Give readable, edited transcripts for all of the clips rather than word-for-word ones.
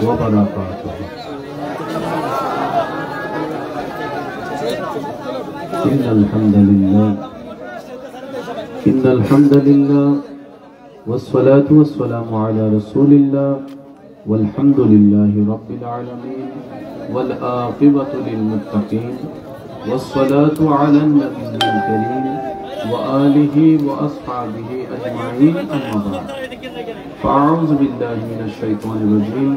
وبركاته. إن الحمد لله والصلاة والسلام على رسول الله والحمد لله رب العالمين والعاقبة للمتقين والصلاة على النبي الكريم وآله وأصحابه أجمعين أما بعد فأعوذ بالله من الشيطان الرجيم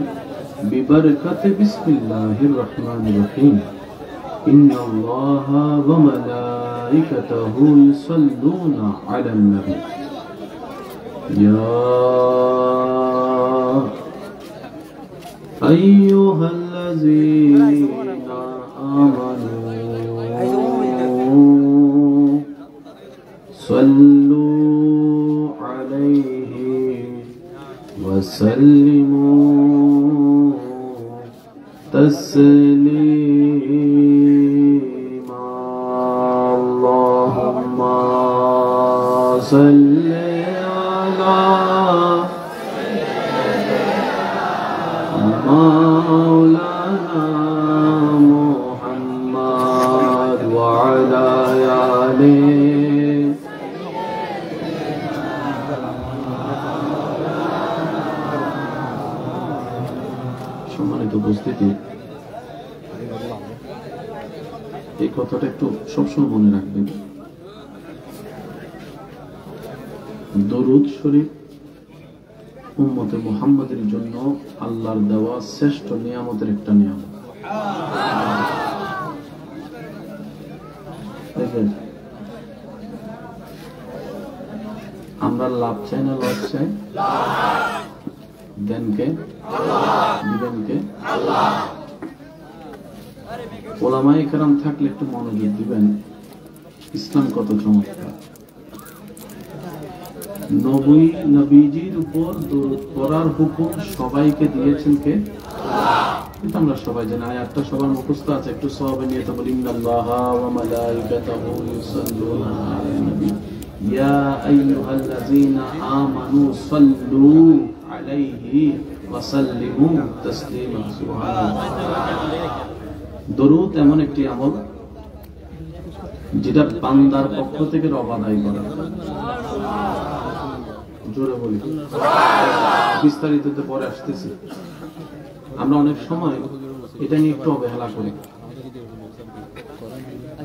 ببركة بسم الله الرحمن الرحيم إن الله وملائكته يصلون على النبي يا أيها الذين آمنوا صلوا عليه وسلموا تسليما اللهم صل على مولانا محمد وعلى آله সম্মানিত উপস্থিতি, এই কথাটা একটু সবসময় মনে রাখবেন। দরুদ শরীফ উম্মতে মুহাম্মাদের জন্য আল্লাহর দেওয়া শ্রেষ্ঠ নিয়ামতের একটা নিয়ামত। আমরা লাভ চাই না লস চাই? দেন কে? দিবেন কে? ওলামায়ে কেরাম থাকলে একটু মনোযোগ দিবেন। ইসলাম কত চমৎকার। নবীজির উপর দরুদ পড়ার হুকুম সবাইকে দিয়েছেন কে? এটা আমরা সবাই জানি। আয়াতটা সবার মুখস্থ আছে। একটু সওয়াবে নিয়ে তো বলি ইন্নাল্লাহা ওয়া মালাইকাতাহু ইউসাল্লুনা আলান নবী ইয়া আইয়ুহাল্লাযীনা আমানু সাল্লু আলাইহি ওয়া সাল্লিমু তাসলিমা। সুবহানাল্লাহ। দরুদ এমন একটি আমল যেটা বান্দার পক্ষ থেকে রব আদায় করা। জোরে বলি, বিস্তারিততে পরে আসতেছি। আমরা অনেক সময় এটা নিয়ে একটু অবহেলা করি।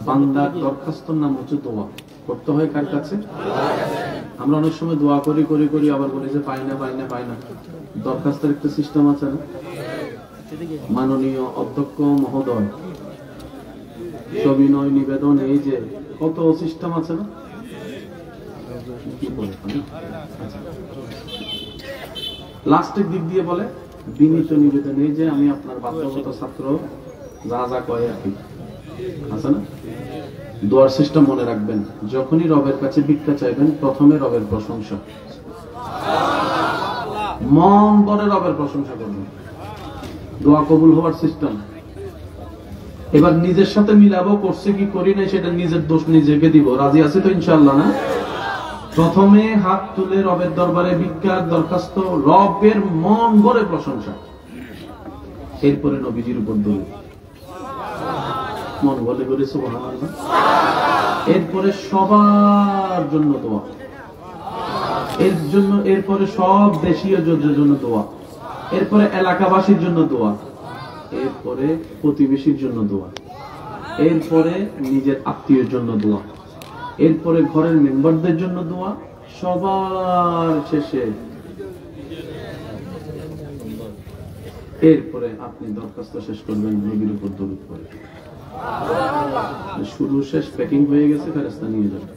বান্দার দরখাস্তর নাম হচ্ছে দোয়া। করতে হয় কার কাছে? আমরা অনেক সময় দোয়া করি করি করি আবার বলি যে পাই না পাই না পাই না। দরখাস্তের একটা সিস্টেম আছে না? মাননীয় অধ্যক্ষ মহোদয়, সবিনয় নিবেদন, এই যে কত সিস্টেম আছে না? লাস্টের দিক দিয়ে বলে বিনীত নিবেদন, এই যে আমি আপনার বাধ্যগত ছাত্র, যা যা কয় আর কি আছে না? দোয়ার সিস্টেম মনে রাখবেন। যখনই রবের কাছে ভিক্ষা চাইবেন, প্রথমে রবের প্রশংসা, মন করে রবের প্রশংসা করবেন। দোয়া কবুল হওয়ার সিস্টেম। এবার নিজের সাথে মিলাবো, করছে কি করি নাই সেটা নিজের দোষ নিজেকে দিব। রাজি আছে তো ইনশাআল্লাহ? না, প্রথমে হাত তুলে রবের দরবারে ভিক্ষার দরখাস্ত, রবের মন ভরে প্রশংসা, এরপরে নবীজির উপর দরুদ, মন ভরে করে সুবহানাল্লাহ। এরপরে সবার জন্য দোয়া, এরপরে সব দেশীয় জন্য দোয়া, এরপরে এলাকাবাসীর জন্য দোয়া, এরপরে প্রতিবেশীর জন্য দোয়া, এরপরে নিজের আত্মীয়ের জন্য দোয়া, এরপরে ঘরের মেম্বারদের জন্য দোয়া, সবার শেষে এরপরে আপনি দরখাস্ত শেষ করবেন নবীর উপর দরুদ পড়ে। শুরু শেষ প্যাকিং হয়ে গেছে, ফেরেশতা নিয়ে যাবে।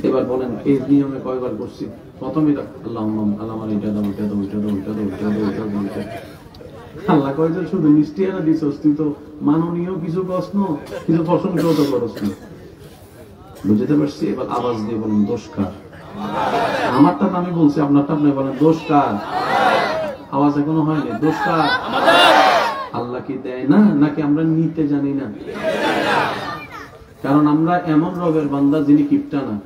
এবার বলেন এই নিয়মে কয়বার করছি? প্রথমে আল্লাহ এটা দাও, এটা দাও, এটা দাও, এটা দাও, এটা দাও, এটা দাও, এটা। আল্লাহ কয় যে শুধু মিষ্টি আনা দিছস, তুই তো মাননীয় কিছু প্রশ্ন, কিছু প্রশংসাও তো করস না। বুঝতে পারছি? এবার আওয়াজ দিয়ে বলেন দোষ কার? আমারটা আমি বলছি, আপনারটা আপনি বলেন দোষ কার? আওয়াজ এখনো হয়নি। দোষ কার? আল্লাহ কি দেয় না, নাকি আমরা নিতে জানি না? কারণ আমরা এমন রবের বান্দা যিনি কিপটা না।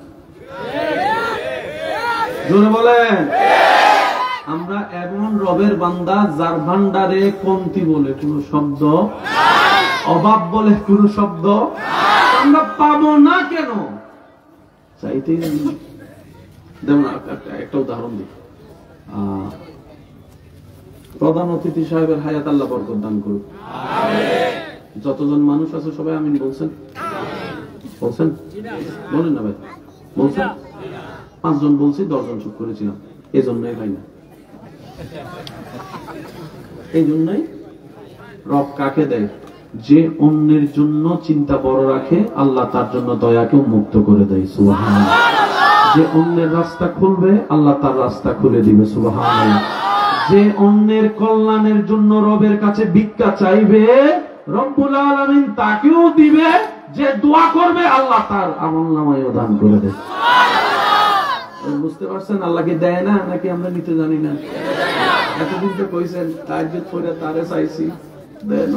জোরে বলেন, আমরা এমন রবের বান্দা যার ভান্ডারে কমতি বলে কোন শব্দ, অভাব বলে কোন শব্দ আমরা পাবো না কেন? চাইতেই জানি না। যেমন একটা উদাহরণ দিই, প্রধান অতিথি সাহেবের হায়াত আল্লাহ বরকত দান করুক। যতজন মানুষ আছে সবাই আমিন বলছেন? বলছেন? বলেন না ভাই, বলছেন? 5 জন বলছি, 10 জন চুপ করেছিলাম। এই জন্যই ভাই না, এই জন্যই রব কাকে দেয়? যে অন্যের জন্য চিন্তা বড় রাখে, আল্লাহ তার জন্য দয়াকে মুক্ত করে দেয়। সুবহানাল্লাহ। যে অন্যের রাস্তা খুলবে, আল্লাহ তার রাস্তা খুলে দিবে। সুবহানাল্লাহ। যে অন্যের কল্যাণের জন্য রবের কাছে ভিক্ষা চাইবে, রব্বুল আলামিন তাকেও দিবে। যে দোয়া করবে, আল্লাহ তার আমলনামায় দান করে দেয়। বুঝতে পারছেন? আল্লাহকে দেয় না নাকি আমরা নিতে জানি না? এতদিন তো কইছেন তাহাজ্জুদ পড়ে তারে চাইছি, দেন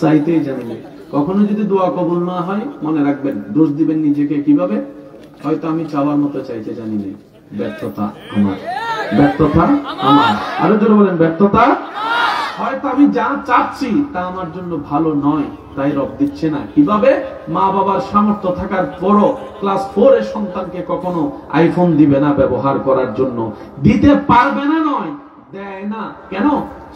চাইতেই জানি না। কখনো যদি দোয়া কবুল না হয়, মনে রাখবেন, দোষ দিবেন নিজেকে। কিভাবে? হয়তো আমি চাওয়ার মতো চাইতে জানি না, ব্যর্থতা আমার, ব্যর্থতা আমার। আরো জোরে বলেন, ব্যর্থতা। হয়তো আমি যা চাচ্ছি তা আমার জন্য ভালো নয়, তাই রব দিচ্ছে না। কিভাবে? মা বাবার সামর্থ্য থাকার পরও ক্লাস 4 এর সন্তানকে কখনো আইফোন দিবে না ব্যবহার করার জন্য, দিতে পারবে না নয়, দেয় না। কেন?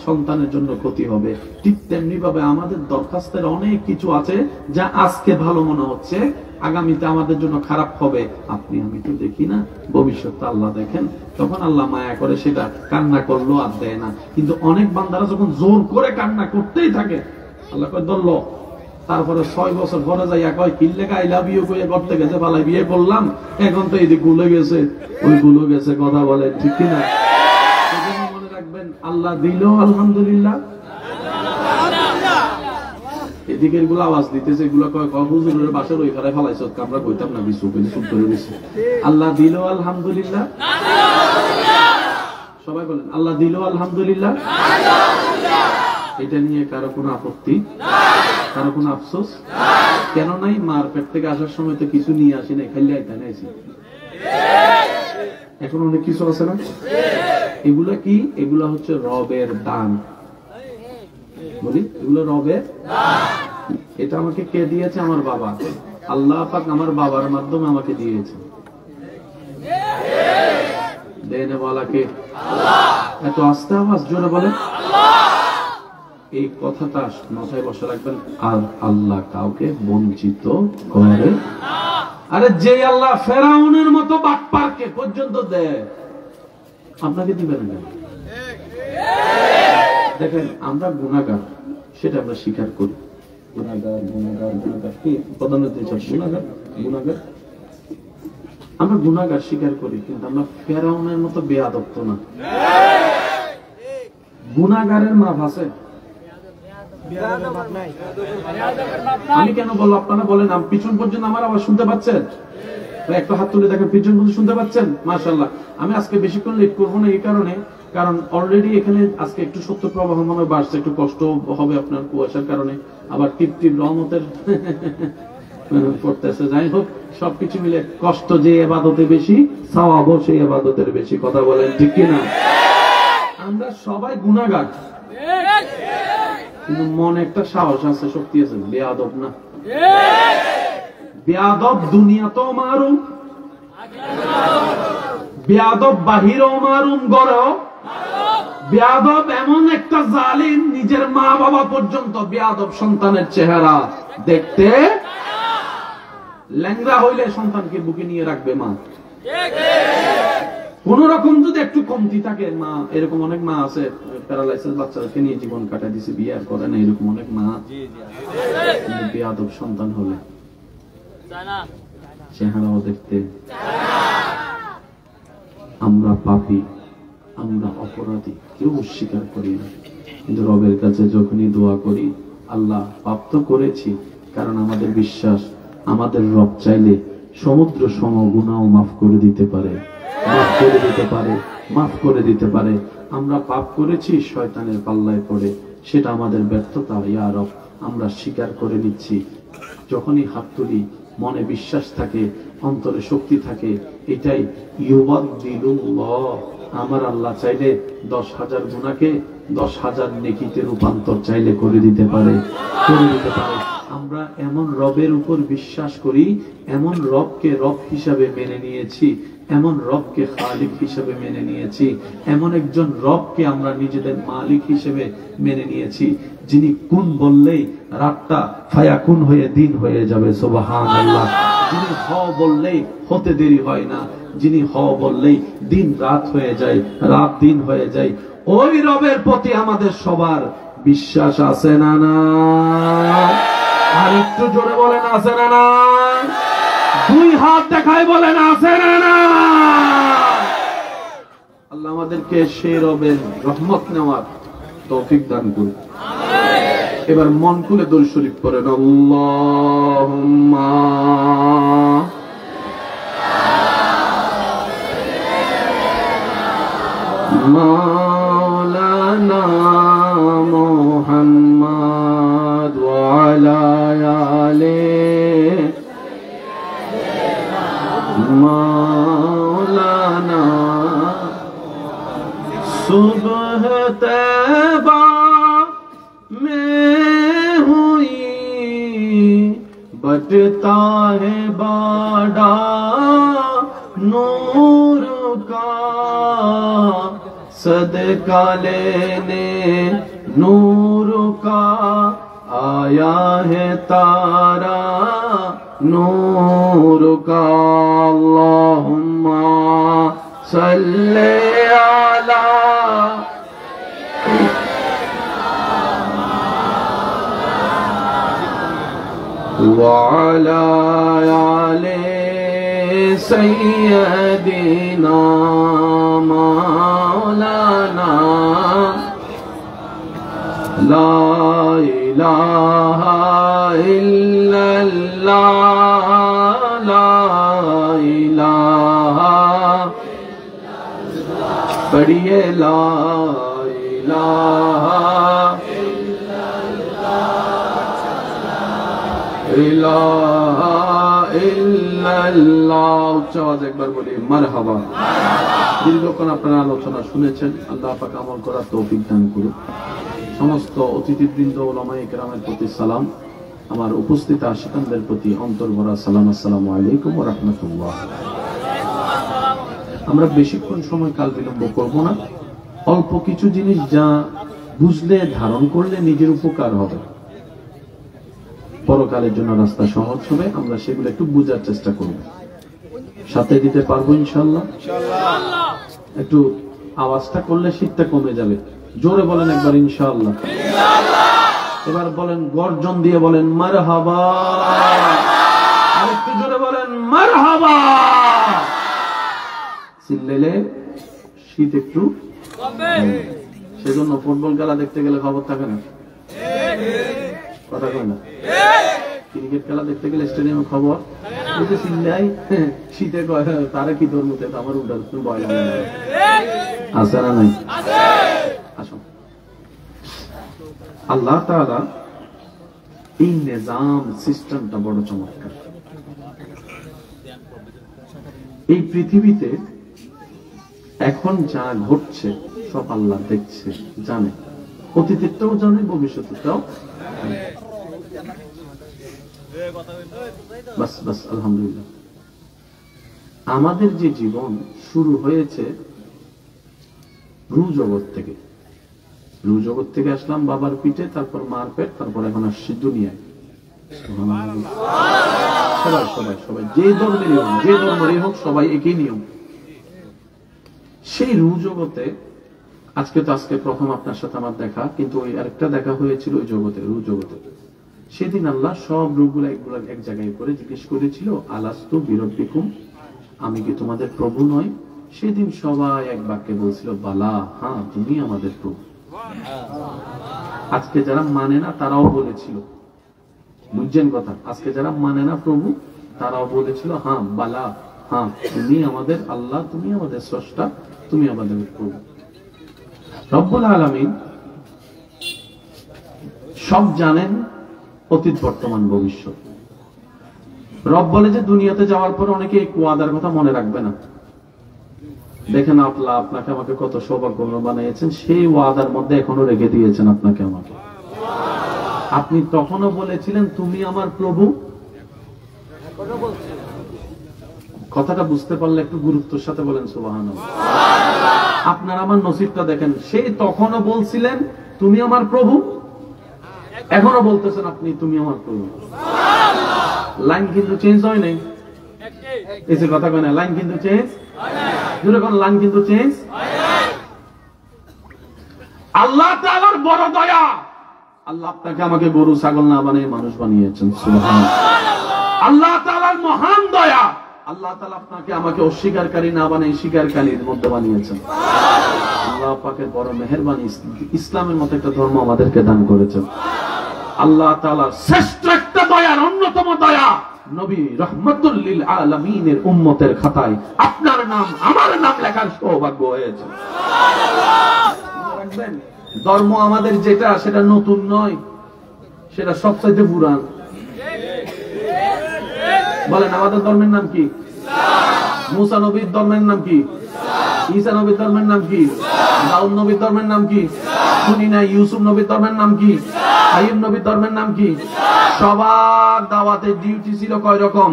সন্তানের জন্য ক্ষতি হবে। ঠিক তেমনি ভাবে আমাদের দরখাস্তের অনেক কিছু আছে যা আজকে ভালো মনে হচ্ছে, আগামীতে আমাদের জন্য খারাপ হবে। আপনি আমি তো দেখি না, ভবিষ্যৎটা আল্লাহ দেখেন। তখন আল্লাহ মায়া করে সেটা কান্না করলো আর দেয় না। কিন্তু অনেক বান্দারা যখন জোর করে কান্না করতেই থাকে, আল্লাহ কয় ধরলো। তারপরে 6 বছর পরে যাইয়া কয় কিল্লে আই লাভ ইউ কইয়া করতে গেছে, পালাই বিয়ে করলাম, এখন তো এদিকে গুলো গেছে, ওই গুলো গেছে। কথা বলে ঠিক কিনা? মনে রাখবেন, আল্লাহ দিল আলহামদুলিল্লাহ। এদিকের গুলো আওয়াজ দিতেছে, এগুলো হুজুরের বাসার ওই খারায় ফেলাইছ, আমরা কইতাম না, বিচুপ করে দিছে। আল্লাহ দিল আলহামদুলিল্লাহ। সবাই বলেন আল্লাহ দিল আলহামদুলিল্লাহ। এটা নিয়ে কারো কোনো আপত্তি, কারো কোনো আফসোস কেন নাই? মার পেট থেকে আসার সময় তো কিছু নিয়ে আসি নাই, খাইলে এখানে আইছি। এখন অনেক কিছু আছে না? এগুলা কি? এগুলা হচ্ছে রবের দান। বলি এগুলো রবের। এটা আমাকে কে দিয়েছে? আমার বাবা। আল্লাহ পাক আমার বাবার মাধ্যমে আমাকে দিয়েছে। দেনে ওয়ালাকে এত আস্তে আওয়াজ জোরে বলেন। এই কথাটা মাথায় বসে রাখবেন। আর আল্লাহ কাউকে বঞ্চিত করে। আরে যে আল্লাহ ফেরাউনের মতো বাটপারকে পর্যন্ত দেয়, আপনাকে দিবেন না? দেখেন, আমরা গুনাহগার, সেটা আমরা স্বীকার করি। গুনাহগার গুনাহগার গুনাহগার কি প্রধানত গুনাহগার গুনাহগার আমরা গুনাহগার স্বীকার করি, কিন্তু আমরা ফেরাউনের মতো বেয়াদব তো না। গুনাহগারের মাপ আছে? আমি কেন বলবো? আপনারা বলেন। পিছন পর্যন্ত আমার আওয়াজ শুনতে পাচ্ছেন? একটা হাত তুলে দেখেন, পিছন পর্যন্ত শুনতে পাচ্ছেন? মাশাআল্লাহ। আমি আজকে বেশিক্ষণ লেট করবো না এই কারণে, কারণ অলরেডি এখানে আজকে একটু সত্য প্রবাহ মনে বাড়ছে, একটু কষ্ট হবে আপনার কুয়াশার কারণে, আবার টিপ টিপ রহমতের পড়তেছে। যাই হোক, সবকিছু মিলে কষ্ট যে ইবাদতে বেশি, সওয়াবও সেই ইবাদতের বেশি। কথা বলেন ঠিক কিনা? আমরা সবাই গুনাহগার, কিন্তু মনে একটা সাহস আছে, শক্তি আছে। বেয়াদব না। বেয়াদব দুনিয়াতেও মারুম, বেয়াদব বাহিরেও মারুম, গড়েও বেয়াদব। এমন একটা জালিম, নিজের মা বাবা পর্যন্ত বেয়াদব সন্তানের চেহারা দেখতে। ল্যাংড়া হইলে সন্তানকে বুকে নিয়ে রাখবে মা। কোন রকম যদি একটু কমতি থাকে মা, এরকম অনেক মা আছে প্যারালাইসিস বাচ্চাকে নিয়ে জীবন কাটাই দিছে, বিয়ে আর করে না, এরকম অনেক মা। বেয়াদব সন্তান হলে চেহারাও দেখতে। আমরা পাপী, আমরা অপরাধী, কেউ অস্বীকার করি না, কিন্তু রবের কাছে যখনই দোয়া করি, আল্লাহ পাপ তো করেছি, কারণ আমাদের বিশ্বাস আমাদের রব চাইলে সমুদ্র সম গুনাহও মাফ করে দিতে পারে, মাফ করে দিতে পারে, মাফ করে দিতে পারে। আমরা পাপ করেছি শয়তানের পাল্লায় পড়ে, সেটা আমাদের ব্যর্থতা। ইয়া রব, আমরা স্বীকার করে নিচ্ছি। যখনই হাত তুলি, মনে বিশ্বাস থাকে, অন্তরে শক্তি থাকে, এটাই ইউবাদদিলুল্লাহ আমার আল্লাহ চাইলে 10,000 গুনাহকে 10,000 নেকিতে রূপান্তর চাইলে করে দিতে পারে। আমরা এমন রবের উপর বিশ্বাস করি, এমন রবকে রব হিসাবে মেনে নিয়েছি, এমন রবকে খালিক হিসেবে মেনে নিয়েছি, এমন একজন রবকে আমরা নিজেদের মালিক হিসেবে মেনে নিয়েছি, যিনি কুন বললেই রাতটা ফায়াকুন হয়ে দিন হয়ে যাবে। সুবহানাল্লাহ। যিনি হ বললেই হতে দেরি হয় না, যিনি হ বললেই দিন রাত হয়ে যায়, রাত দিন হয়ে যায়। ওই রবের প্রতি আমাদের সবার বিশ্বাস আছে না না? আর একটু জোরে বলেন আছে না না? দুই হাত দেখায় বলেন আছে না না? আল্লাহ আমাদেরকে সেই রবের রহমত নেওয়ার তৌফিক দান করুন। এবার মন খুলে দরুদ শরীফ পড়েন। আল্লাহুম্মা মাওলানা মুহাম্মদ ওয়া আলা আলিহি মাওলানা सुबह तैबा में हुई बटता है बाड़ा नूर का, सदका लेने नूर का आया है तारा नूर का। अल्लाहुम्मा सल्ले अला वअला आले सय्यदिना मौलाना ला इलाहा इल्लल्लाह ला इलाहा पढ़िए ला इलाहा इलाहा इल्लल्लाह। উচ্চ আওয়াজে একবার বলি মারহাবা। দীর্ঘক্ষণ আপনারা আলোচনা শুনেছেন, আল্লাহ পাক আমল করার তৌফিক দান করুন। সমস্ত অতিথিবৃন্দ উলামায়ে কেরামের প্রতি সালাম, আমার উপস্থিত আশিকানদের প্রতি অন্তর ভরা সালাম। আসসালামু আলাইকুম ওয়া রাহমাতুল্লাহ। আমরা বেশিক্ষণ সময় কাল বিলম্ব করব না। অল্প কিছু জিনিস যা বুঝলে ধারণ করলে নিজের উপকার হবে, পরকালের জন্য রাস্তা সহজ হবে, আমরা সেগুলো একটু বুঝার চেষ্টা করব। সাথে দিতে পারবো ইনশাআল্লাহ? একটু আওয়াজটা করলে শীতটা কমে যাবে। জোরে বলেন একবার ইনশাআল্লাহ। এবার বলেন গর্জন দিয়ে বলেন মারহাবা। আরেকটু জোরে বলেন মারহাবা। চিল্লাইলে শীত একটু কমবে। সেজন্য ফুটবল খেলা দেখতে গেলে খবর থাকে না, কথা কয় না। ক্রিকেট খেলা দেখতে গেলে স্টেডিয়ামে খবর চিল্লাই, শীতে কয় তারা কি তোর মতে আমার উঠার ভয় লাগে না। আছে না নাই? আসুন, আল্লাহ তাআলা এই নিজাম সিস্টেমটা বড় চমৎকার। এই পৃথিবীতে এখন যা ঘটছে সব আল্লাহ দেখছে, জানে, অতীতেরটাও জানে, ভবিষ্যতেরটাও। বাস বাস আলহামদুলিল্লাহ। আমাদের যে জীবন শুরু হয়েছে রু জগৎ থেকে, রু জগৎ থেকে আসলাম বাবার পিঠে, তারপর মার পেট, তারপর এখন আসছি দুনিয়ায়। সবাই সবাই সবাই যে ধর্মেরই হোক, যে ধর্মেরই হোক, সবাই একই নিয়ম। সেই রু জগতে আজকে প্রথম আপনার সাথে আমার দেখা, কিন্তু ওই আরেকটা দেখা হয়েছিল ওই জগতে, রু জগতে। সেদিন আল্লাহ সব রূপগুলো এক জায়গায় করে জিজ্ঞেস করেছিল, আলাস্তু বিরব্বিকুম, আমি কি তোমাদের প্রভু নয়? সেদিন সবাই এক বাক্যে বলছিল বালা, হ্যাঁ তুমি আমাদের প্রভু। আজকে যারা মানে না তারাও বলেছিল, বুঝছেন কথা, আজকে যারা মানে না প্রভু তারাও বলেছিল হ্যাঁ বালা, হ্যাঁ তুমি আমাদের আল্লাহ, তুমি আমাদের স্রষ্টা, তুমি আমাদের প্রভু। রব্বুল আলামিন সব জানেন, অতীত বর্তমান ভবিষ্যৎ। রব বলে যে দুনিয়াতে যাওয়ার পর অনেকে এই ওয়াদার কথা মনে রাখবে না, দেখেন আল্লাহ আপনাকে আমাকে কত সৌভাগ্যবান বানিয়েছেন, সেই ওয়াদার মধ্যে এখনো রেখে দিয়েছেন আপনাকে আমাকে। আপনি তখনও বলেছিলেন তুমি আমার প্রভু, কথাটা বুঝতে পারলে একটু গুরুত্বের সাথে বলেন সুবহানাল্লাহ। আপনার আমার নসিবটা দেখেন, সেই তখনও বলছিলেন তুমি আমার প্রভু, এখনো বলতেছেন আপনি তুমি আমার প্রভু। লাইন কিন্তু চেঞ্জ হয় নাই, এই যে কথা কয় না, লাইন কিন্তু চেঞ্জ যখন লাইন কিন্তু চেঞ্জ। আল্লাহ তাআলার বড় দয়া, আল্লাহ আপনাকে আমাকে গরু ছাগল না বানিয়ে মানুষ বানিয়েছেন সুবহানাল্লাহ। আল্লাহ তাআলার মহান দয়া, আল্লাহ তাআলা আপনাকে আমাকে অস্বীকারী না বানিয়ে স্বীকারকারীর মধ্যে বানিয়েছেন। আল্লাহ পাকের বড় মেহেরবানি, ইসলামের মতো একটা ধর্ম আমাদেরকে দান করেছেন। আল্লাহ তাআলার শ্রেষ্ঠ একটা দয়ার অন্যতম দয়া, নবী রাহমাতুল লিল আলামিনের উম্মতের খাতায় আপনার নাম আমার নাম লেখার সৌভাগ্য হয়েছে। রাখবেন, ধর্ম আমাদের যেটা সেটা নতুন নয়, সেটা সবচাইতে পুরান। বলেন আমাদের ধর্মের নাম কি? মুসা নবীর ধর্মের নাম কি? ঈসা নবীর ধর্মের নাম কি? দাউদ নবীর ধর্মের নাম কি? শুনি না ইউসুফ নবীর ধর্মের নাম কি? আইয়ুব নবীর ধর্মের নাম কি? সবার দাওয়াতের ডিউটি ছিল কয় রকম?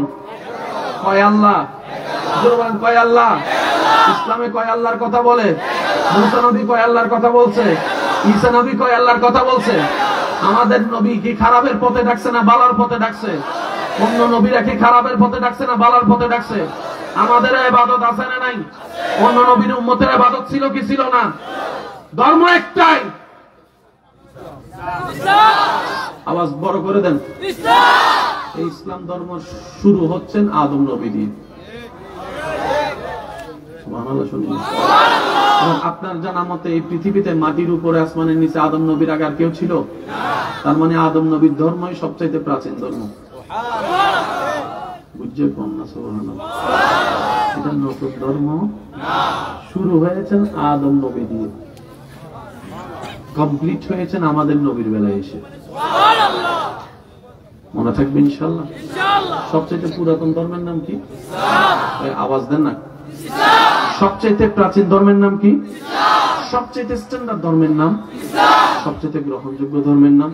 কয় আল্লাহ, কয় আল্লাহ। ইসলামে কয় আল্লাহর কথা বলে? মুসা নবী কয় আল্লাহর কথা বলছে? ঈসা নবী কয় আল্লাহর কথা বলছে? আমাদের নবী কি খারাপের পথে ডাকছে না ভালোর পথে ডাকছে? অন্য নবীরা কি খারাপের পথে ডাকছে না ভালোর পথে ডাকছে? আমাদের ইবাদত আছে না নাই? অন্য নবীর উম্মতের ইবাদত ছিল কি ছিল না? ধর্ম একটাই, আওয়াজ বড় করে দেন, এই ইসলাম ধর্ম শুরু হচ্ছেন আদম নবী দিয়ে। সুবহানাল্লাহ। শুনুন, আপনার জানা মতে এই পৃথিবীতে মাটির উপরে আসমানের নিচে আদম নবীর আগে আর কেউ ছিল? তার মানে আদম নবীর ধর্মই সবচাইতে প্রাচীন ধর্ম। বুঝছে কম না? সুবহানাল্লাহ। এটা নতুন ধর্ম, শুরু হয়েছেন আদম নবী দিয়ে, কমপ্লিট হয়েছেন আমাদের নবীর বেলায় এসে। মনে থাকবে ইনশাআল্লাহ। সবচেয়ে পুরাতন ধর্মের নাম কি? আওয়াজ দেন না। সবচেয়ে প্রাচীন ধর্মের নাম কি? সবচেয়ে স্ট্যান্ডার্ড ধর্মের নাম, সবচেয়ে গ্রহণযোগ্য ধর্মের নাম,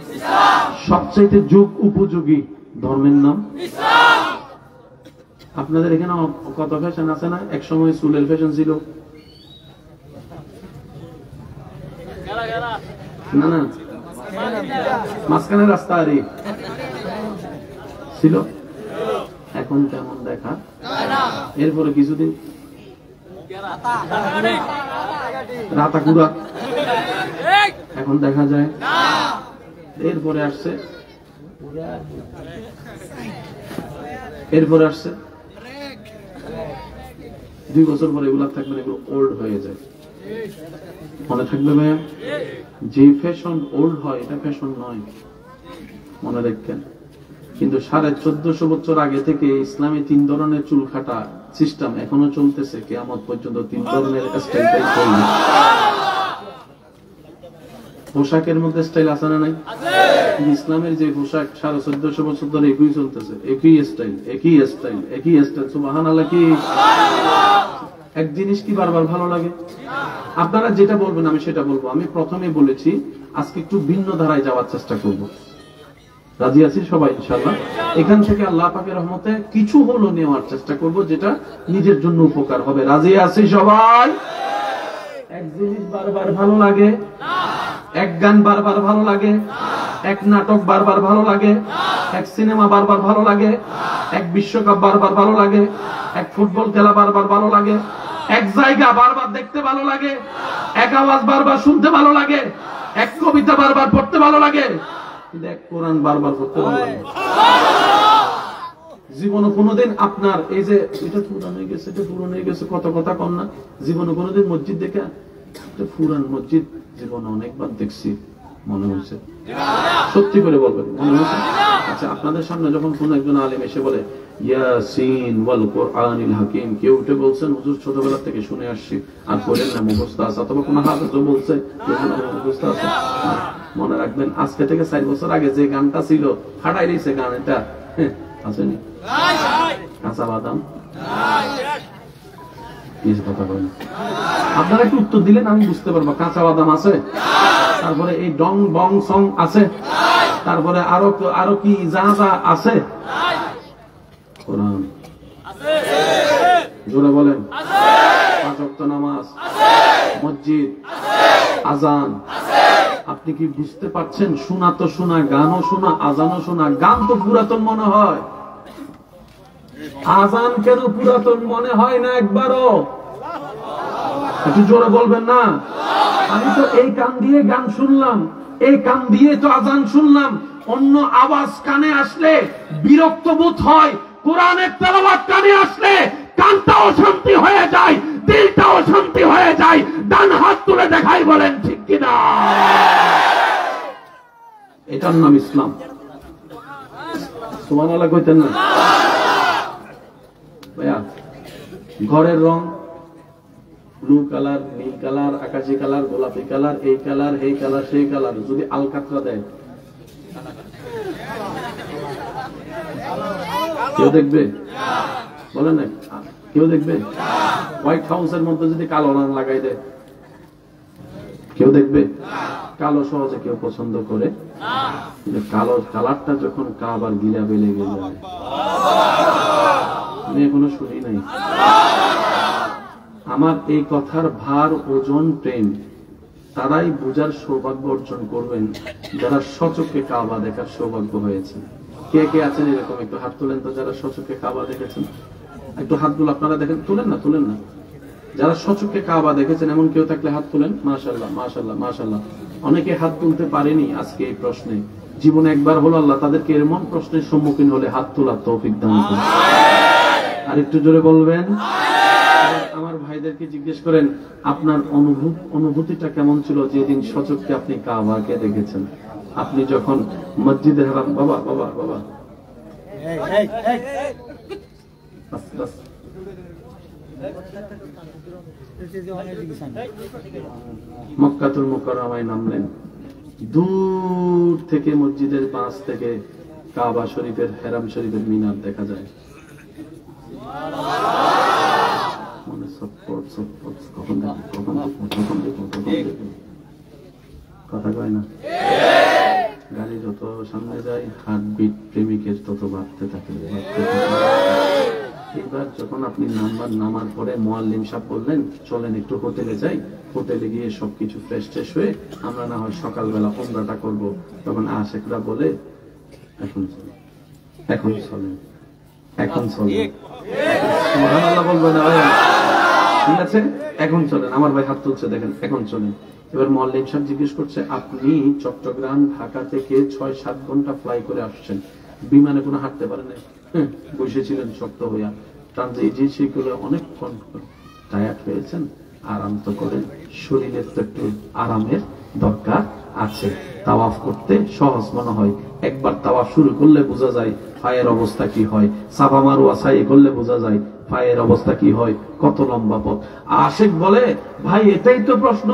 সবচেয়ে যুগ উপযোগী ধর্মের নাম। আপনাদের এখানে কত ফ্যাশন আছে না? এক সময় চুলের ফ্যাশন ছিল না? না, মাঝখানে রাস্তা আরে ছিল, এখন কেমন দেখা? এরপরে কিছুদিন রাতাকুড়া এখন দেখা যায়। এরপরে আসছে 2 বছর পরে এগুলা থাকবে, এগুলো ওল্ড হয়ে যায়। মনে থাকবে ভাইয়া, যে ফ্যাশন ওল্ড হয় এটা ফ্যাশন নয়, মনে রাখবেন। কিন্তু 1450 বছর আগে থেকে ইসলামে 3 ধরনের চুল কাটা সিস্টেম এখনো চলতেছে, কিয়ামত পর্যন্ত 3 ধরনের স্টাইলটাই চলবে। পোশাকের মধ্যে স্টাইল আছে না নাই? ইসলামের যে পোশাক 1450 বছর ধরে একই চলতেছে, একই স্টাইল। সুবহানাল্লাহ। কি এক জিনিস কি বারবার ভালো লাগে? আপনারা যেটা বলবেন আমি সেটা বলবো। আমি প্রথমে বলেছি আজকে একটু ভিন্ন ধারায় যাওয়ার চেষ্টা করব। রাজি আছি সবাই ইনশাআল্লাহ? এখান থেকে আল্লাহ পাকের রহমতে কিছু হলো নেওয়ার চেষ্টা করব, যেটা নিজের জন্য উপকার হবে। রাজি আছি সবাই? এক জিনিস বারবার ভালো লাগে, এক গান বারবার ভালো লাগে, এক নাটক বারবার ভালো লাগে, এক সিনেমা বারবার ভালো লাগে, এক বিশ্বকাপ বারবার ভালো লাগে, এক ফুটবল খেলা বারবার ভালো লাগে, এক জায়গা বারবার দেখতে ভালো লাগে, এক আওয়াজ বারবার শুনতে ভালো লাগে, এক কবিতা বারবার পড়তে ভালো লাগে, কিন্তু এক কোরআন বারবার পড়তে ভালো লাগে। জীবনে কোনোদিন আপনার এই যে এটা পুরান হয়ে গেছে, এটা পুরনো হয়ে গেছে, কত কথা কম না? জীবনে কোনোদিন মসজিদ দেখে পুরান মসজিদ জীবনে অনেকবার দেখছি মনে হয়েছে? সত্যি করে বলবেন মনে হয়েছে? আচ্ছা, আপনাদের সামনে যখন কোন একজন আলেম এসে বলে ইয়াসিন ওয়াল কোরআনিল হাকিম, কেউ উঠে বলছেন হুজুর ছোটবেলা থেকে শুনে আসছি আর পড়েন না, মুখস্থ আছে, অথবা কোন হাফেজ বলছে মুখস্থ আছে, মনে রাখবেন আজকে থেকে 4 বছর আগে যে গানটা ছিল ফাটাই দিয়েছে গান, এটা আসেনি? কাঁচা বাদাম কথা বলেন, আপনারা একটু উত্তর দিলেন আমি বুঝতে পারবো। কাঁচা বাদাম আছে, তারপরে এই ডং বং সং আছে, তারপরে আরো কি যা যা আছে, কোরআন জোরে বলেন, 5 ওয়াক্ত নামাজ, মসজিদ, আজান। আপনি কি বুঝতে পারছেন? শোনা তো শোনা, গানও শোনা, আজানও শোনা। গান তো পুরাতন মনে হয়, আজান কেন পুরাতন মনে হয় না একবারও? একটু জোরে বলবেন না? আমি তো এই কান দিয়ে গান শুনলাম, এই কান দিয়ে তো আজান শুনলাম। অন্য আওয়াজ কানে আসলে বিরক্ত বোধ হয়, কোরআনের তেলাওয়াত কানে আসলে কানটাও শান্তি হয়ে যায়, দিলটাও শান্তি হয়ে যায়। ডান হাত তুলে দেখাই, বলেন ঠিক কিনা? এটার নাম ইসলাম। সুবহানাল্লাহ কইতেন না ভাইয়া? ঘরের রং ব্লু কালার, নীল কালার, আকাশি কালার, গোলাপি কালার, এই কালার, এই কালার, সেই কালার, যদি আলকাতরা দেয় কেউ দেখবে? বলেন না, কেউ দেখবে? হোয়াইট হাউসের মধ্যে যদি কালো রং লাগাই দেয় কেউ দেখবে? কালো সহজে কেউ পছন্দ করে, কালো কালারটা যখন কাবার গিরা বেলে গেলে আমি এখনো শুনি নাই। আমার এই কথার ভার, ওজন, প্রেম তারাই বুঝার সৌভাগ্য অর্জন করবেন যারা সচক্ষে কাবা দেখার সৌভাগ্য হয়েছে। কে কে আছেন এরকম? একটু হাত তুলেন তো, যারা সচক্ষে কাবা দেখেছেন। একটু হাতগুলো আপনারা দেখেন, তুলেন না, তুলেন না। যারা সচক্ষে কাবা দেখেছেন এমন কেউ থাকলে হাত তুলেন। মাশাআল্লাহ, মাশাআল্লাহ, মাশাআল্লাহ। অনেকে হাত তুলতে পারেনি আজকে এই প্রশ্নে, জীবনে একবার হলো আল্লাহ তাদেরকে এমন প্রশ্নের সম্মুখীন হলে হাত তোলার তৌফিক দান করুন। আর একটু জোরে বলবেন। আমার ভাইদেরকে জিজ্ঞেস করেন, আপনার অনুভূতিটা কেমন ছিল যেদিন সচক্ষে আপনি কাবাকে দেখেছেন? আপনি যখন মসজিদে হারাম, বাবা বাবা বাবা, মক্কাতুল মুকাররমায় নামলেন, দূর থেকে মসজিদের পাশ থেকে কাবা শরীফের, হেরাম শরীফের মিনার দেখা যায়। কথা কয় না? গাড়ি যত সামনে যায় হার্টবিট প্রেমিকের তত বাড়তে থাকে। এবার যখন আপনি নামার পরে মুয়াল্লিম সাহেব বললেন চলেন একটু হোটেলে যাই, হোটেলে গিয়ে সবকিছু ফ্রেশ ট্রেশ হয়ে আমরা না হয় সকালবেলা ওমরাটা করবো, তখন আশেকরা বলে এখন চলে, এখন চলে, এখন চলে। সুবহানাল্লাহ বলবেন না? ঠিক আছে, এখন চলেন। আমার ভাই হাত তুলছে, দেখেন, এখন চলেন। এবার মুয়াল্লিম সাহেব জিজ্ঞেস করছে, আপনি চট্টগ্রাম ঢাকা থেকে 6-7 ঘন্টা ফ্লাই করে আসছেন, বিমানে কোনো হাঁটতে পারেন না, বসেছিলেন শক্ত হইয়া, ট্রানজিট অনেকক্ষণ টায়ার্ড হয়েছেন, আরাম তো করেন, শরীরের তো একটু আরামের দরকার আছে। তাওয়াফ করতে সহজ মনে হয়, একবার তাওয়াফ শুরু করলে বোঝা যায় পায়ের অবস্থা কি হয়, সাফা মারওয়া সাই করলে বোঝা যায় পায়ের অবস্থা কি হয়, কত লম্বা পথ। আশেক বলে, ভাই এটাই তো প্রশ্ন,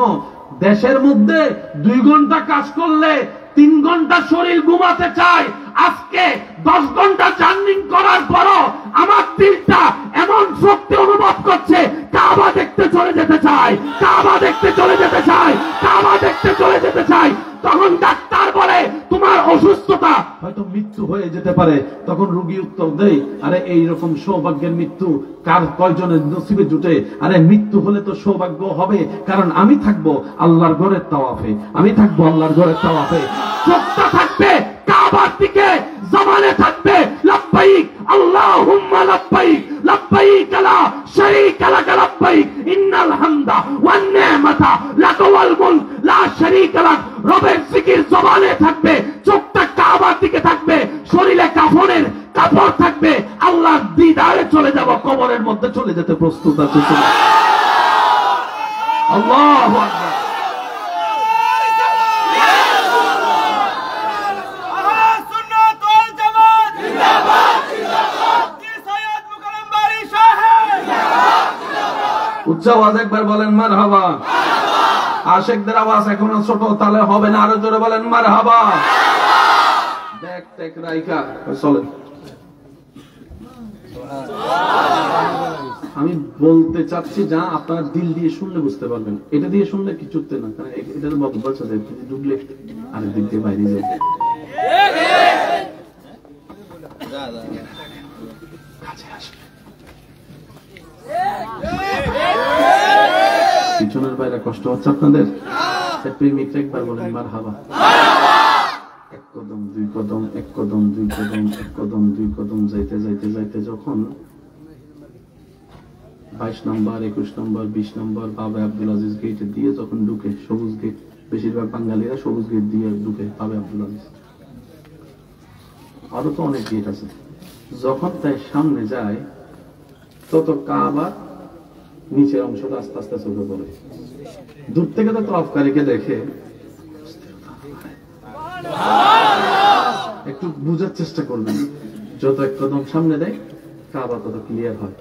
দেশের মধ্যে 2 ঘন্টা কাজ করলে 3 ঘন্টা শরীর ঘুমাতে চায়, আজকে 10 ঘন্টা জার্নি করার পরও আমার দিলটা এমন শক্তি অনুভব করছে, কাবা দেখতে চলে যেতে চায়, কাবা দেখতে চলে যেতে চায়, কাবা দেখতে চলে যেতে চায়। তখন ডাক্তার বলে তোমার অসুস্থতা হয়তো মৃত্যু হয়ে যেতে পারে। তখন রোগী উত্তর দেয়, আরে এইরকম সৌভাগ্যের মৃত্যু কার কয়জনের নসিবে জুটে? আরে মৃত্যু হলে তো সৌভাগ্য হবে, কারণ আমি থাকবো আল্লাহর ঘরের তাওয়াফে, আমি থাকবো আল্লাহর ঘরের তাওয়াফে। চোখটা থাকবে কাবার দিকে, জবানে থাকবে লাব্বাইক আল্লাহুম্মা লাব্বাইক, লাব্বাইক লা শারীকা লাক লাব্বাইক, ইন্নাল হামদা ওয়ান নি'মাতা লাকা ওয়াল মুলক লা শারীকা লাক। রবের জিকির জবানে থাকবে, চোখটা কাবার দিকে থাকবে, শরীরে কাফনের কাপড় থাকবে, আল্লাহর দিদারে চলে যাব, কবরের মধ্যে চলে যেতে প্রস্তুত আছে। আল্লাহু আকবার। উচ্চ আওয়াজ একবার বলেন মারহাবা। আশেকদের আওয়াজ এখনো ছোট, তাহলে হবে না, আরো জোরে বলেন মারহাবা। দেখ দেখ রাইকা চলেন। আমি বলতে চাচ্ছি যা আপনারা দিল দিয়ে শুনলে বুঝতে পারবেন, এটা দিয়ে শুনলে কিছুতে না, কারণ এটা তো বলছে ঢুকলে আরেক দিক দিয়ে বাইরে যাবে। পিছনের বাইরে কষ্ট হচ্ছে আপনাদের? প্রেমিক একবার বলেন মারহাবা। এক কদম দুই কদম, এক কদম দুই কদম, এক কদম দুই কদম যাইতে যাইতে যাইতে যখন 22 নম্বর 21 নম্বর 20 নম্বর বাবা আব্দুল আজিজ গেট দিয়ে যখন ঢুকে, সবুজ গেট, বেশিরভাগ বাঙালিরা সবুজ গেট দিয়ে ঢুকে বাবা আব্দুল আজিজ, আরো তো অনেক গেট আছে। যখন তাই সামনে যায় তত কাবা নিচের অংশটা আস্তে আস্তে চোখে পড়ে। দূর থেকে তো তওয়াফকারীকে দেখে একটু বুঝার চেষ্টা করবেন, যত এক কদম সামনে দেয় কাবা তত ক্লিয়ার হয়,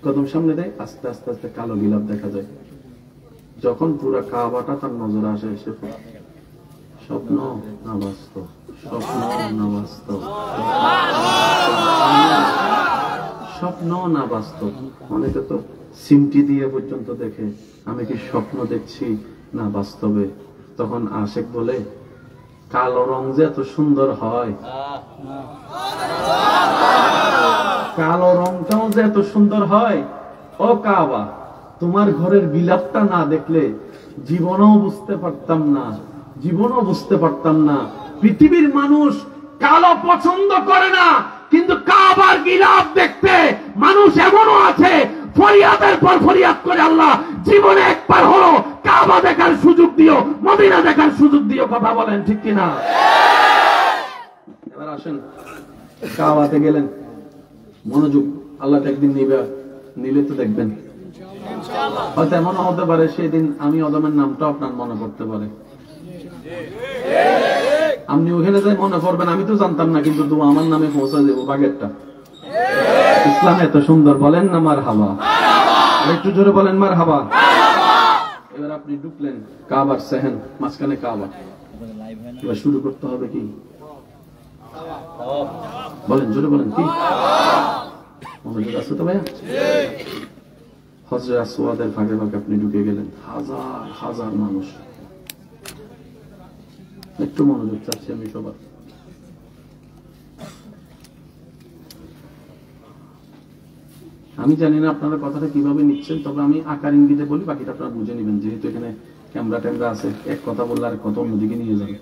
কদম সামনে দেয় আস্তে আস্তে আস্তে কালো গিলাপ দেখা যায়। যখন পুরো কাবাটা তার নজরে আসে, সে স্বপ্ন না বাস্তব, স্বপ্ন না বাস্তব, স্বপ্ন না বাস্তব। অনেকে তো সিমটি দিয়ে পর্যন্ত দেখে আমি কি স্বপ্ন দেখছি না বাস্তবে। তখন আশেক বলে, কালো রং যে এত সুন্দর হয়, কালো রংটাও যে এত সুন্দর হয়, ও কাবা তোমার ঘরের বিলাপটা না দেখলে জীবনও বুঝতে পারতাম না, জীবনও বুঝতে পারতাম না। পৃথিবীর মানুষ কালো পছন্দ করে না, কিন্তু কাবার গিলাপ দেখতে মানুষ এমনও আছে ফরিয়াদের পর ফরিয়াদ করে, আল্লাহ জীবনে একবার হলো কাবা দেখার সুযোগ দিও, মদিনা দেখার সুযোগ দিও। কথা বলেন ঠিক কিনা? এবার আসেন, কাবাতে গেলেন, মনোযোগ, আল্লাহ একদিন নিলে তো দেখবেন। হয়তো এমনও হতে পারে সেদিন আমি অদমের নামটা আপনার মনে পড়তে পারে, আপনি ওখানে যাই মনে করবেন আমি তো জানতাম না, কিন্তু তুমি আমার নামে পৌঁছা দেবো বাগেরটা। ইসলাম এত সুন্দর, বলেন না মারহাবা? একটু জোরে বলেন মারহাবা। এবার আপনি ঢুকলেন কাবার সেহেন, মাঝখানে কাবা, এবার শুরু করতে হবে কি? বলেন, জোরে বলেন কি? মনোযোগ আছে তো ভাইয়া? হজরে আসওয়াদের ফাঁকে ফাঁকে আপনি ঢুকে গেলেন, হাজার হাজার মানুষ। একটু মনোযোগ চাচ্ছি আমি সবার। আমি জানি না আপনারা কথাটা কিভাবে নিচ্ছেন, তবে আমি আকার ইঙ্গিতে বলি, বাকিটা আপনারা বুঝে নেবেন, যেহেতু এখানে ক্যামেরা ট্যামেরা আছে, এক কথা বললে আর কত অন্যদিকে নিয়ে যাবে।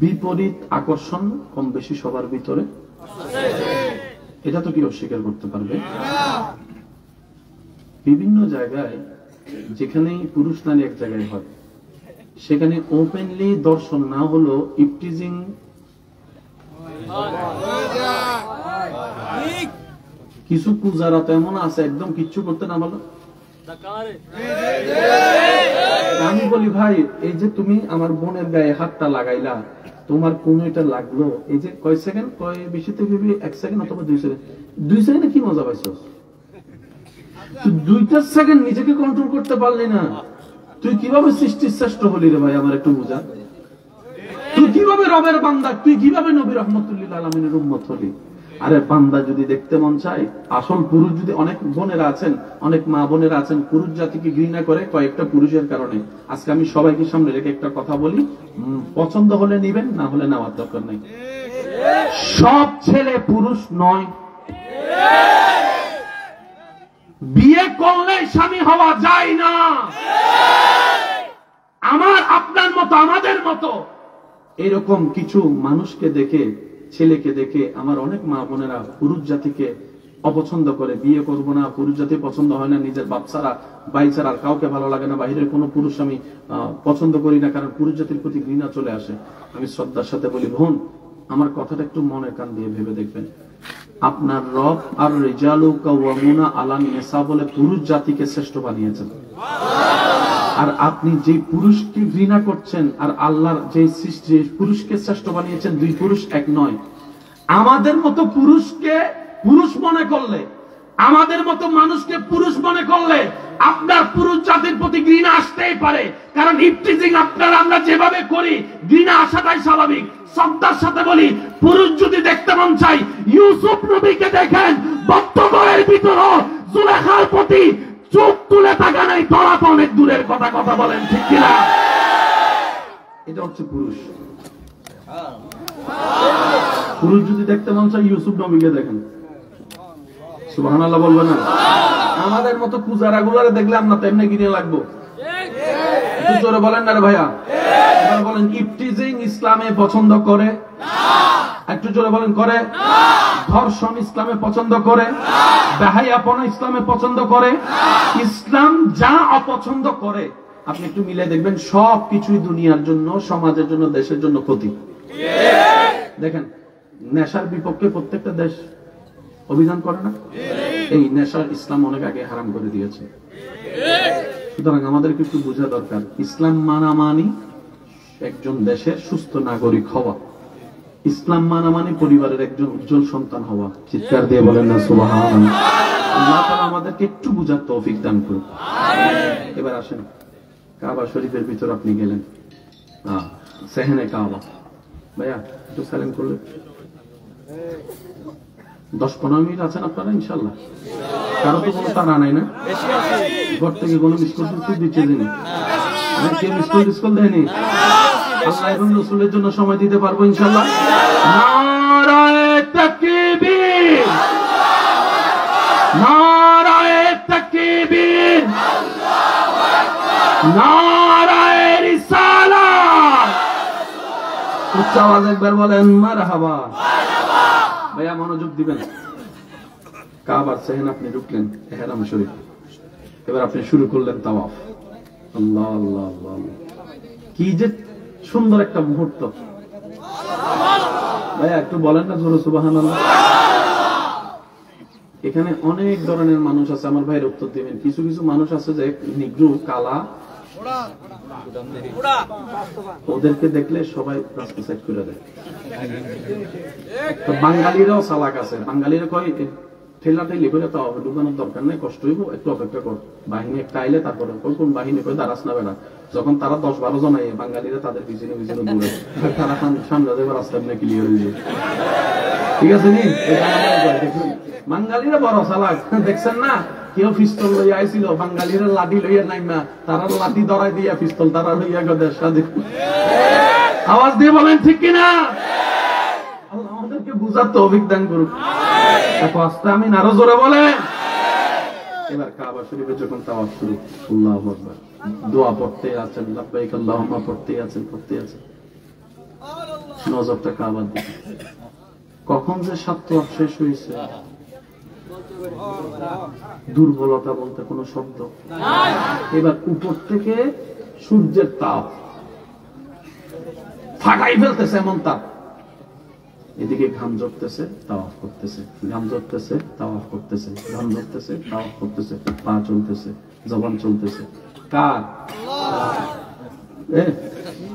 বিপরীত আকর্ষণ কম বেশি সবার ভিতরে, এটা তো কি অস্বীকার করতে পারবে? বিভিন্ন জায়গায় যেখানেই পুরুষ নারী এক জায়গায় হয়, সেখানে ওপেনলি দর্শন না হলো ইপটিজিং, কিছু পূজারা তো এমন আছে একদম কিচ্ছু করতে না বলো। আমি বলি ভাই, এই যে তুমি আমার বোনের গায়ে হাতটা লাগাইলা, তোমার কোন এটা লাগলো, এই যে কয় সেকেন্ড, কয় বেশি থেকে 1 সেকেন্ড অথবা 2 সেকেন্ড, 2 সেকেন্ডে কি মজা পাইছো? তুই 2টা সেকেন্ড নিজেকে কন্ট্রোল করতে পারলি না, তুই কিভাবে সৃষ্টির শ্রেষ্ঠ হলি রে ভাই? আমার একটু বুঝা, তুই কিভাবে রবের বান্দা, তুই কিভাবে নবী রহমতুল্লিল আলামিনের উম্মত হলি? আরে বান্দা যদি দেখতে মন চায়, আসল পুরুষ যদি, অনেক বোনেরা আছেন, অনেক মা বোনেরা আছেন পুরুষ জাতিকে ঘৃণা করে কয়েকটা পুরুষের কারণে। আজকে আমি সবাইকে সামনে রেখে একটা কথা বলি, পছন্দ হলে নিবেন, না হলে নেওয়ার দরকার নাই। সব ছেলে পুরুষ নয়, বিয়ে করলে স্বামী হওয়া যায় না। আমার আপনার মতো, আমাদের মতো এরকম কিছু মানুষকে দেখে, ছেলেকে দেখে আমার অনেক মা বোনেরা পুরুষ জাতিকে অপছন্দ করে, বিয়ে করবো না, পুরুষ জাতি পছন্দ হয় না, নিজের বাপ ছাড়া ভাই ছাড়া আর কাউকে ভালো লাগে না, বাহিরের কোনো পুরুষ আমি পছন্দ করি না, কারণ পুরুষ জাতির প্রতি ঘৃণা চলে আসে। আমি শ্রদ্ধার সাথে বলি, বোন আমার কথাটা একটু মনে কান দিয়ে ভেবে দেখবেন, আপনার রব আর রিজালু কাওয়ামুনা আলা নিসা বলে পুরুষ জাতিকে শ্রেষ্ঠ বানিয়েছেন, আর আপনি যে পুরুষকে ঘৃণা করছেন আর আল্লাহর যে সৃষ্টি পুরুষকে শ্রেষ্ঠ বানিয়েছেন, দুই পুরুষ এক নয়। আমাদের মতো পুরুষকে পুরুষ মনে করলে, আমাদের মতো মানুষকে পুরুষ মনে করলে আপনার পুরুষ জাতির প্রতি ঘৃণা আসতেই পারে, কারণ কারণ ইফটিজিং আপনারা আমরা যেভাবে করি ঘৃণা আসাটাই স্বাভাবিক। শ্রদ্ধার সাথে বলি, পুরুষ যদি দেখতে মন চাই, ইউসুফ নবীকে দেখেন, বক্তব্যের ভিতরে জুলেখার প্রতি চোখ তুলে থাকা নাই, তোরা তো অনেক দূরের কথা। কথা বলেন ঠিক কিনা? এটা হচ্ছে পুরুষ। পুরুষ যদি দেখতে মন চাই, ইউসুফ নবীকে দেখেন। সুবহানাল্লাহ বলবেন না? আমাদের মতো পূজারা গুলারে দেখলে আমরা তো এমনি কিনে লাগবো। একটু জোরে বলেন না রে ভাইয়া। এবার বলেন, ইফটিজিং ইসলামে পছন্দ করে? একটু জোরে বলেন, করে? ধর্ষণ ইসলামে পছন্দ করে? বেহায়াপনা ইসলামে পছন্দ করে? ইসলাম যা অপছন্দ করে আপনি একটু মিলে দেখবেন, সব কিছুই দুনিয়ার জন্য, সমাজের জন্য, দেশের জন্য ক্ষতি। দেখেন, নেশার বিপক্ষে প্রত্যেকটা দেশ অভিযান করে না? এই নেশার ইসলাম অনেক আগে হারাম করে দিয়েছে। সুতরাং আমাদেরকে একটু বোঝা দরকার, ইসলাম মানা মানি একজন দেশের সুস্থ নাগরিক হওয়া, ইসলাম মানা মানি পরিবারের একজন উজ্জ্বল সন্তান হওয়া। চিৎকার দিয়ে বলেন না সুবহানাল্লাহ। আল্লাহ তাআলা আমাদেরকে একটু বুঝার তৌফিক দান করুন। এবার আসেন, কাবা শরীফের ভিতর আপনি গেলেন, সেহেনে কাবা। ভাইয়া একটু সাইলেন্ট করলে 10-15 মিনিট আছেন আপনারা ইনশাল্লাহ? কারো তো কোনো তারা নাই না? ঘর থেকে কোনো মিসকল দিচ্ছে দিনে? কেউ মিসকল দেয়নি? আল্লাহ এবং রাসূলের জন্য সময় দিতে পারবো ইনশাল্লাহ? নারায়ে তাকবীর, নারায়ে তাকবীর, নারায়ে রিসালাত। উচ্চ আওয়াজে একবার বলেন মারহাবা। ভাইয়া মনোযোগ দিবেন। কাবার সেহেন আপনি ঢুকলেন, ইহরাম শরীফ। এবার আপনি শুরু করলেন তাওয়াফ। আল্লাহ আল্লাহ আল্লাহ, কি যে সুন্দর একটা মুহূর্ত। ভাইয়া একটু বলেন না জোরে সুবহানাল্লাহ। এখানে অনেক ধরনের মানুষ আছে, আমার ভাইয়ের উত্তর দিবেন। কিছু কিছু মানুষ আছে যে নিগ্রো, কালা, ওদেরকে দেখলে সবাই রাস্তা সাইড করে দেয়। বাঙালিরাও চালাক আছে, বাঙালিরা কয় ঠেলা ঠেলি করে তো ঢুকানোর দরকার নেই, কষ্ট হইব, একটু অপেক্ষা কর, বাহিনী একটা আইলে তারপরে কোন বাহিনী করে দাঁড়াস না বেড়া। যখন তারা 10-12 জন আই, বাঙালিরা তাদের পিছনে পিছনে দৌড়ে, তারা সামনে দেবে, রাস্তা এমনি ক্লিয়ার হয়ে যায়। ঠিক আছে নি? বাঙালিরা বড় চালাক, দেখছেন না? কেউ পিস্তল লইয়া আইছিল, বাঙালিরা লাঠি লইয়া নাইমা, তারা লাঠি ধরাই দিয়া পিস্তল তারা লইয়া গেছে স্বাধীন। আওয়াজ দিয়ে বলেন ঠিক কিনা? আল্লাহ আমাদেরকে বুঝার তৌফিক দান করুক। এখন আস্তে আমি আরো জোরে বলেন। এবার কাবা শরীফে যখন তাওয়াফ শুরু, আল্লাহু আকবার, দোয়া পড়তে আছেন, লাব্বাইক আল্লাহুম্মা পড়তে আছেন। নজরটা কাবার দিকে। কখন যে সাত তাওয়াফ শেষ হয়েছে, দুর্বলতা বলতে কোনো শব্দ নাই। এবার উপর থেকে সূর্যের তাপ ফাটাই ফেলতেছে, এমন তাপ। এদিকে ঘাম ঝরতেছে, তাওয়াফ করতেছে, ঘাম ঝরতেছে, তাওয়াফ করতেছে, ঘাম ঝরতেছে, তাওয়াফ করতেছে, পা চলতেছে, জবান চলতেছে। কার?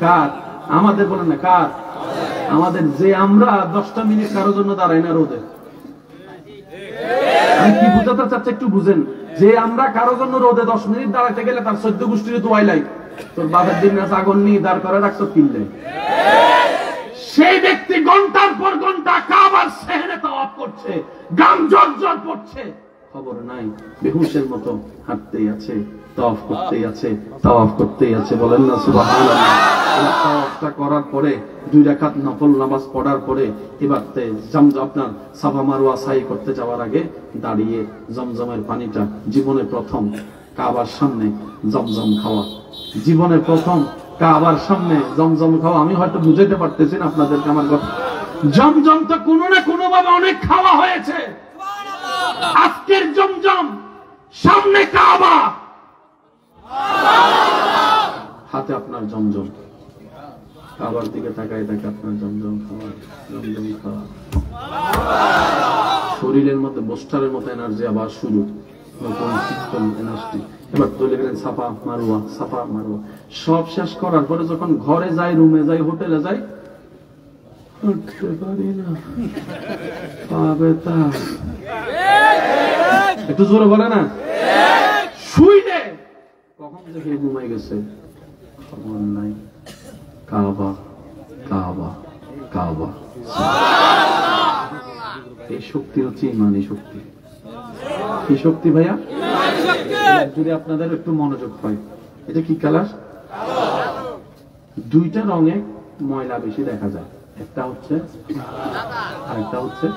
কার? আমাদের বলেন না কার? আমাদের। যে আমরা 10টা মিনিট কারোর জন্য দাঁড়াই না রোদে। আমি কি বুঝাতে চাচ্ছি একটু বুঝেন। যে আমরা কারোর জন্য রোদে 10 মিনিট দাঁড়াতে গেলে তার 14 গোষ্ঠীর দোয়াই লাই, তোর বাবার দিন না আগুন নিয়ে দাঁড় করে রাখছো কিনলে, সেই ব্যক্তি ঘন্টার পর ঘন্টা কাবার সেহেনে তাওয়াফ করছে, গাম জর্জর পড়ছে, খবর নাই, বেহুশের মতো হাঁটতেই আছে, তাওয়াফ করতেই আছে, তাওয়াফ করতেই আছে। বলেন না সুবহানাল্লাহ। তাওয়াফটা করার পরে 2 রাকাত নফল নামাজ পড়ার পরে এবার জমজম, আপনার সাফা মারওয়া সাই করতে যাওয়ার আগে দাঁড়িয়ে জমজমের পানিটা, জীবনে প্রথম কাবার সামনে জমজম খাওয়া, জীবনে প্রথম কাবার সামনে জমজম খাওয়া। আমি হয়তো বুঝাইতে পারতেছি না আপনাদেরকে আমার কথা। জমজম তো কোনো না কোনো ভাবে অনেক খাওয়া হয়েছে। আজকের জমজম, সামনে কাবা, হাতে আপনার জমজম, কাবার দিকে তাকায় থাকে আপনার জমজম খাওয়া, জমজম খাওয়া। শরীরের মধ্যে বোস্টারের মতো এনার্জি আবার শুরু, নতুন শীতল এনার্জি। এবার তৈরি করেন সাফা মারওয়া, সাফা মারওয়া। সব শেষ করার পরে যখন ঘরে যাই, রুমে যাই, হোটেলে যাই, উঠতে পারি না, পা ব্যথা। একটু জোরে বলে না, শুইলে কখন থেকে ঘুমাই গেছে, খবর নাই। কাবা কাবা কাবা, এই শক্তি হচ্ছে ইমানি শক্তি। কি শক্তি ভাইয়া? যদি আপনাদের একটু মনোযোগ হয়, এটা কি কালার? দুইটা রঙে ময়লা বেশি দেখা যায়, একটা হচ্ছে আরেকটা হচ্ছে।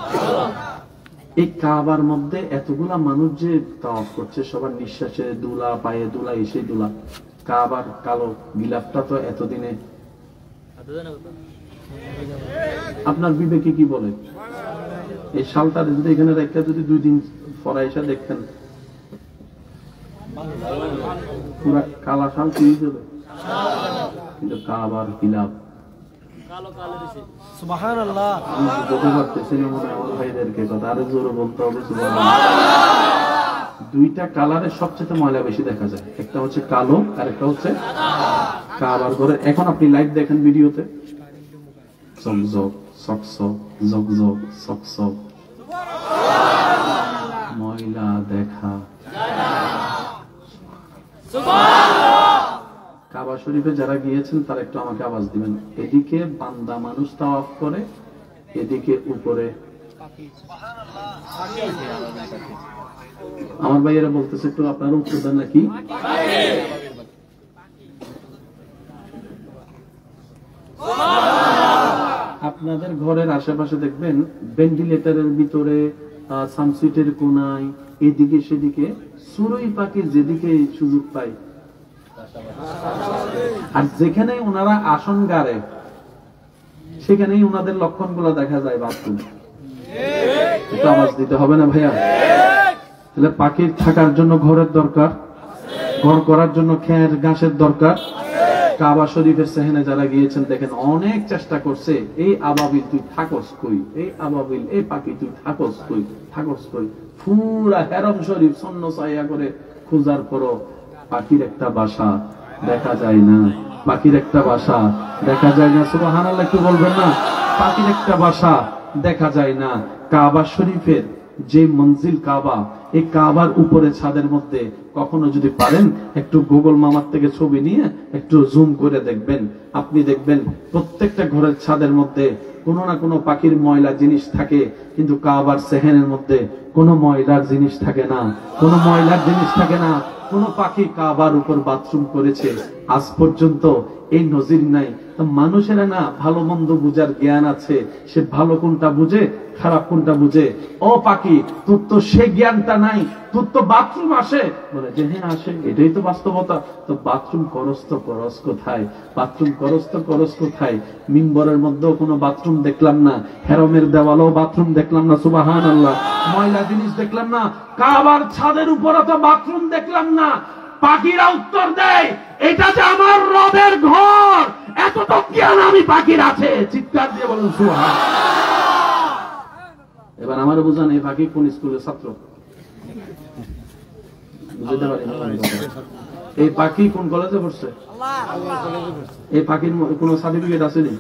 এই কাবার মধ্যে এতগুলা মানুষ যে তাওয়াফ করছে, সবার নিঃশ্বাসে দুলা, পায়ে দুলা, এসে দুলা। কাবার কালো গিলাফটা তো এতদিনে, আপনার বিবেকে কি বলে? এই শালটা যদি এখানে রেখে যদি 2 দিন পরে এসে দেখতেন, পুরা কালা শাল কি যাবে। কিন্তু কাবার গিলাফ সুবহানাল্লাহ, বলতে পারতেছি না মনে আমার ভাইদেরকে কথা, আরো জোরে বলতে হবে সুবহানাল্লাহ। দুইটা কালারে সবচেয়ে ময়লা বেশি দেখা যায়, একটা হচ্ছে কালো আর একটা হচ্ছে কাবার ঘরে। এখন আপনি লাইভ দেখেন ভিডিওতে, জকজক সকসক জকজক সকসক, ময়লা দেখা। কাবা শরীফে যারা গিয়েছেন তারা একটু আমাকে আওয়াজ দিবেন। এদিকে বান্দা মানুষ তাওয়াফ করে, এদিকে উপরে আমার ভাইয়েরা বলতেছে একটু আপনারা উত্তর দেন নাকি? আপনাদের ঘরের আশেপাশে দেখবেন ভেন্টিলেটরের ভিতরে, সানসুইটের কোনায়, এদিকে সেদিকে চড়ুই পাখি যেদিকে সুযোগ পায়, আর যেখানে ওনারা আসন গাড়ে সেখানেই ওনাদের লক্ষণগুলো দেখা যায়। বাথরুম, একটু আওয়াজ দিতে হবে না ভাইয়া? তাহলে পাখির থাকার জন্য ঘরের দরকার, ঘর করার জন্য খের ঘাসের দরকার। কাবা শরীফের সেহেনে যারা গিয়েছেন দেখেন অনেক চেষ্টা করছে, এই আবাবিল তুই থাকস কই, এই আবাবিল, এই পাখি তুই থাকস কই, থাকস কই। পুরা হেরম শরীফ সন্ন ছায়া করে খোঁজার পরও পাখির একটা বাসা দেখা যায় না, পাখির একটা বাসা দেখা যায় না। সুবহানাল্লাহ একটু বলবেন না? পাখির একটা বাসা দেখা যায় না। কাবা শরীফের যে মঞ্জিল কাবা, এই কাবার উপরে ছাদের মধ্যে কখনো যদি পারেন একটু গুগল মামার থেকে ছবি নিয়ে একটু জুম করে দেখবেন, আপনি দেখবেন প্রত্যেকটা ঘরের ছাদের মধ্যে কোনো না কোনো পাখির ময়লা জিনিস থাকে, কিন্তু কাবার সেহেনের মধ্যে কোনো ময়লার জিনিস থাকে না, কোনো ময়লার জিনিস থাকে না। কোন পাখি কাবার উপর বাথরুম করেছে আজ পর্যন্ত এই নজির নাই। মানুষেরা না ভালো মন্দ বুঝার জ্ঞান আছে, সে ভালো কোনটা বুঝে খারাপ কোনটা বুঝে। ও পাখি, তোর তো সে জ্ঞানটা নাই, তোর তো বাথরুম আসে, বলে যে হ্যাঁ আসে, এটাই তো বাস্তবতা। তো বাথরুম করস তো করস কোথায়? বাথরুম করস তো করস কোথায়? মিম্বরের মধ্যেও কোনো বাথরুম দেখলাম না, হেরমের দেওয়ালেও বাথরুম দেখলাম না, সুবহানাল্লাহ। ময়লা জিনিস দেখলাম না, কাবার ছাদের উপরে তো বাথরুম দেখলাম না। পাখিরা উত্তর দেয়, এটা যে আমার রবের ঘর, এত তো জ্ঞান আমি পাখির আছে। চিৎকার দিয়ে বলুন সুবহানাল্লাহ। এবার আমার বুঝান, এই পাখি কোন স্কুলের ছাত্র? বুঝতে পারি না। এই পাখি কোন কলেজে পড়ছে? এই পাখির কোন সার্টিফিকেট আছে নি?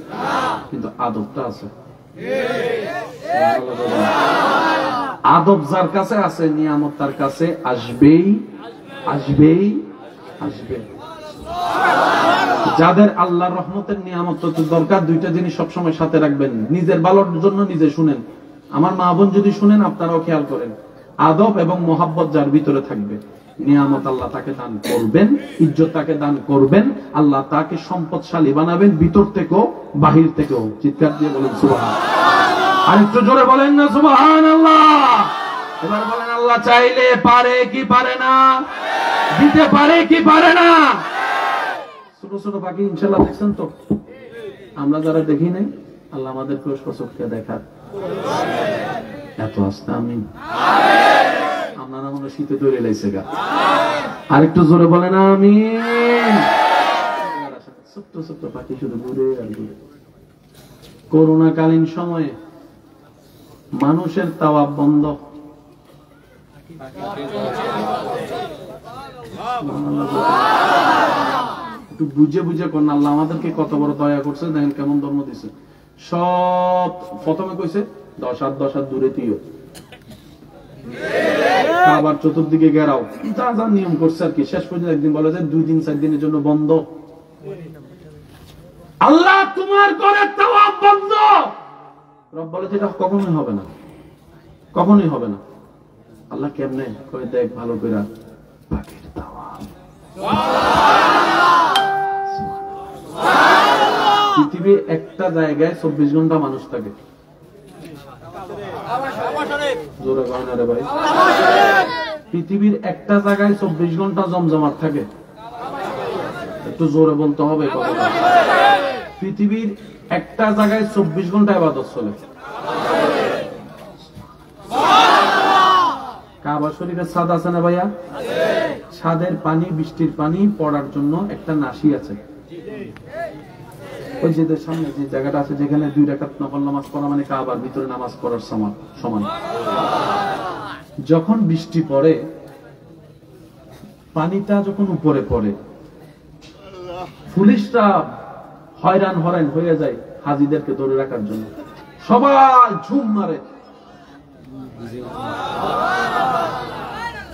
কিন্তু আদবটা আছে। আদব যার কাছে আছে, নিয়ামত তার কাছে আসবেই আসবেই আসবে। যাদের আল্লাহর রহমতের নিয়ামত দরকার, দুইটা জিনিস সবসময় সাথে রাখবেন, নিজের ভালোর জন্য নিজে শুনেন। আমার মা বোন যদি শুনেন, আপনারাও খেয়াল করেন, আদব এবং মোহাব্বত যার ভিতরে থাকবে, নিয়ামত আল্লাহ তাকে দান করবেন, ইজ্জত তাকে দান করবেন, আল্লাহ তাকে সম্পদশালী বানাবেন, ভিতর থেকেও বাহির থেকেও। চিৎকার দিয়ে বলেন সুবহানাল্লাহ। আর একটু জোরে বলেন না সুবহানাল্লাহ। এবার বলেন, আল্লাহ চাইলে পারে কি পারে না? দিতে পারে কি পারে না? ছোট ছোট পাখি ইনশাআল্লাহ দেখছেন তো? আমরা যারা দেখি নাই, আল্লাহ আমাদেরকে সচক্ষে দেখার এত আস্তে। আমি আপনারা মনে শীতে তৈরি লাইছে গা। আরেকটু জোরে বলেন আমিন। ছোট্ট ছোট্ট পাখি শুধু ঘুরে আর ঘুরে। করোনাকালীন সময়ে মানুষের তাওয়াফ বন্ধ, একটু বুঝে বুঝে করেন। আল্লাহ আমাদেরকে কত বড় দয়া করছে, দেখেন কেমন ধর্ম দিছে। সব প্রথমে কইছে 10 হাত দূরে তুইও, আবার চতুর্দিকে গেরাও, যা যা নিয়ম করছে আর কি। শেষ পর্যন্ত একদিন বলে যে 2 দিন 4 দিনের জন্য বন্ধ। আল্লাহ তোমার ঘরে তাওয়াফ বন্ধ। রব বলে যেটা কখনোই হবে না, কখনোই হবে না। আল্লাহ কেমনে করে দেখ ভালো করে, পাখির তাওয়াফ। পৃথিবীর একটা জায়গায় 24 ঘন্টা মানুষ থাকে। জোরে কয় না রে ভাই। পৃথিবীর একটা জায়গায় 24 ঘন্টা জমজমাট থাকে। একটু জোরে বলতে হবে কথাটা। পৃথিবীর একটা জায়গায় 24 ঘন্টা ইবাদত চলে। কাবা শরীফের ছাদ আছে না ভাইয়া? ছাদের পানি, বৃষ্টির পানি পড়ার জন্য একটা নাসি আছে। ওই যে সামনে যে জায়গাটা আছে যেখানে 2 রাকাত নফল নামাজ পড়া মানে কাবার ভিতরে নামাজ পড়ার সমান। যখন বৃষ্টি পড়ে, পানিটা যখন উপরে পড়ে, পুলিশরা হয়রান হয়ে যায় হাজিদেরকে ধরে রাখার জন্য। সবাই ঝুম মারে।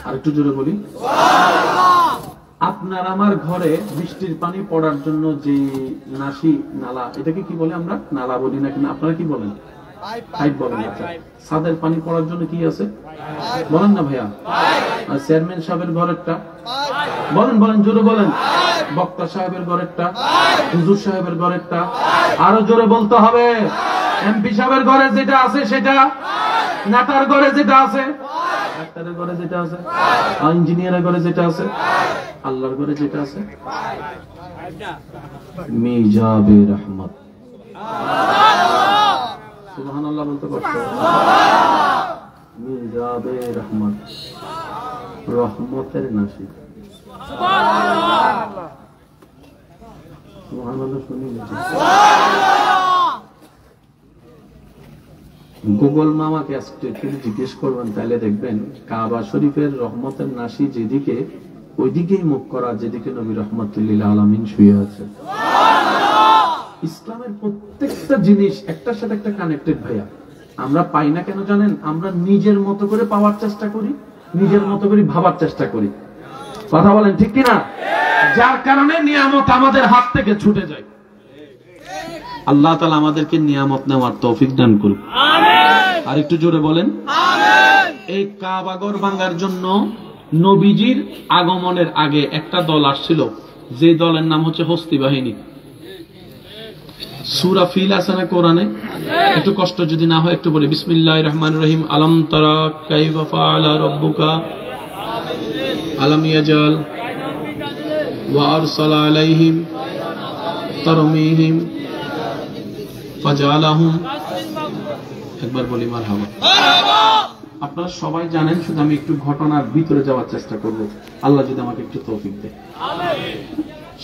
আর একটু জোরে বলি, আপনার আমার ঘরে বৃষ্টির পানি পড়ার জন্য যে নাসি নালা, এটাকে কি বলে? আমরা নালা বলি না, কিনা আপনারা কি বলেন? পাইপ বলেন। আচ্ছা, ছাদের পানি পড়ার জন্য কি আছে বলেন না ভাইয়া? আর চেয়ারম্যান সাহেবের ঘরেরটা বলেন, জোরে বলেন। বক্তা সাহেবের ঘরেরটা, হুজুর সাহেবের ঘরেরটা, আরো জোরে বলতে হবে। এমপি সাহেবের ঘরে যেটা আছে সেটা, নেতার ঘরে যেটা আছে, ডাক্তারের ঘরে যেটা আছে, ইঞ্জিনিয়ারের ঘরে যেটা আছে, আল্লাহর ঘরে যেটা আছে, মিজাবে রহমত। সুবহানাল্লাহ বলতে পারছো? মিজাবে রহমত, রহমতের নাসি। সুবহানাল্লাহ শুনি গুগল মামাকে আজকে জিজ্ঞেস করবেন, তাহলে দেখবেন কাবা শরীফের রহমতের নাসি যেদিকে, ওইদিকেই মুখ করা যেদিকে নবী রহমাতুল্লিল আলামিন শুয়ে আছে। ইসলামের প্রত্যেকটা জিনিস একটার সাথে একটা কানেক্টেড ভাইয়া। আমরা পাই না কেন জানেন? আমরা নিজের মতো করে পাওয়ার চেষ্টা করি, নিজের মতো করে ভাবার চেষ্টা করি। কথা বলেন ঠিক কিনা? যার কারণে নিয়ামত আমাদের হাত থেকে ছুটে যায়। আল্লাহ তাআলা আমাদেরকে নিয়ামত নেওয়ার তৌফিক দান করুন। আমিন। আর একটু জোরে বলেন আমিন। এই কাবা ঘর ভাঙার জন্য নবীজির আগমনের আগে একটা দল আসছিল, যে দলের নাম হচ্ছে হস্তি বাহিনী। সূরা ফিল আছে না কোরআনে? একটু কষ্ট যদি না হয় একটু বলি, বিসমিল্লাহির রহমানির রহিম। আলাম তারা কাইফা ফাআলা রাব্বুকা আলাম ইয়াজাল ওয়া আরসালা আলাইহিম তারমিহিম ফাজালাহুম। একবার বলি মারহাবা। আপনারা সবাই জানেন, শুধু আমি একটু ঘটনার ভিতরে যাওয়ার চেষ্টা করব, আল্লাহ যদি আমাকে একটু তৌফিক দেয়।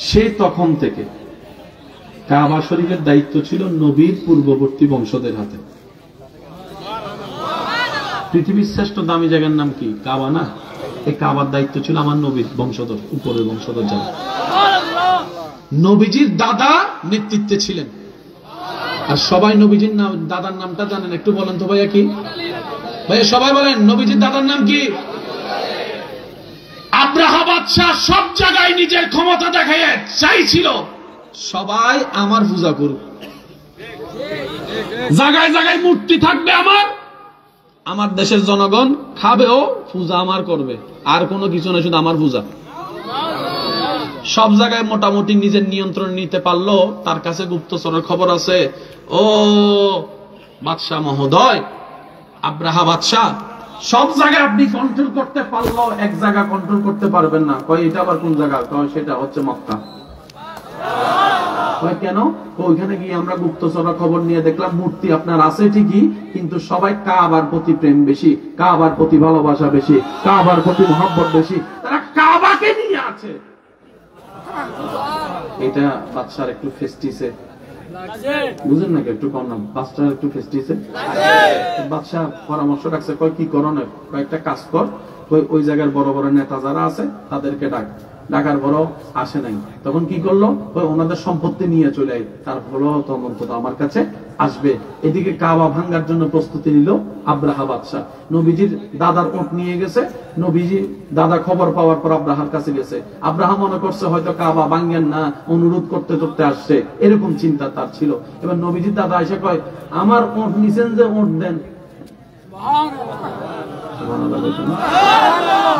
সে তখন থেকে কাবা শরীফের দায়িত্ব ছিল নবীর পূর্ববর্তী বংশধরদের হাতে। পৃথিবীর শ্রেষ্ঠ দামি জায়গার নাম কি? কাবা না? এই কাবার দায়িত্ব ছিল আমার নবীর বংশধর, উপরের বংশধর যারা। নবীজির দাদা নেতৃত্বে ছিলেন। আর সবাই নবীজির দাদার নামটা জানেন? একটু বলেন তো ভাইয়া, কি ভাইয়া? সবাই বলেন নবীজির দাদার নাম কি? আব্রাহা বাদশাহ সব জায়গায় নিজের ক্ষমতা দেখায় চাইছিল সবাই আমার পূজা করুক, জায়গায় জায়গায় মূর্তি থাকবে আমার দেশের জনগণ খাবেও, পূজা আমার করবে, আর কোনো কিছু না, শুধু আমার পূজা। সব জায়গায় মোটামুটি নিজের নিয়ন্ত্রণ নিতে পারলো। তার কাছে গুপ্তচরের খবর আছে, ও বাদশাহ মহোদয়, আব্রাহা বাদশাহ সব জায়গায় আপনি কন্ট্রোল করতে পারলো, এক জায়গা কন্ট্রোল করতে পারবেন না। কয় এটা আবার কোন জায়গা? কয় সেটা হচ্ছে মক্কা। কয় কেন? ওইখানে গিয়ে আমরা গুপ্তচরের খবর নিয়ে দেখলাম মূর্তি আপনার আছে ঠিকই, কিন্তু সবাই কাবার প্রতি প্রেম বেশি, কাবার প্রতি ভালোবাসা বেশি, কাবার প্রতি মহব্বত বেশি, তারা কাবাকে নিয়ে আছে। এটা বাদশার একটু ফেস্টিসে, বুঝেন নাকি? একটু কম না, বাদশার একটু ফেস্টিসে। বাদশাহ পরামর্শ রাখছে, কয় কি করো না, কয়েকটা কাজ কর, ওই জায়গার বড় বড় নেতা যারা আছে তাদেরকে ডাক, ডাকার বড় আসে নাই। তখন কি করলো, ওই ওনাদের সম্পত্তি নিয়ে চলে আয়, তার ফলো তখন আমার কাছে আসবে। এদিকে কাবা ভাঙ্গার জন্য প্রস্তুতি নিল আব্রাহা বাদশাহ। নবীজির দাদার ওট নিয়ে গেছে, নবীজি দাদা খবর পাওয়ার পর আব্রাহার কাছে গেছে। আব্রাহা মনে করছে হয়তো কাবা ভাঙ্গেন না, অনুরোধ করতে করতে আসছে, এরকম চিন্তা তার ছিল। এবার নবীজির দাদা এসে কয়, আমার ওট নিছেন যে, ওট দেন।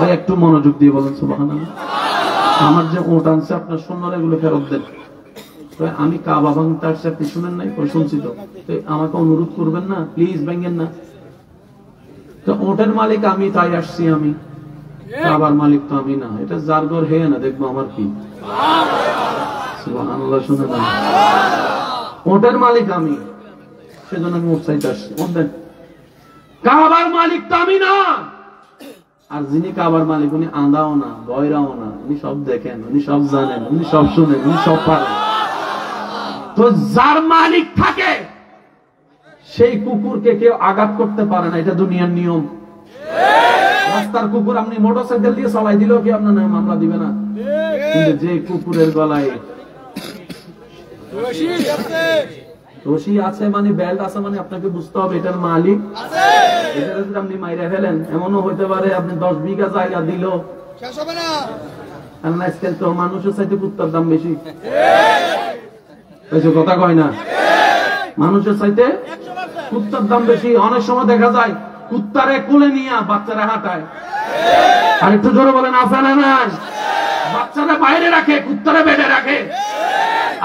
ভাই একটু মনোযোগ দিয়ে বলেন সুবহানাল্লাহ। আমার যে ওট আনছে আপনার সৈন্যরা এগুলো ফেরত দেন। আমি কাবা ভাঙতে আসছি, আপনি শুনেন নাই? শুনছি তো, আমাকে অনুরোধ করবেন না প্লিজ, ভাঙেন না। তো ওটের মালিক আমি, তাই আসছি আমি, কাবার মালিক তো আমি না। এটা যার ঘর হে না, দেখবো আমার কি। সুবহানাল্লাহ, শুনে না, ওটের মালিক আমি, সেজন্য আমি ওট চাইতে আসছি, ওট দেন। কাবার মালিক তো আমি না। আর যিনি কাবার মালিক উনি আঁধাও না, বয়রাও না, উনি সব দেখেন, উনি সব জানেন, উনি সব শুনেন, উনি সব পারেন। তো যার মালিক থাকে সেই কুকুরকে কেউ আঘাত করতে পারে না, এটা দুনিয়ার নিয়ম। রাস্তার কুকুর আপনি মোটরসাইকেল দিয়ে চালাই দিলেও কি আপনার নামে মামলা দিবে না? কিন্তু যে কুকুরের গলায় রশি আছে মানে, বেল্ট আছে মানে, আপনাকে বুঝতে হবে এটার মালিক এটা যদি আপনি মাইরা ফেলেন, এমনও হইতে পারে আপনি 10 বিঘা জায়গা দিল শেষ হবে না। কারণ আজকাল তো মানুষের চাইতে কুত্তার দাম বেশি, কথা কয় না? মানুষের চাইতে কুত্তার দাম বেশি। অনেক সময় দেখা যায় কুত্তারে কোলে নিয়ে বাচ্চারা হাঁটায়। আর একটু জোরে বলেন আছে না নাই? বাচ্চারা বাইরে রাখে, কুত্তারে বেডে রাখে।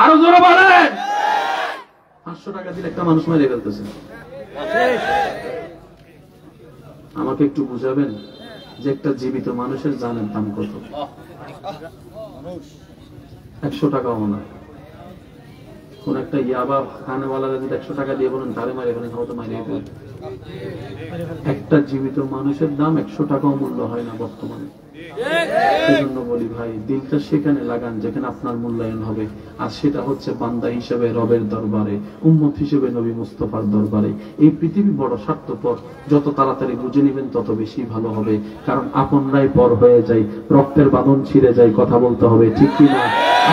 আরো জোরে বলেন। 500 টাকা দিলে একটা মানুষ মেরে ফেলতেছে। আমাকে একটু বুঝাবেন যে একটা জীবিত মানুষের জানের দাম কত? 100 টাকাও না। কোন একটা ইয়াবা খানেওয়ালারা যদি 100 টাকা দিয়ে বলেন তারে মারে ফেলেন, হয়তো মারিয়ে ফেলেন। একটা জীবিত মানুষের দাম 100 টাকাও মূল্য হয় না বর্তমানে। সেজন্য বলি ভাই, দিলটা সেখানে লাগান যেখানে আপনার মূল্যায়ন হবে। আর সেটা হচ্ছে বান্দা হিসেবে রবের দরবারে, উম্মত হিসেবে নবী মুস্তাফার দরবারে। এই পৃথিবী বড় স্বার্থপর, যত তাড়াতাড়ি বুঝে নেবেন তত বেশি ভালো হবে। কারণ আপনরাই পর হয়ে যায়, রক্তের বাঁধন ছিঁড়ে যায়, কথা বলতে হবে, ঠিক কিনা?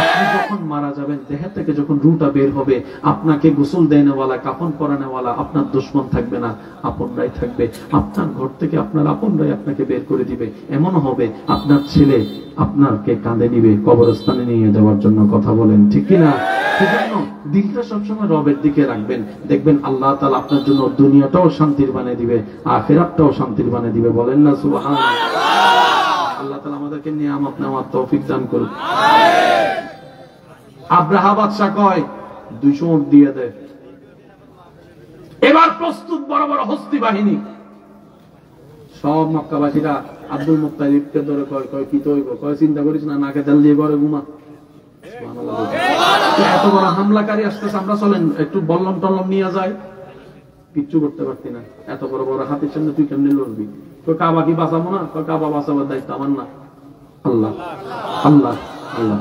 আপনি যখন মারা যাবেন, দেহ থেকে যখন রুটা বের হবে, আপনাকে গোসল দেনেওয়ালা, কাফন পরানেওয়ালা আপনার দুশমন থাকবে না, আপনরাই থাকবে। আপনার ঘর থেকে আপনার আপনরাই আপনাকে বের করে দিবে। এমন হবে আপনার ছেলে আপনাকে কাঁধে নিবে কবরস্থানে নিয়ে যাওয়ার জন্য, কথা বলেন, ঠিক কিনা? সেজন্য দিলটা সবসময় রবের দিকে রাখবেন, দেখবেন আল্লাহ তাআলা আপনার জন্য দুনিয়াটাও শান্তির বানিয়ে দিবে, আখিরাতটাও শান্তির বানিয়ে দিবে। বলেন না সুবহানাল্লাহ। আল্লাহ তাআলা আমাদেরকে নিয়ামত নেওয়ার তৌফিক দান করুন। আব্রাহা বাদশা কয় 200 উট দিয়ে দেয়। এবার প্রস্তুত বড় বড় হস্তি বাহিনী। সব মক্কাবাসীরা আব্দুল মুত্তালিবকে ধরে কয়, কি তো হইব? কয় চিন্তা করিস না, নাকে তেল দিয়ে ঘরে ঘুমা। এত বড় হামলাকারী আসতেছে, আমরা চলেন একটু বল্লম টল্লম নিয়ে যায়। কিচ্ছু করতে পারতি না, এত বড় বড় হাতের সামনে তুই কেমনি লড়বি? কয় কাবা কি বাঁচাবো না? কয় কাবা বাঁচাবার দায়িত্ব আমার না। আল্লাহ আল্লাহ আল্লাহ।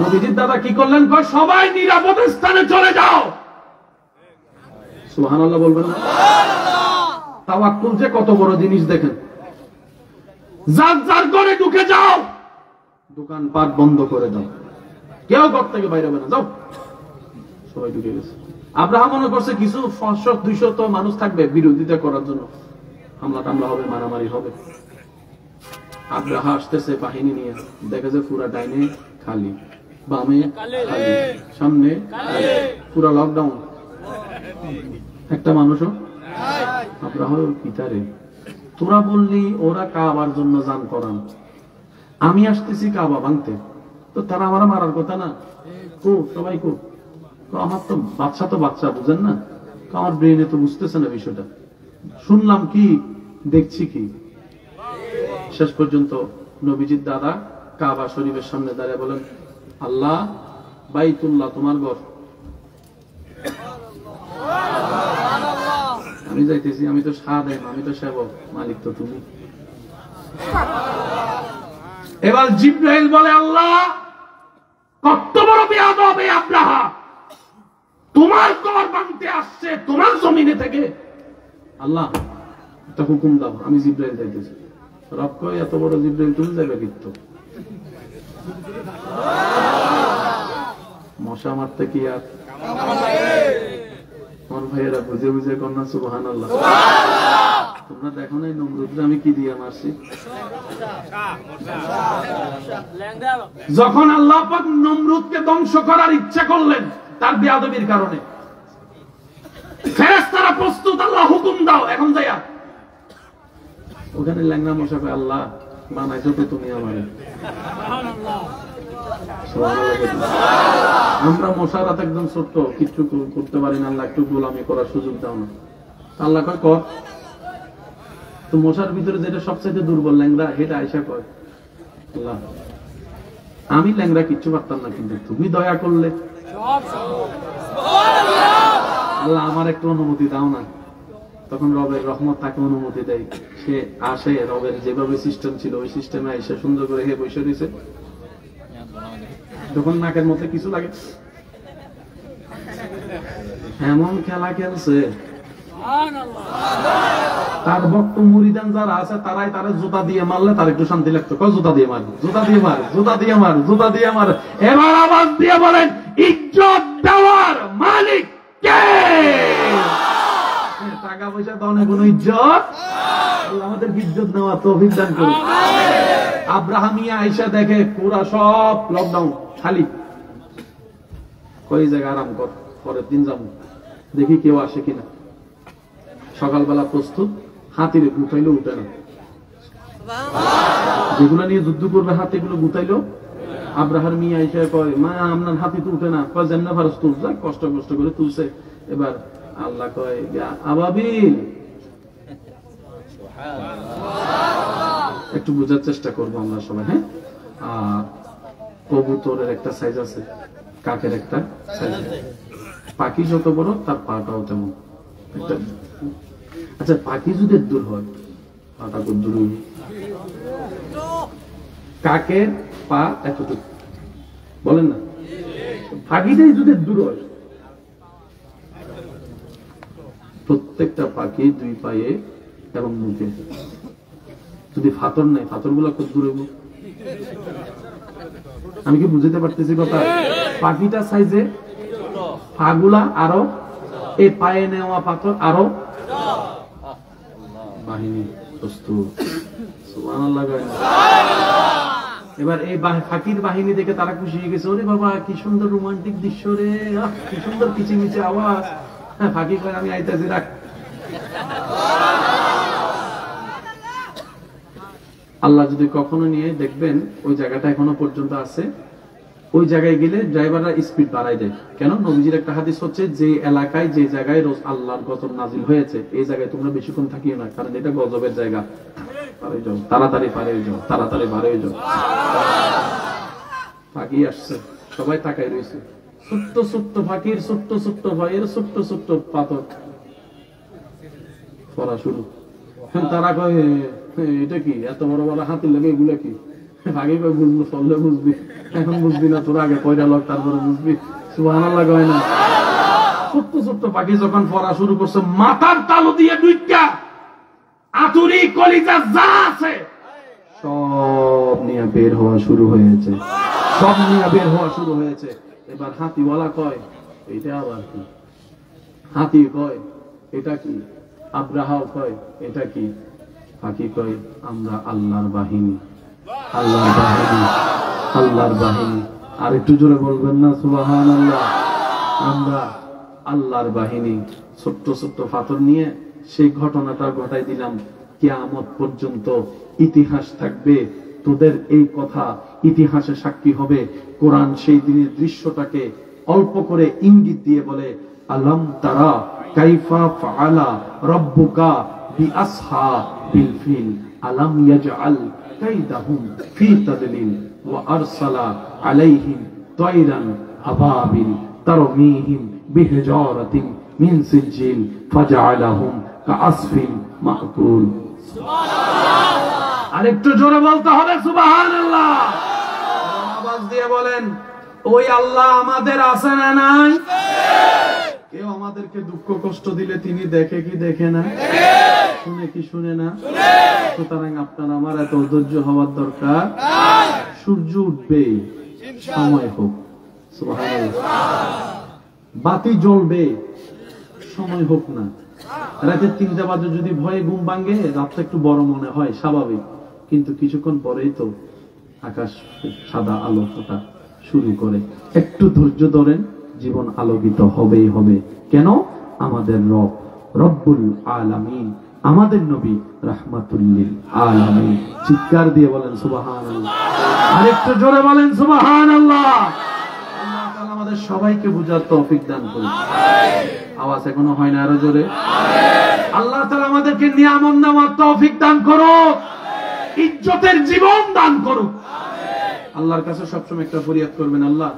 নবীজির দাদা কি করলেন? কয় সবাই নিরাপদ স্থানে চলে যাও। সুবহানাল্লাহ বলবেন না? তাওয়াক্কুল যে কত বড় জিনিস দেখেন। যার যার ঘরে ঢুকে যাও, দোকানপাট বন্ধ করে দাও, কেউ ঘর থেকে বাইরে হবে না, যাও। সবাই ঢুকে গেছে। আব্রাহাম মনে করছে কিছু 500-200 তো মানুষ থাকবে বিরোধিতা করার জন্য, হামলা টামলা হবে, মারামারি হবে। আব্রাহা আসতেছে বাহিনী নিয়ে, দেখে যে পুরা ডাইনে খালি, বামে খালি, সামনে পুরা লকডাউন, একটা মানুষও। আব্রাহা পিতারে, তোরা বললি ওরা কাবার জন্য জান করান, আমি আসতেছি কাবা ভাঙতে, তো তারা আমার মারার কথা না? কো সবাই কো, আমার তো বাচ্চা বুঝেন না, আমার ব্রেনে তো বুঝতেছে না বিষয়টা। শুনলাম কি, দেখছি কি। শেষ পর্যন্ত নবীজির দাদা কাবা শরীফের সামনে দাঁড়িয়ে বলেন, আল্লাহ, বাইতুল্লাহ তোমার ঘর, আমি যাইতেছি, আমি তো সাদেম, আমি তো সেবক, মালিক তো তুমি। এবার জিবরাইল বলে, আল্লাহ কত বড় বেয়াদব এই আব্রাহা, তোমার ঘর ভাঙতে আসছে তোমার জমিনে থেকে। আল্লাহ একটা হুকুম দাও, আমি জিবরাইল যাইতেছি। রব কয়, এত বড় জিবরাইল তুমি যাইবে কিন্তু? মশা মারতে কি আর আমার ভাইয়েরা বুঝে বুঝে কন্যা সুবহানাল্লাহ। তোমরা দেখো না নমরুদকে আমি কি দিয়ে মারছি? যখন আল্লাহ পাক নমরুদকে ধ্বংস করার ইচ্ছা করলেন তার বেয়াদবির কারণে, ফেরেশতারা প্রস্তুত, আল্লাহ হুকুম দাও, এখন যাইয়া ওখানে ল্যাংড়া মশা কয়, আল্লাহ বানাইছো তো তুমি আমারে। আমরা মশার হাতে একদম ছোট্ট, কিচ্ছু করতে পারি না, আল্লাহ একটু গোলামি করার সুযোগ দাও না। আল্লাহ কয় কর। তো মশার ভিতরে যেটা সবচেয়ে দুর্বল ল্যাংড়া, এটা আয়সা কয়, আল্লাহ আমি ল্যাংড়া কিচ্ছু পারতাম না, কিন্তু তুমি দয়া করলে আল্লাহ আমার একটু অনুমতি দাও না। তখন রবের রহমত তাকে অনুমতি দেয়, সে আসে, রবের যেভাবে সিস্টেম ছিল ওই সিস্টেমে এসে সুন্দর করে হে বসে দিছে। যখন নাকের মধ্যে কিছু লাগে, এমন খেলা খেলছে, তার ভক্ত মুরিদান যারা আছে তারাই তারা জুতা দিয়ে মারলে তার একটু শান্তি লাগতো। জুতা দিয়ে মার, জুতা দিয়ে মার, জুতা দিয়ে মার, জুতা দিয়ে মার। এবার আওয়াজ দিয়ে বলেন, ইজ্জত দেওয়ার মালিক কে? টাকা পয়সা তো অনেক কোনো ইজ্জত, আমাদের ইজ্জত নেওয়া তৌফিক দান করুন। আব্রাহামিয়া আয়েশা দেখে পুরা সব লকডাউন খালি, কই জায়গা আরাম কর, পরের দিন যাবো, দেখি কেউ আসে কিনা। সকালবেলা প্রস্তুত, হাতিরে গুতাইলো উঠে না, যেগুলো নিয়ে যুদ্ধ করবে হাতিগুলো গুতাইলো। আব্রাহার মিয়া আয়েশা কয়, মা আপনার হাতি তো উঠে না, কয় জান্না ফারস তুল, কষ্ট কষ্ট করে তুলছে। এবার আল্লাহ কয়, আবাবিল, একটু বোঝার চেষ্টা করবো আমরা সবাই, হ্যাঁ? আর কবুতরের একটা সাইজ আছে, কাকের একটা সাইজ আছে, পাখি যত বড় তার পাটাও তেমন। আচ্ছা, পাখি যদি দূর হয় পাটা খুব দূর, কাকের পা এতটুকু, বলেন না? পাখিটাই যদি দূর হয়, প্রত্যেকটা পাখি দুই পায়ে এবং মুখে, যদি ফাতর নাই, ফাতর গুলা খুব দূরে। আমি কি বুঝতে পারতেছি কথা? পাখিটা সাইজে, পাগুলা আরো, এই পায়ে নেওয়া পাথর আরো, বাহিনী প্রস্তুত। সুবহানাল্লাহ। এবার এই ফাঁকির বাহিনী দেখে তারা খুশি হয়ে গেছে, ওরে বাবা কি সুন্দর রোমান্টিক দৃশ্য রে, কি সুন্দর কিচিমিচি আওয়াজ। হ্যাঁ, ফাঁকি করে আমি আইতাছি, রাখ। আল্লাহ যদি কখনো নিয়ে দেখবেন ওই জায়গাটা এখনো পর্যন্ত আছে, ওই জায়গায় গেলে ড্রাইভাররা স্পিড বাড়াই দেয়। কেন? নবীজির একটা হাদিস হচ্ছে, যে এলাকায় যে জায়গায় রোজ আল্লাহর গজব নাজিল হয়েছে এই জায়গায় তোমরা বেশিক্ষণ থাকিও না, কারণ এটা গজবের জায়গা। পারে যাও, তাড়াতাড়ি পারে যাও, তাড়াতাড়ি পারে যাও। পাখি আসছে, সবাই তাকাই রয়েছে, ছোট্ট ছোট্ট পাখির ছোট্ট ছোট্ট ভাইয়ের ছোট্ট ছোট্ট পাথর পড়া শুরু। তারা কয়, এটা কি এত বড় বড় হাতি লাগে, এগুলো কি? আগে কয় বুঝবো, সবলে বুঝবি, এখন বুঝবি না, তোরা আগে পয়লা লোক তারপরে বুঝবি। সুবহানাল্লাহ কয় না? ছোট্ট ছোট্ট পাখি যখন পড়া শুরু করছে, মাথার তালু দিয়ে দুইটা আতুরি কলিজা যা আছে সব নিয়ে বের হওয়া শুরু হয়েছে, সব নিয়ে বের হওয়া শুরু হয়েছে। এবার হাতিওয়ালা কয়, এটা আবার কি? হাতি কয়, এটা কি? আব্রাহাও কয়, এটা কি? পাখি কয়, আমরা আল্লাহর বাহিনী, আল্লাহর বাহিনী, আল্লাহর বাহিনী। আর একটু জোরে বলবেন না সুবহানাল্লাহ? আমরা আল্লাহর বাহিনী। ছোট্ট ছোট্ট পাথর নিয়ে সেই ঘটনাটা ঘটাই দিলাম, কিয়ামত পর্যন্ত ইতিহাস থাকবে, তোদের এই কথা ইতিহাসে সাক্ষী হবে। কোরআন সেই দিনের দৃশ্যটাকে অল্প করে ইঙ্গিত দিয়ে বলে, আলাম তারা কাইফা ফাআলা রাব্বুকা বিআসহাবিল ফিল আলাম ইয়াজআল কাইদাহুম ফি তাদলিল ওয়া আরসালা আলাইহিম তায়রান আবাবিল তারমিহিম বিহিজারাতিন মিন সিজিল ফাজআলাহুম কাআসফিন মাকুল। সুবহানাল্লাহ। আরেকটু জোরে বলতে হবে সুবহানাল্লাহ। আওয়াজ দিয়ে বলেন, ওই আল্লাহ আমাদের আছে না নাই? কেউ আমাদেরকে দুঃখ কষ্ট দিলে তিনি দেখে কি দেখে না? শুনে কি শুনে না? সুতরাং আপনার আমার এত ধৈর্য হওয়ার দরকার। সূর্য উঠবে, সময় হোক, সুবহানাল্লাহ। বাতি জ্বলবে, সময় হোক না। রাতে 3টা বাজে যদি ভয়ে ঘুম ভাঙে, রাতটা একটু বড় মনে হয়, স্বাভাবিক, কিন্তু কিছুক্ষণ পরেই তো আকাশ সাদা আলো ফোটা শুরু করে। একটু ধৈর্য ধরেন, জীবন আলোকিত হবেই হবে। কেন? আমাদের রব রব্বুল আলামিন, আমাদের নবী রাহমাতুল লিল আলামিন। চিৎকার দিয়ে বলেন সুবহানাল্লাহ, আরেকটু জোরে বলেন সুবহানাল্লাহ। আল্লাহ তাআলা আমাদের সবাইকে বুঝার তৌফিক দান করুন। আওয়াজ এখনো হয় না, আরো জোরে। আল্লাহ তাআলা আমাদেরকে নিয়ামত নেওয়ার তৌফিক দান করুন, ইজ্জতের জীবন দান করুন। আল্লাহর কাছে সবসময় একটা ফরিয়াদ করবেন, আল্লাহ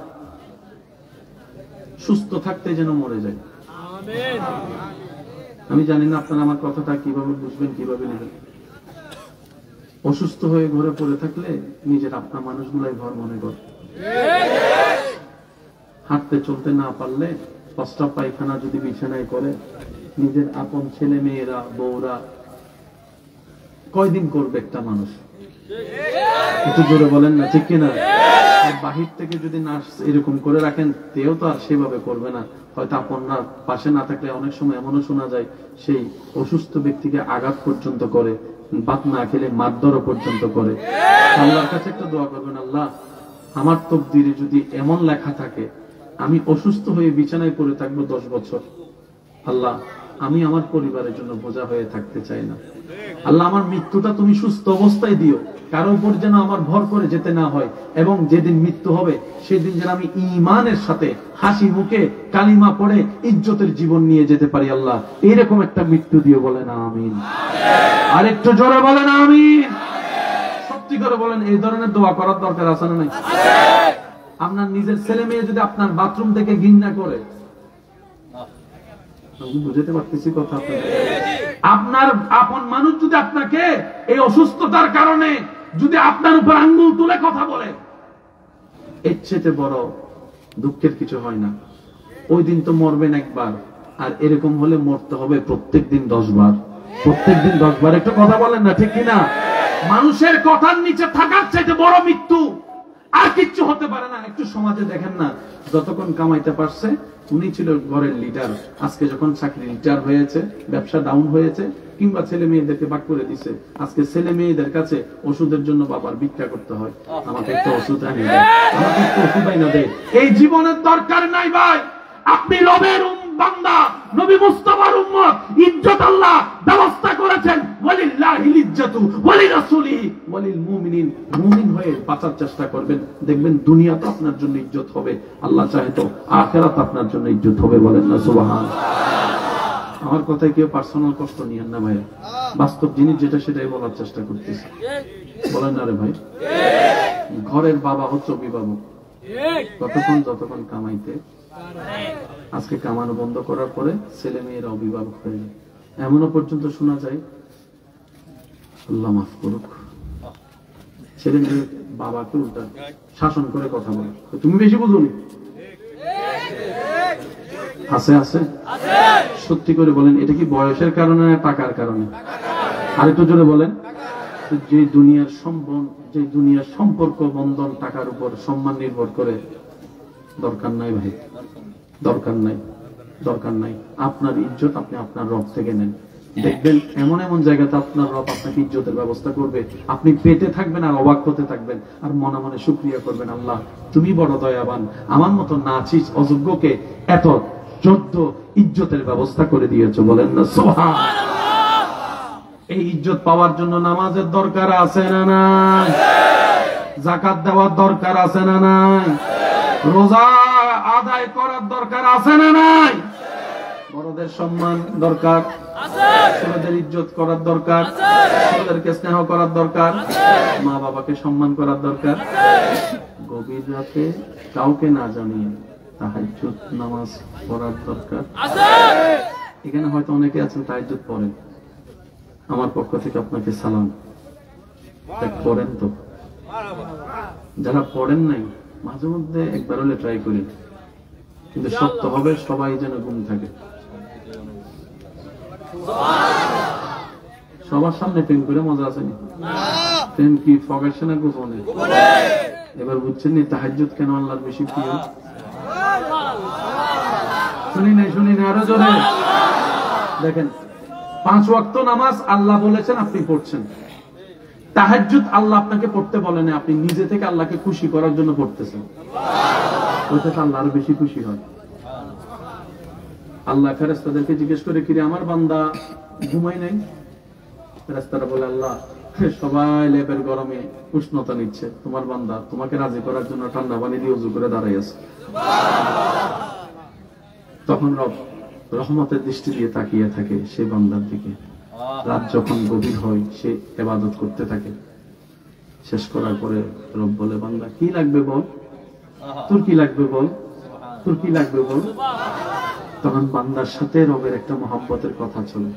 সুস্থ থাকতে যেন মরে যায়। আমি জানি না আপনারা আমার কথাটা কিভাবে বুঝবেন, কিভাবে নেবেন। অসুস্থ হয়ে ঘরে পড়ে থাকলে নিজের আপনার মানুষগুলাই ঘর মনে করে। হাঁটতে চলতে না পারলে, প্রস্রাব পায়খানা যদি বিছানায় করে, নিজের আপন ছেলে মেয়েরা, বউরা কয়দিন করবে একটা মানুষ? একটু জোরে বলেন না, ঠিক কিনা? বাহির থেকে যদি নার্স এরকম করে রাখেন, তেও তো আর সেভাবে করবে না। হয়তো আপনার পাশে না থাকলে অনেক সময় এমনও শোনা যায়, সেই অসুস্থ ব্যক্তিকে আঘাত পর্যন্ত করে, ভাত না খেলে মারধরও পর্যন্ত করে। আল্লাহর কাছে একটা দোয়া করবেন, আল্লাহ আমার তকদিরে যদি এমন লেখা থাকে আমি অসুস্থ হয়ে বিছানায় পড়ে থাকবো 10 বছর, আল্লাহ আমি আমার পরিবারের জন্য বোঝা হয়ে থাকতে চাই না। আল্লাহ আমার মৃত্যুটা তুমি সুস্থ অবস্থায় দিও, কারো উপর যেন আমার ভর করে যেতে না হয়, এবং যেদিন মৃত্যু হবে সেদিন যেন আমি ঈমানের সাথে হাসি মুখে কালিমা পড়ে ইজ্জতের জীবন নিয়ে যেতে পারি। আল্লাহ এরকম একটা মৃত্যু দিও, বলেন আমিন। আর একটু জোরে বলেন আমিন। সত্যি করে বলেন, এই ধরনের দোয়া করার দরকার আছে না নাই? আপনার নিজের ছেলে মেয়ে যদি আপনার বাথরুম থেকে ঘৃণা করে, বুঝতে পারতেছি কথা, আপনার আপন মানুষ যদি আপনাকে এই অসুস্থতার কারণে যদি আপনার উপর আঙ্গুল তুলে কথা বলে, এর চেয়ে বড় দুঃখের কিছু হয় না। ওই দিন তো মরবেন একবার, আর এরকম হলে মরতে হবে প্রত্যেকদিন 10 বার, প্রত্যেকদিন 10 বার। একটু কথা বলেন না, ঠিক কিনা? মানুষের কথার নিচে থাকার চাইতে বড় মৃত্যু আর কিচ্ছু হতে পারে না। একটু সমাজে দেখেন না, যতক্ষণ কামাইতে পারছে, উনি ছিল ঘরের লিডার, আজকে যখন চাকরি রিটায়ার হয়েছে, ব্যবসা ডাউন হয়েছে, কিংবা ছেলে মেয়েদেরকে বাক করে দিছে, আজকে ছেলে মেয়েদের কাছে ওষুধের জন্য বাবার ভিক্ষা করতে হয়, আমাকে একটা ওষুধ আনিয়ে দেয়, আমাকে একটা ওষুধ আনিয়ে দেয়। এই জীবনের দরকার নাই ভাই। আপনি লোভের বান্দা, নবী মুস্তাফার উম্মত, ইজ্জত আল্লাহ ব্যবস্থা করেছেন, ওয়ালিল্লাহিল ইজ্জাতু ওয়ালিরাসূলিহি ওয়ালিল মুমিনিন। মুমিন হয়ে বাঁচার চেষ্টা করবেন, দেখবেন দুনিয়া তো আপনার জন্য ইজ্জত হবে, আল্লাহ চাহে তো আখিরাত আপনার জন্য ইজ্জত হবে, বলেন না সুবহানাল্লাহ। আমার কথায় কেউ পার্সোনাল কষ্ট নিয়েন না ভাই, বাস্তব জিনিস যেটা সেটাই বলার চেষ্টা করতেছি, বলেন না রে ভাই। ঘরের বাবা হচ্ছে অভিভাবক, ততক্ষণ যতক্ষণ কামাইতে, আজকে কামানো বন্ধ করার পরে ছেলে মেয়েরা অভিভাবক হয়ে যায়। এমনও পর্যন্ত শোনা যায়, আল্লাহ মাফ করুক, ছেলে মেয়ে বাবাকে উল্টা শাসন করে কথা বলে, তুমি বেশি বুঝোনি। আছে আছে, সত্যি করে বলেন, এটা কি বয়সের কারণে না টাকার কারণে? আরেকটু জোরে বলেন। যে দুনিয়ার সম্পর্ক বন্ধন টাকার উপর, সম্মান নির্ভর করে, দরকার নাই ভাই, দরকার নাই, দরকার নাই। আপনার ইজ্জত আপনি আপনার রব থেকে নেন, দেখবেন এমন এমন জায়গাতে আপনার রব আপনাকে ইজ্জতের ব্যবস্থা করবে, আপনি পেতে থাকবেন আর অবাক হতে থাকবেন, আর মনে মনে শুকরিয়া করবেন, আল্লাহ তুমি বড় দয়াবান, আমার মতো নাচিস অযোগ্যকে এত যোগ্য ইজ্জতের ব্যবস্থা করে দিয়েছো, বলেন না সুবহানাল্লাহ। এই ইজ্জত পাওয়ার জন্য নামাজের দরকার আছে না নাই? যাকাত দেওয়ার দরকার আছে না নাই? রোজা আদায় করার দরকার আছে না নাই? বড়দের সম্মান দরকার, ছোটদের ইজ্জত করার দরকার, ছোটদেরকে স্নেহ করার দরকার, মা বাবাকে সম্মান করার দরকার। গভীর রাতে কাউকে না জানিয়ে তাহাজ্জুদ নামাজ পড়ার দরকার। এখানে হয়তো অনেকে আছেন তাহাজ্জুদ পড়েন, আমার পক্ষ থেকে আপনাকে সালাম, পড়েন তো। যারা পড়েন নাই, মাঝে মধ্যে একবার হলে ট্রাই করি, কিন্তু সত্য হবে সবাই যেন ঘুম থাকে। সবার সামনে প্রেম করে মজা আসেনি? প্রেম কি ফগাইছে না গোপনে? এবার বুঝছেন নি তাহাজ্জুদ কেন আল্লাহর বেশি প্রিয়? শুনি না আরো জোরে দেখেন। 5 ওয়াক্ত নামাজ আল্লাহ বলেছেন, আপনি পড়ছেন। তাহাজ্জুদ আল্লাহ আপনাকে পড়তে বলেন, আপনি নিজে থেকে আল্লাহকে খুশি করার জন্য পড়তেছেন। ওইটাতে আল্লাহ আরো বেশি খুশি হয়। আল্লাহ ফেরেশতাদেরকে জিজ্ঞেস করে, কিরে আমার বান্দা ঘুমাই নাই? ফেরেশতারা বলে, আল্লাহ সবাই লেপের গরমে উষ্ণতা নিচ্ছে, তোমার বান্দা তোমাকে রাজি করার জন্য ঠান্ডা পানি দিয়ে ওযু করে দাঁড়াই আছে। তখন রব রহমতের দৃষ্টি দিয়ে তাকিয়ে থাকে সেই বান্দার দিকে। রাত যখন গভীর হয় সে ইবাদত করতে থাকে। শেষ করার পরে রব বলে, বান্দা কি লাগবে বল, তোর কি লাগবে বল, তোর কি লাগবে বল। তখন বান্দার সাথে রবের একটা মহব্বতের কথা চলে,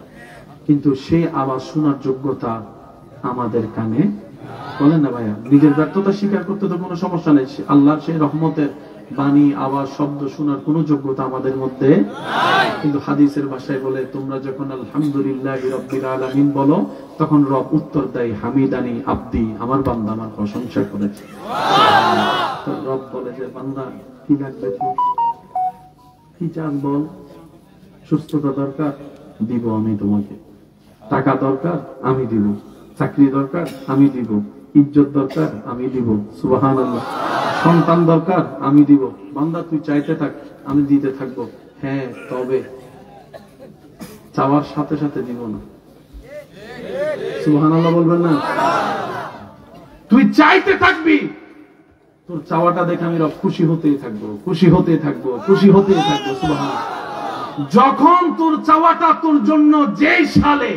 কিন্তু সেই আওয়াজ শোনার যোগ্যতা আমাদের কানে বলেন না ভাইয়া। নিজের ব্যর্থতা স্বীকার করতে তো কোনো সমস্যা নেই, আল্লাহর সেই রহমতের বাণী আওয়াজ শব্দ শোনার কোনো যোগ্যতা আমাদের মধ্যে নাই। কিন্তু হাদিসের ভাষায় বলে, তোমরা যখন আলহামদুলিল্লাহি রাব্বিল আলামিন বলো, তখন রব উত্তর দেয়, হামিদানি আব্দি, আমার বান্দা আমার প্রশংসা করেছে। তো রব বলে যে, বান্দা কি লাগবে তোর, কি চান বল। সুস্থতা দরকার, দিব আমি তোমাকে। টাকা দরকার, আমি দিব। চাকরি দরকার, আমি দিব। ইজ্জত দরকার, আমি দিব। সুবহানাল্লাহ। সন্তান দরকার, আমি দিব। বান্দা তুই চাইতে থাক, আমি দিতে থাকবো। হ্যাঁ, তবে চাওয়ার সাথে সাথে দিব না। সুবহানাল্লাহ বলবেন না? তুই চাইতে থাকবি, তোর চাওয়াটা দেখে আমি রব খুশি হতেই থাকবো, খুশি হতেই থাকবো, খুশি হতেই থাকবো। সুবহানাল্লাহ। যখন তোর চাওয়াটা তোর জন্য যেই সালে,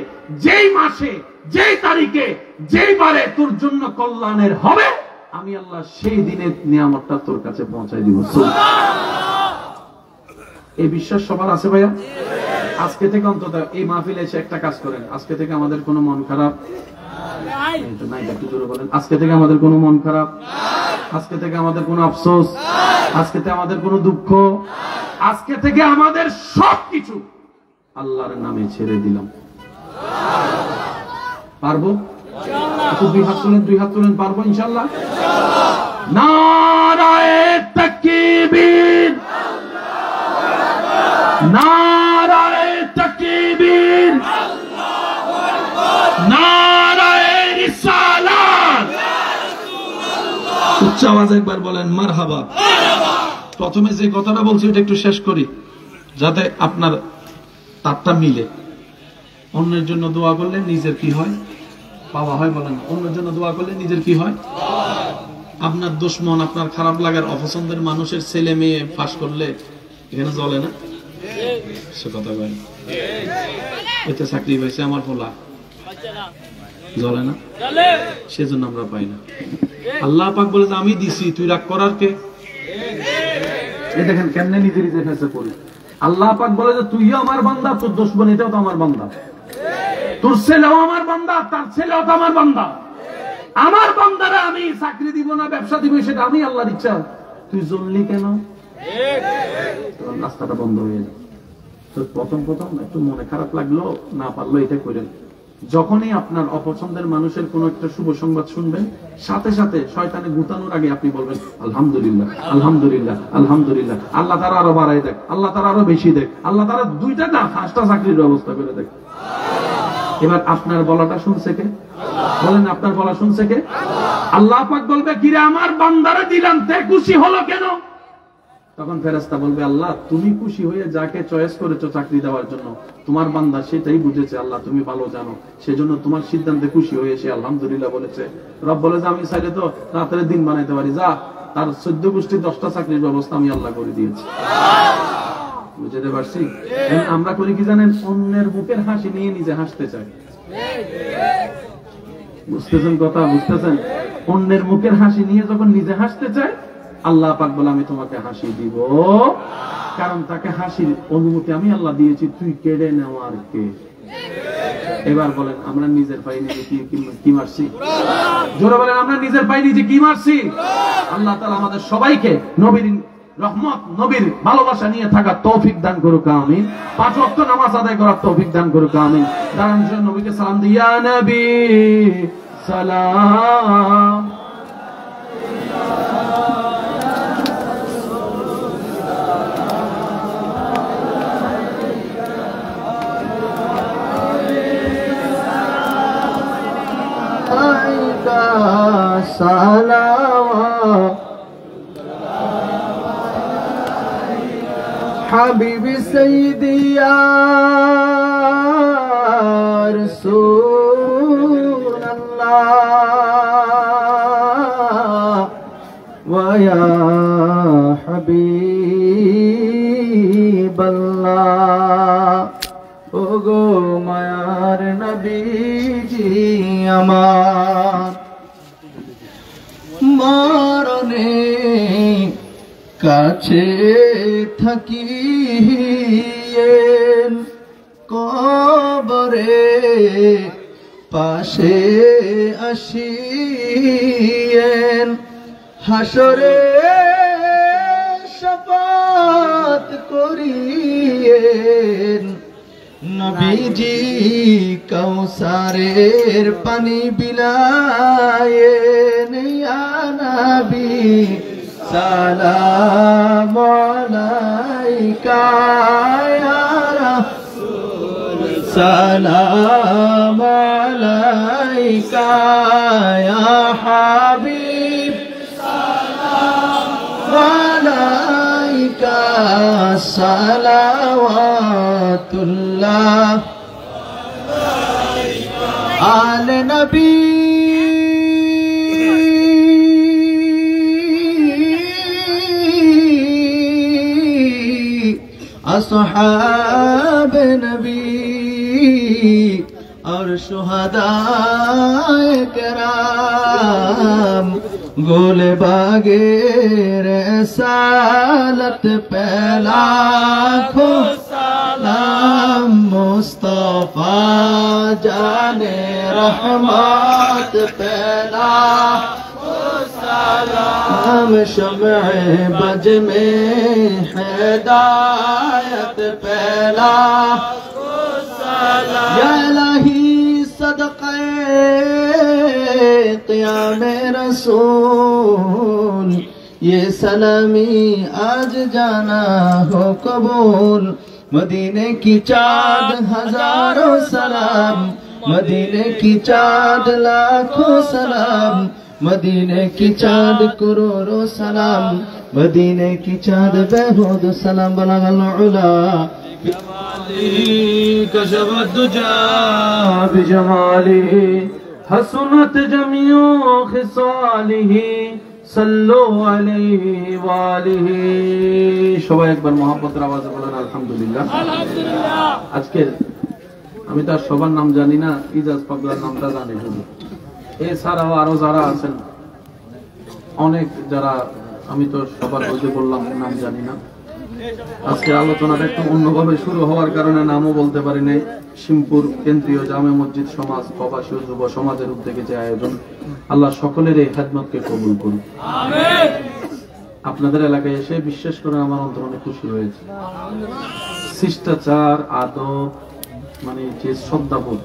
যেই মাসে, যেই তারিখে, যেই বারে তোর জন্য কল্যাণের হবে, আমি আল্লাহ সেই দিনের নিয়ামতটা তোর কাছে পৌঁছাই দিব। এই বিশ্বাস সবার আছে ভাইয়া? আজকে থেকে অন্তত এই মাহফিলে এসে একটা কাজ করেন, আজকে থেকে আমাদের কোনো মন খারাপ নাই। একটু জোরে বলেন, আজকে থেকে আমাদের কোনো মন খারাপ, আজকে থেকে আমাদের কোনো আফসোস, আজকে থেকে আমাদের কোনো দুঃখ, আজকে থেকে আমাদের সবকিছু আল্লাহর নামে ছেড়ে দিলাম। পারবো? দুই হাত তুলেন, পারবো ইনশাআল্লাহ। নারায়ে তাকবীর, নারায়ে তাকবীর, নারায়ে রিসালাত। উচ্চ আওয়াজে একবার বলেন মারহাবা। প্রথমে যে কথাটা বলছি ওটা একটু শেষ করি, যাতে আপনার তারটা মিলে। অন্যের জন্য দোয়া করলে নিজের কি হয়? পাওয়া হয়। বলেন, অন্যের জন্য দোয়া করলে নিজের কি হয়? আপনার দুশমন, আপনার খারাপ লাগার অপছন্দের মানুষের ছেলে মেয়ে ফাঁস করলে এখানে জ্বলে না? সে কথা বলেন, এতে চাকরি পাইছে আমার পোলা, জ্বলে না? সেজন্য আমরা পাই না। আল্লাহ পাক বলে, আমি দিছি, তুই রাগ করার কে? এই দেখেন কেমনে নিজে নিজে ফেসে পড়ি। আল্লাহ পাক বলে যে, তুইও আমার বান্দা, তোর দুশমন এটাও তো আমার বান্দা, তোর ছেলেও আমার বান্দা, তার ছেলেও তো আমার বান্দা। আমার বান্দারা আমি চাকরি দিব না, ব্যবসা দিব, সেটা আমি আল্লাহর ইচ্ছা। তুই জ্বললি কেন? রাস্তাটা বন্ধ হয়ে যায়। তো প্রথম একটু মনে খারাপ লাগলো, না পারলো এটা করেন। যখনই আপনার অপছন্দের মানুষের কোন একটা শুভ সংবাদ শুনবেন, সাথে সাথে শয়তানে গুতানোর আগে আপনি বলবেন, আলহামদুলিল্লাহ, আলহামদুলিল্লাহ, আলহামদুলিল্লাহ। আল্লাহ তারা আরো বাড়াই দেখ, আল্লাহ তারা আরো বেশি দেখ, আল্লাহ তারা 2টা না 5টা চাকরির ব্যবস্থা করে দেখ। এবার আপনার বলাটা শুনছে কে? বলেন, আপনার বলা শুনছে কে? আল্লাহ পাক বলবে, কিরে আমার বান্দারে দিলাম, তে খুশি হলো কেন? তখন ফেরেশতা বলবে, আল্লাহ তুমি খুশি হয়ে যাকে চয়েস করেছো চাকরি দেওয়ার জন্য, তোমার বান্দা সেটাই বুঝেছে, আল্লাহ তুমি ভালো জানো, সেজন্য তোমার সিদ্ধান্তে খুশি হয়ে সে আলহামদুলিল্লাহ বলেছে। রব বলে যে, আমি চাইলে তো রাতের দিন বানাইতে পারি, যা তার 14 গোষ্ঠী 10টা চাকরির ব্যবস্থা আমি আল্লাহ করে দিয়েছি। বুঝতে পারছি? আমরা করি কি জানেন? অন্যের মুখের হাসি নিয়ে নিজে হাসতে চাই। বুঝতেছেন কথা? বুঝতেছেন? অন্যের মুখের হাসি নিয়ে যখন নিজে হাসতে চায়, আল্লাহ পাক বলে, আমি তোমাকে হাসি দিব, কারণ তাকে হাসির অনুমতি আমি আল্লাহ দিয়েছি, তুই কেড়ে নেওয়ার কে? এবার বলেন, আমরা নিজের পায়ে নিজে কি মারছি? জোরে বলেন, আমরা নিজের পায়ে নিজে কি মারছি? আল্লাহ তাআলা আমাদের সবাইকে নবীর রহমত, নবীর ভালোবাসা নিয়ে থাকার তৌফিক দান করুক, আমিন। 5 ওয়াক্ত নামাজ আদায় করার তৌফিক দান করুক, আমিন। দাঁড়ান, নবীকে সালাম দিই, ইয়া নবী সালাম। সালাওয়াত হাবিবি সাইয়্যিদি ইয়া রাসূলুল্লাহ ওয়া ইয়া হাবিবাল্লাহ ওগো মায়ার নবীজি আমার মরণে কাছে থাকিয়েন কবরে পাশে আসিয়েন হাসরে শাফাত করিয়েন নবীজি কাউসারের পানি বিলায়েন ইয়া নবী সালাম আলাইকা ইয়া রাসূল সালাম আলাইকা ইয়া হাবিব সালাম আলাইকা সালাওয়াতুল্লাহ আলে নবী আসহাব নবী और शुहदाए कराम गोले बागे रसालत पहला खो सलाम मुस्तफा जाने रहमत पहला सलाम शम्ए बज में हिदायत पहला या इलाही सदक़े क़याम रसूल ये सलामी आज जाना हो कबूल मदीने की चाँद हजारों सलाम मदीने की चाँद लाखों सलाम मदीने की चाँद करोड़ों सलाम मदीने की चाँद बेहूद सलाम बलगल उला कशफ दुजा बिजमालिही हसनत जमीओ खिसालिही सल्लु अलैहि वालिही সবাই একবার মহব্বতের আওয়াজে বলেন আলহামদুলিল্লাহ। আজকে আমি তার সবার নাম জানি না, ইজাজ পাগলার নামটা জানি শুধু। এছাড়াও আরো যারা আছেন অনেক, যারা আমি তো সবার বলতে বললাম নাম জানি না। আজকে আলোচনাটা একটু অন্যভাবে শুরু হওয়ার কারণে নামও বলতে পারি নাই। শিমপুর কেন্দ্রীয় জামে মসজিদ সমাজ প্রবাসী যুব সমাজের উদ্যোগে যে আয়োজন, আল্লাহ সকলের এই খেদমতকে কবুল করুন। আপনাদের এলাকায় এসে বিশ্বাস করে আমার অন্তর অনেক খুশি হয়েছে। শিষ্টাচার, আদব, মানে যে শ্রদ্ধাবোধ,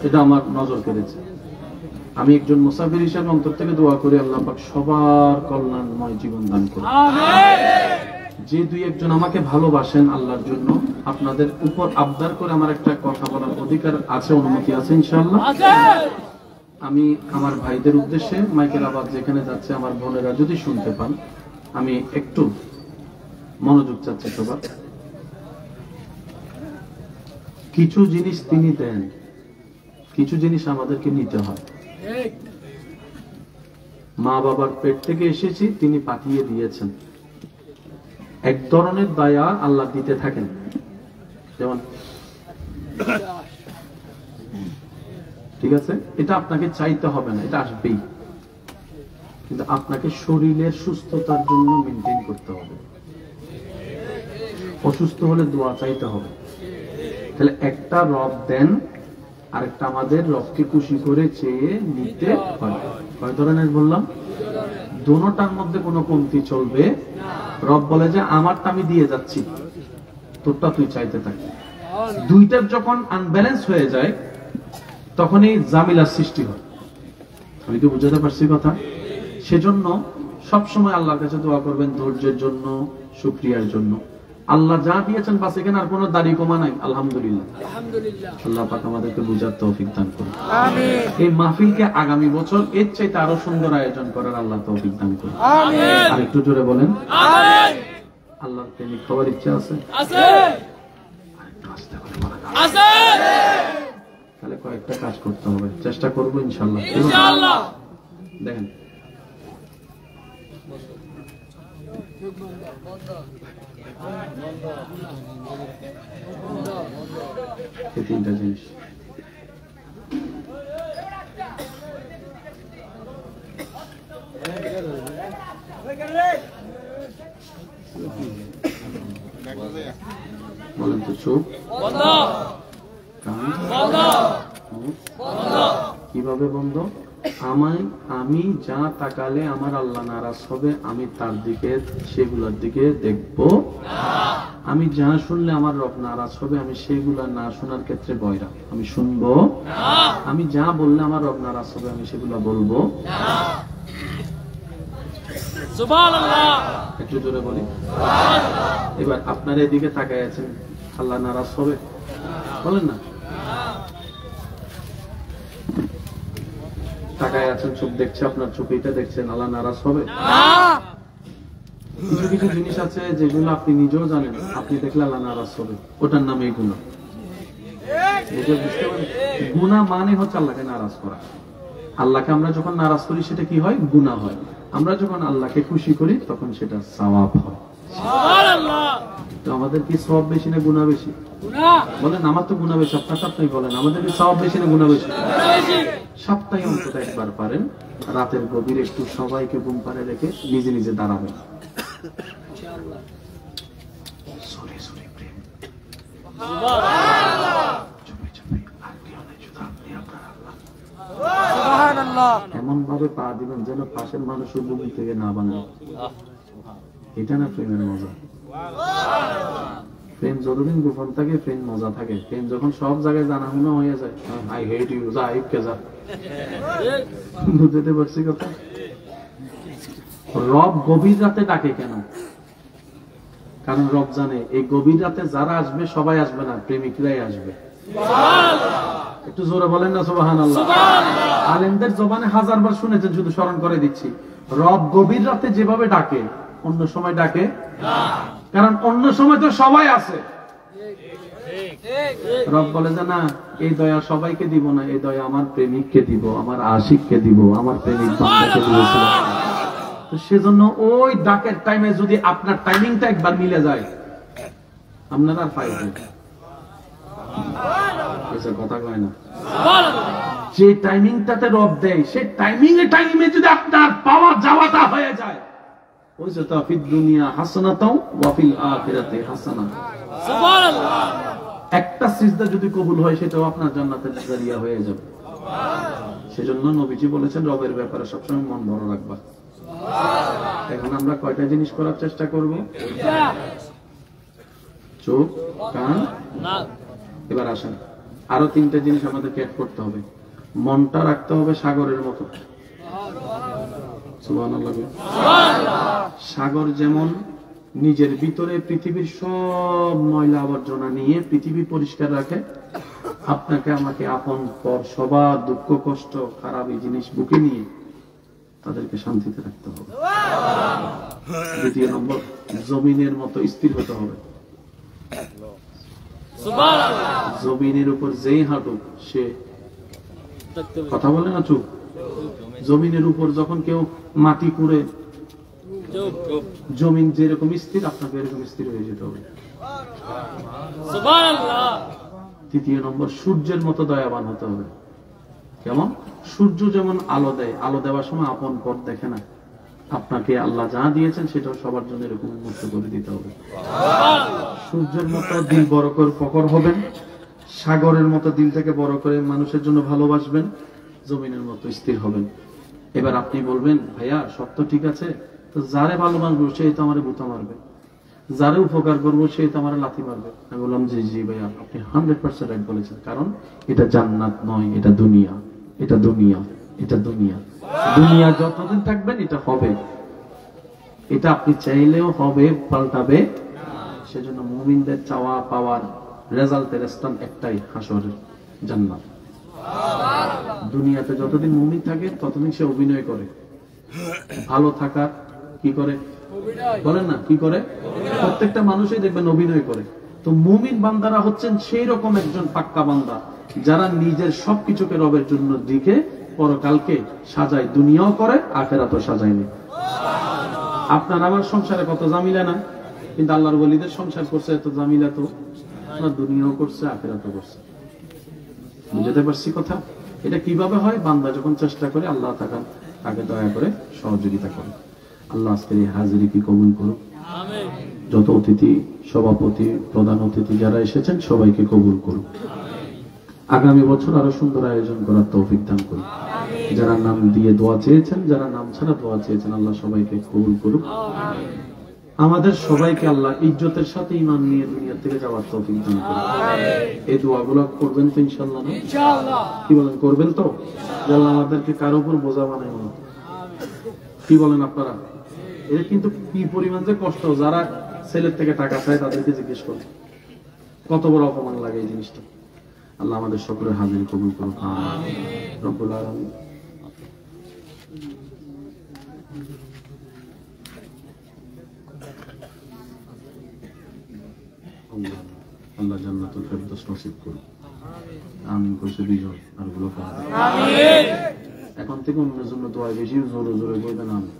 এটা আমার নজর কেড়েছে। আমি একজন মুসাফির হিসেবে অন্তর থেকে দোয়া করি আল্লাহ পাক সবার কল্যাণময় জীবন দান করুন। যে দুই একজন আমাকে ভালোবাসেন আল্লাহর জন্য, আপনাদের উপর আবদার করে আমার একটা কথা বলার অধিকার আছে, অনুমতি আছে ইনশাআল্লাহ। আমি আমার ভাইদের উদ্দেশ্যে মাইকেল আওয়াজ যেখানে যাচ্ছে, আমার বোনেরা যদি শুনতে পান, আমি একটু মনোযোগ চাচ্ছি সবার। কিছু জিনিস তিনি দেন, কিছু জিনিস আমাদেরকে নিতে হয়। মা বাবার পেট থেকে এসেছি, তিনি পাঠিয়ে দিয়েছেন। এক ধরনের দয়া আল্লাহ দিতে থাকেন, যেমন ঠিক আছে, এটা আপনাকে চাইতে হবে না, এটা আসবেই, কিন্তু আপনাকে শরীরের সুস্থতার জন্য মেনটেন করতে হবে। অসুস্থ হলে দোয়া চাইতে হবে। তাহলে একটা রব দেন, আরেকটা আমাদের রবকে খুশি করে চেয়ে নিতে হয়। কয় ধরনের বললাম? দোনোটার মধ্যে কোনো কমতি চলবে। রব বলে যে আমারটা আমি দিয়ে যাচ্ছি, তোরটা তুই চাইতে থাকি। দুইটার যখন আনব্যালেন্স হয়ে যায়, তখনই জামিলার সৃষ্টি হয়। আমি কি বুঝাতে পারছি কথা? সেজন্য সবসময় আল্লাহর কাছে দোয়া করবেন ধৈর্যের জন্য, শুকরিয়ার জন্য। আল্লাহ যা দিয়েছেন বাস, এখানে আর কোনো দাড়ি কমা নাই। আলহামদুলিল্লাহ, আল্লাহ পাক আমাদেরকে বুঝার তৌফিক দান করুন। এই মাহফিলকে আগামী বছর এর চাইতে আরো সুন্দর আয়োজন করার আল্লাহ তৌফিক দান করুন। আর একটু জোরে বলেন আল্লাহর প্রেমিক হওয়ার ইচ্ছা আছে? তাহলে কয়েকটা কাজ করতে হবে, চেষ্টা করবো ইনশাল্লাহ। দেখেন এই তিনটা জিনিস, বলেন তো চোখ কিভাবে বন্ধ? আমি যা তাকালে আমার আল্লাহ নারাজ হবে আমি তার দিকে সেগুলোর দিকে দেখব। আমি যা শুনলে আমার রব নারাজ হবে আমি সেগুলা না শোনার ক্ষেত্রে বয়রা, আমি শুনবো। আমি যা বললে আমার রব নারাজ হবে আমি সেগুলা বলবো। একটু জোরে বলি। এবার আপনার এদিকে তাকায় আছেন, আল্লাহ নারাজ হবে? বলেন না। তাকায় আছেন, চোখ দেখছে, আপনার চোখ এটা দেখছেন, আল্লাহ নারাজ হবে? কিছু কিছু জিনিস আছে যেগুলো আপনি নিজেও জানেন, আপনি দেখলে আল্লাহ নারাজ হবে, ওটার নামে গুনাহ। গুনাহ মানে হচ্ছে আল্লাহকে নারাজ করা। আল্লাহকে আমরা যখন নারাজ করি সেটা কি হয়? গুনাহ হয়। আমরা যখন আল্লাহকে খুশি করি তখন সেটা সওয়াব হয়। তো আমাদের কি সওয়াব বেশি না গুনাহ বেশি? বলেন। আমার তো গুনাহ বেশি, আপনার আপনি বলেন আমাদের কি সওয়াব বেশি না গুনাহ বেশি? সপ্তাহে অন্তত একবার পারেন রাতের গভীরে একটু সবাইকে ঘুম পাড়ে রেখে নিজে নিজে দাঁড়াবেন। এমন ভাবে পা দিবেন যেন পাশের মানুষের ভূমি থেকে না ভাঙে। এটা না প্রেমের মজা। প্রেম যতদিন গোপন থাকে প্রেম মজা থাকে। প্রেম যখন সব জায়গায় জানাশোনা হয়ে যায়, আই হেট ইউ, যা আইকে যা। বুঝতে পারছি কথা? রব গভীর রাতে ডাকে কেন? কারণ রব জানে এই গভীর রাতে যারা আসবে সবাই আসবে না, প্রেমিকরাই আসবে। একটু জোরে বলেন না সুবহানাল্লাহ। আলেমদের জবানে হাজারবার শুনেছেন, শুধু স্মরণ করে দিচ্ছি। রব গভীর রাতে যেভাবে ডাকে অন্য সময় ডাকে না, কারণ অন্য সময় তো সবাই আছে। রব বলে যে না, এই দয়া সবাইকে দিব না, এই দয়া আমার প্রেমিককে দিব, আমার আশিককে দিব, আমার প্রেমিক বান্দাকে দিয়েছিল। তো সেজন্য ওই ডাকের টাইমে যদি আপনার টাইমিংটা একবার মিলে যায় আপনার আর পাইবেন। কথা কয় না। যে টাইমিংটাতে রব দেয় সেই টাইমে যদি আপনার পাওয়া যাওয়াটা হয়ে যায়, ওই যে তো ফিদ দুনিয়া হাসানাতাও ওয়া ফিল আখিরাতি হাসানা। সুবহানাল্লাহ। একটা সিজদা যদি কবুল হয় সেটাও আপনার জান্নাতের জারিয়া হয়ে যাবে। সেজন্য নবীজি বলেছেন রবের ব্যাপারে সবসময় মন বড় রাখবা। এখন আমরা কয়টা জিনিস করার চেষ্টা করব? চোখ, কান, নাক। এবার আসেন আরো তিনটা জিনিস আমাদেরকে অ্যাড করতে হবে। মনটা রাখতে হবে সাগরের মতো। সুবহানাল্লাহ। সাগর যেমন নিজের ভিতরে পৃথিবীর সব ময়লা আবর্জনা নিয়ে পৃথিবী পরিষ্কার রাখে, আপনাকে আমাকে আপন পর সবার দুঃখ কষ্ট খারাপ এই জিনিস বুকে নিয়ে তাদেরকে শান্তিতে রাখতে হবে। দ্বিতীয় নম্বর, জমিনের মতো স্থির হতে হবে। জমিনের উপর যেই হাঁটুক সে কথা বলে না চুপ। জমিনের উপর যখন কেউ মাটি কুড়ে, জমিন যেরকম স্থির আপনাকে এরকম স্থির হয়ে যেতে হবে। তৃতীয় নম্বর, সূর্যের মতো দয়াবান হতে হবে। কেমন? সূর্য যেমন আলো দেয়, আলো দেওয়ার সময় আপন পথ দেখে না, আপনাকে আল্লাহ যা দিয়েছেন সেটাও সবার জন্য এরকম উন্মুক্ত করে দিতে হবে। সূর্যের মতো দিল বড় করে প্রখর হবেন, সাগরের মতো দিল থেকে বড় করে মানুষের জন্য ভালোবাসবেন, জমিনের মতো স্থির হবেন। এবার আপনি বলবেন ভাইয়া সব তো ঠিক আছে, তো যারে ভালোবাসবো সেই তো আমার গুতা মারবে, যারে উপকার করবো সেই তো আমার লাথি মারবে। আমি বললাম জি জি ভাইয়া আপনি 100% রাইট বলেছেন, কারণ এটা জান্নাত নয়, এটা দুনিয়া। এটা দুনিয়া, এটা দুনিয়া। দুনিয়া যতদিন থাকবেন এটা হবে, এটা আপনি চাইলেও হবে, পাল্টাবে। সেজন্য মুমিনদের চাওয়া পাওয়ার রেজাল্টের স্থান একটাই, হাসরের জান্নাত। দুনিয়াতে যতদিন মুমিন থাকে ততদিন সে অভিনয় করে, ভালো থাকার কি করে বলেন না, কি করে? প্রত্যেকটা মানুষই দেখবেন অভিনয় করে। তো মুমিন বান্দারা হচ্ছেন সেই রকম একজন পাক্কা বান্দা যারা নিজের সবকিছুকে রবের জন্য দিকে পরকালকে সাজায়, দুনিয়াও করে আখেরাতও সাজায়নি। আপনার আমার সংসারে কত জামিলা না, কিন্তু আল্লাহর ওলিদের সংসার করছে এত জামিলা, তো আপনার দুনিয়াও করছে আখেরাতও করছে। বুঝতে পারছি কথা? এটা কিভাবে হয়? বান্দা যখন চেষ্টা করে আল্লাহ তাকে দয়া করে সহযোগিতা করে। আল্লাহ আজকের এই হাজিরি কি কবুল করুক। যত অতিথি, সভাপতি, প্রধান অতিথি যারা এসেছেন সবাইকে কবুল করুক। আগামী বছর আরো সুন্দর আয়োজন করার তৌফিক দান করুক। যারা নাম দিয়ে দোয়া চেয়েছেন, যারা নাম ছাড়া দোয়া চেয়েছেন, আল্লাহ সবাইকে কবুল করুক। আমাদের সবাইকে আল্লাহ ইজ্জতের সাথে ঈমান নিয়ে দুনিয়া থেকে যাওয়ার তৌফিক দান করুক। এই দোয়াগুলো করবেন তো ইনশাআল্লাহ? কি বলেন, করবেন তো? আল্লাহ আমাদেরকে কারো উপর বোঝা বানায় না। কি বলেন আপনারা? এটা কিন্তু কি পরিমাণ যে কষ্ট, যারা ছেলের থেকে টাকা চায় তাদেরকে জিজ্ঞেস করুন, কত বড় অপমান লাগে এই জিনিসটা। আল্লাহ আমাদের সকলের হাজির কবুল করুন। আমিন রব্বুল আলামিন। আল্লাহ জান্নাতুল ফেরদৌস নসিব করুন। আমিন করছে দুইজন, আর গুলো আমিন। এখন থেকে অন্যের জন্য দোয়া বেশি জোরে জোরে বলবেন আমিন।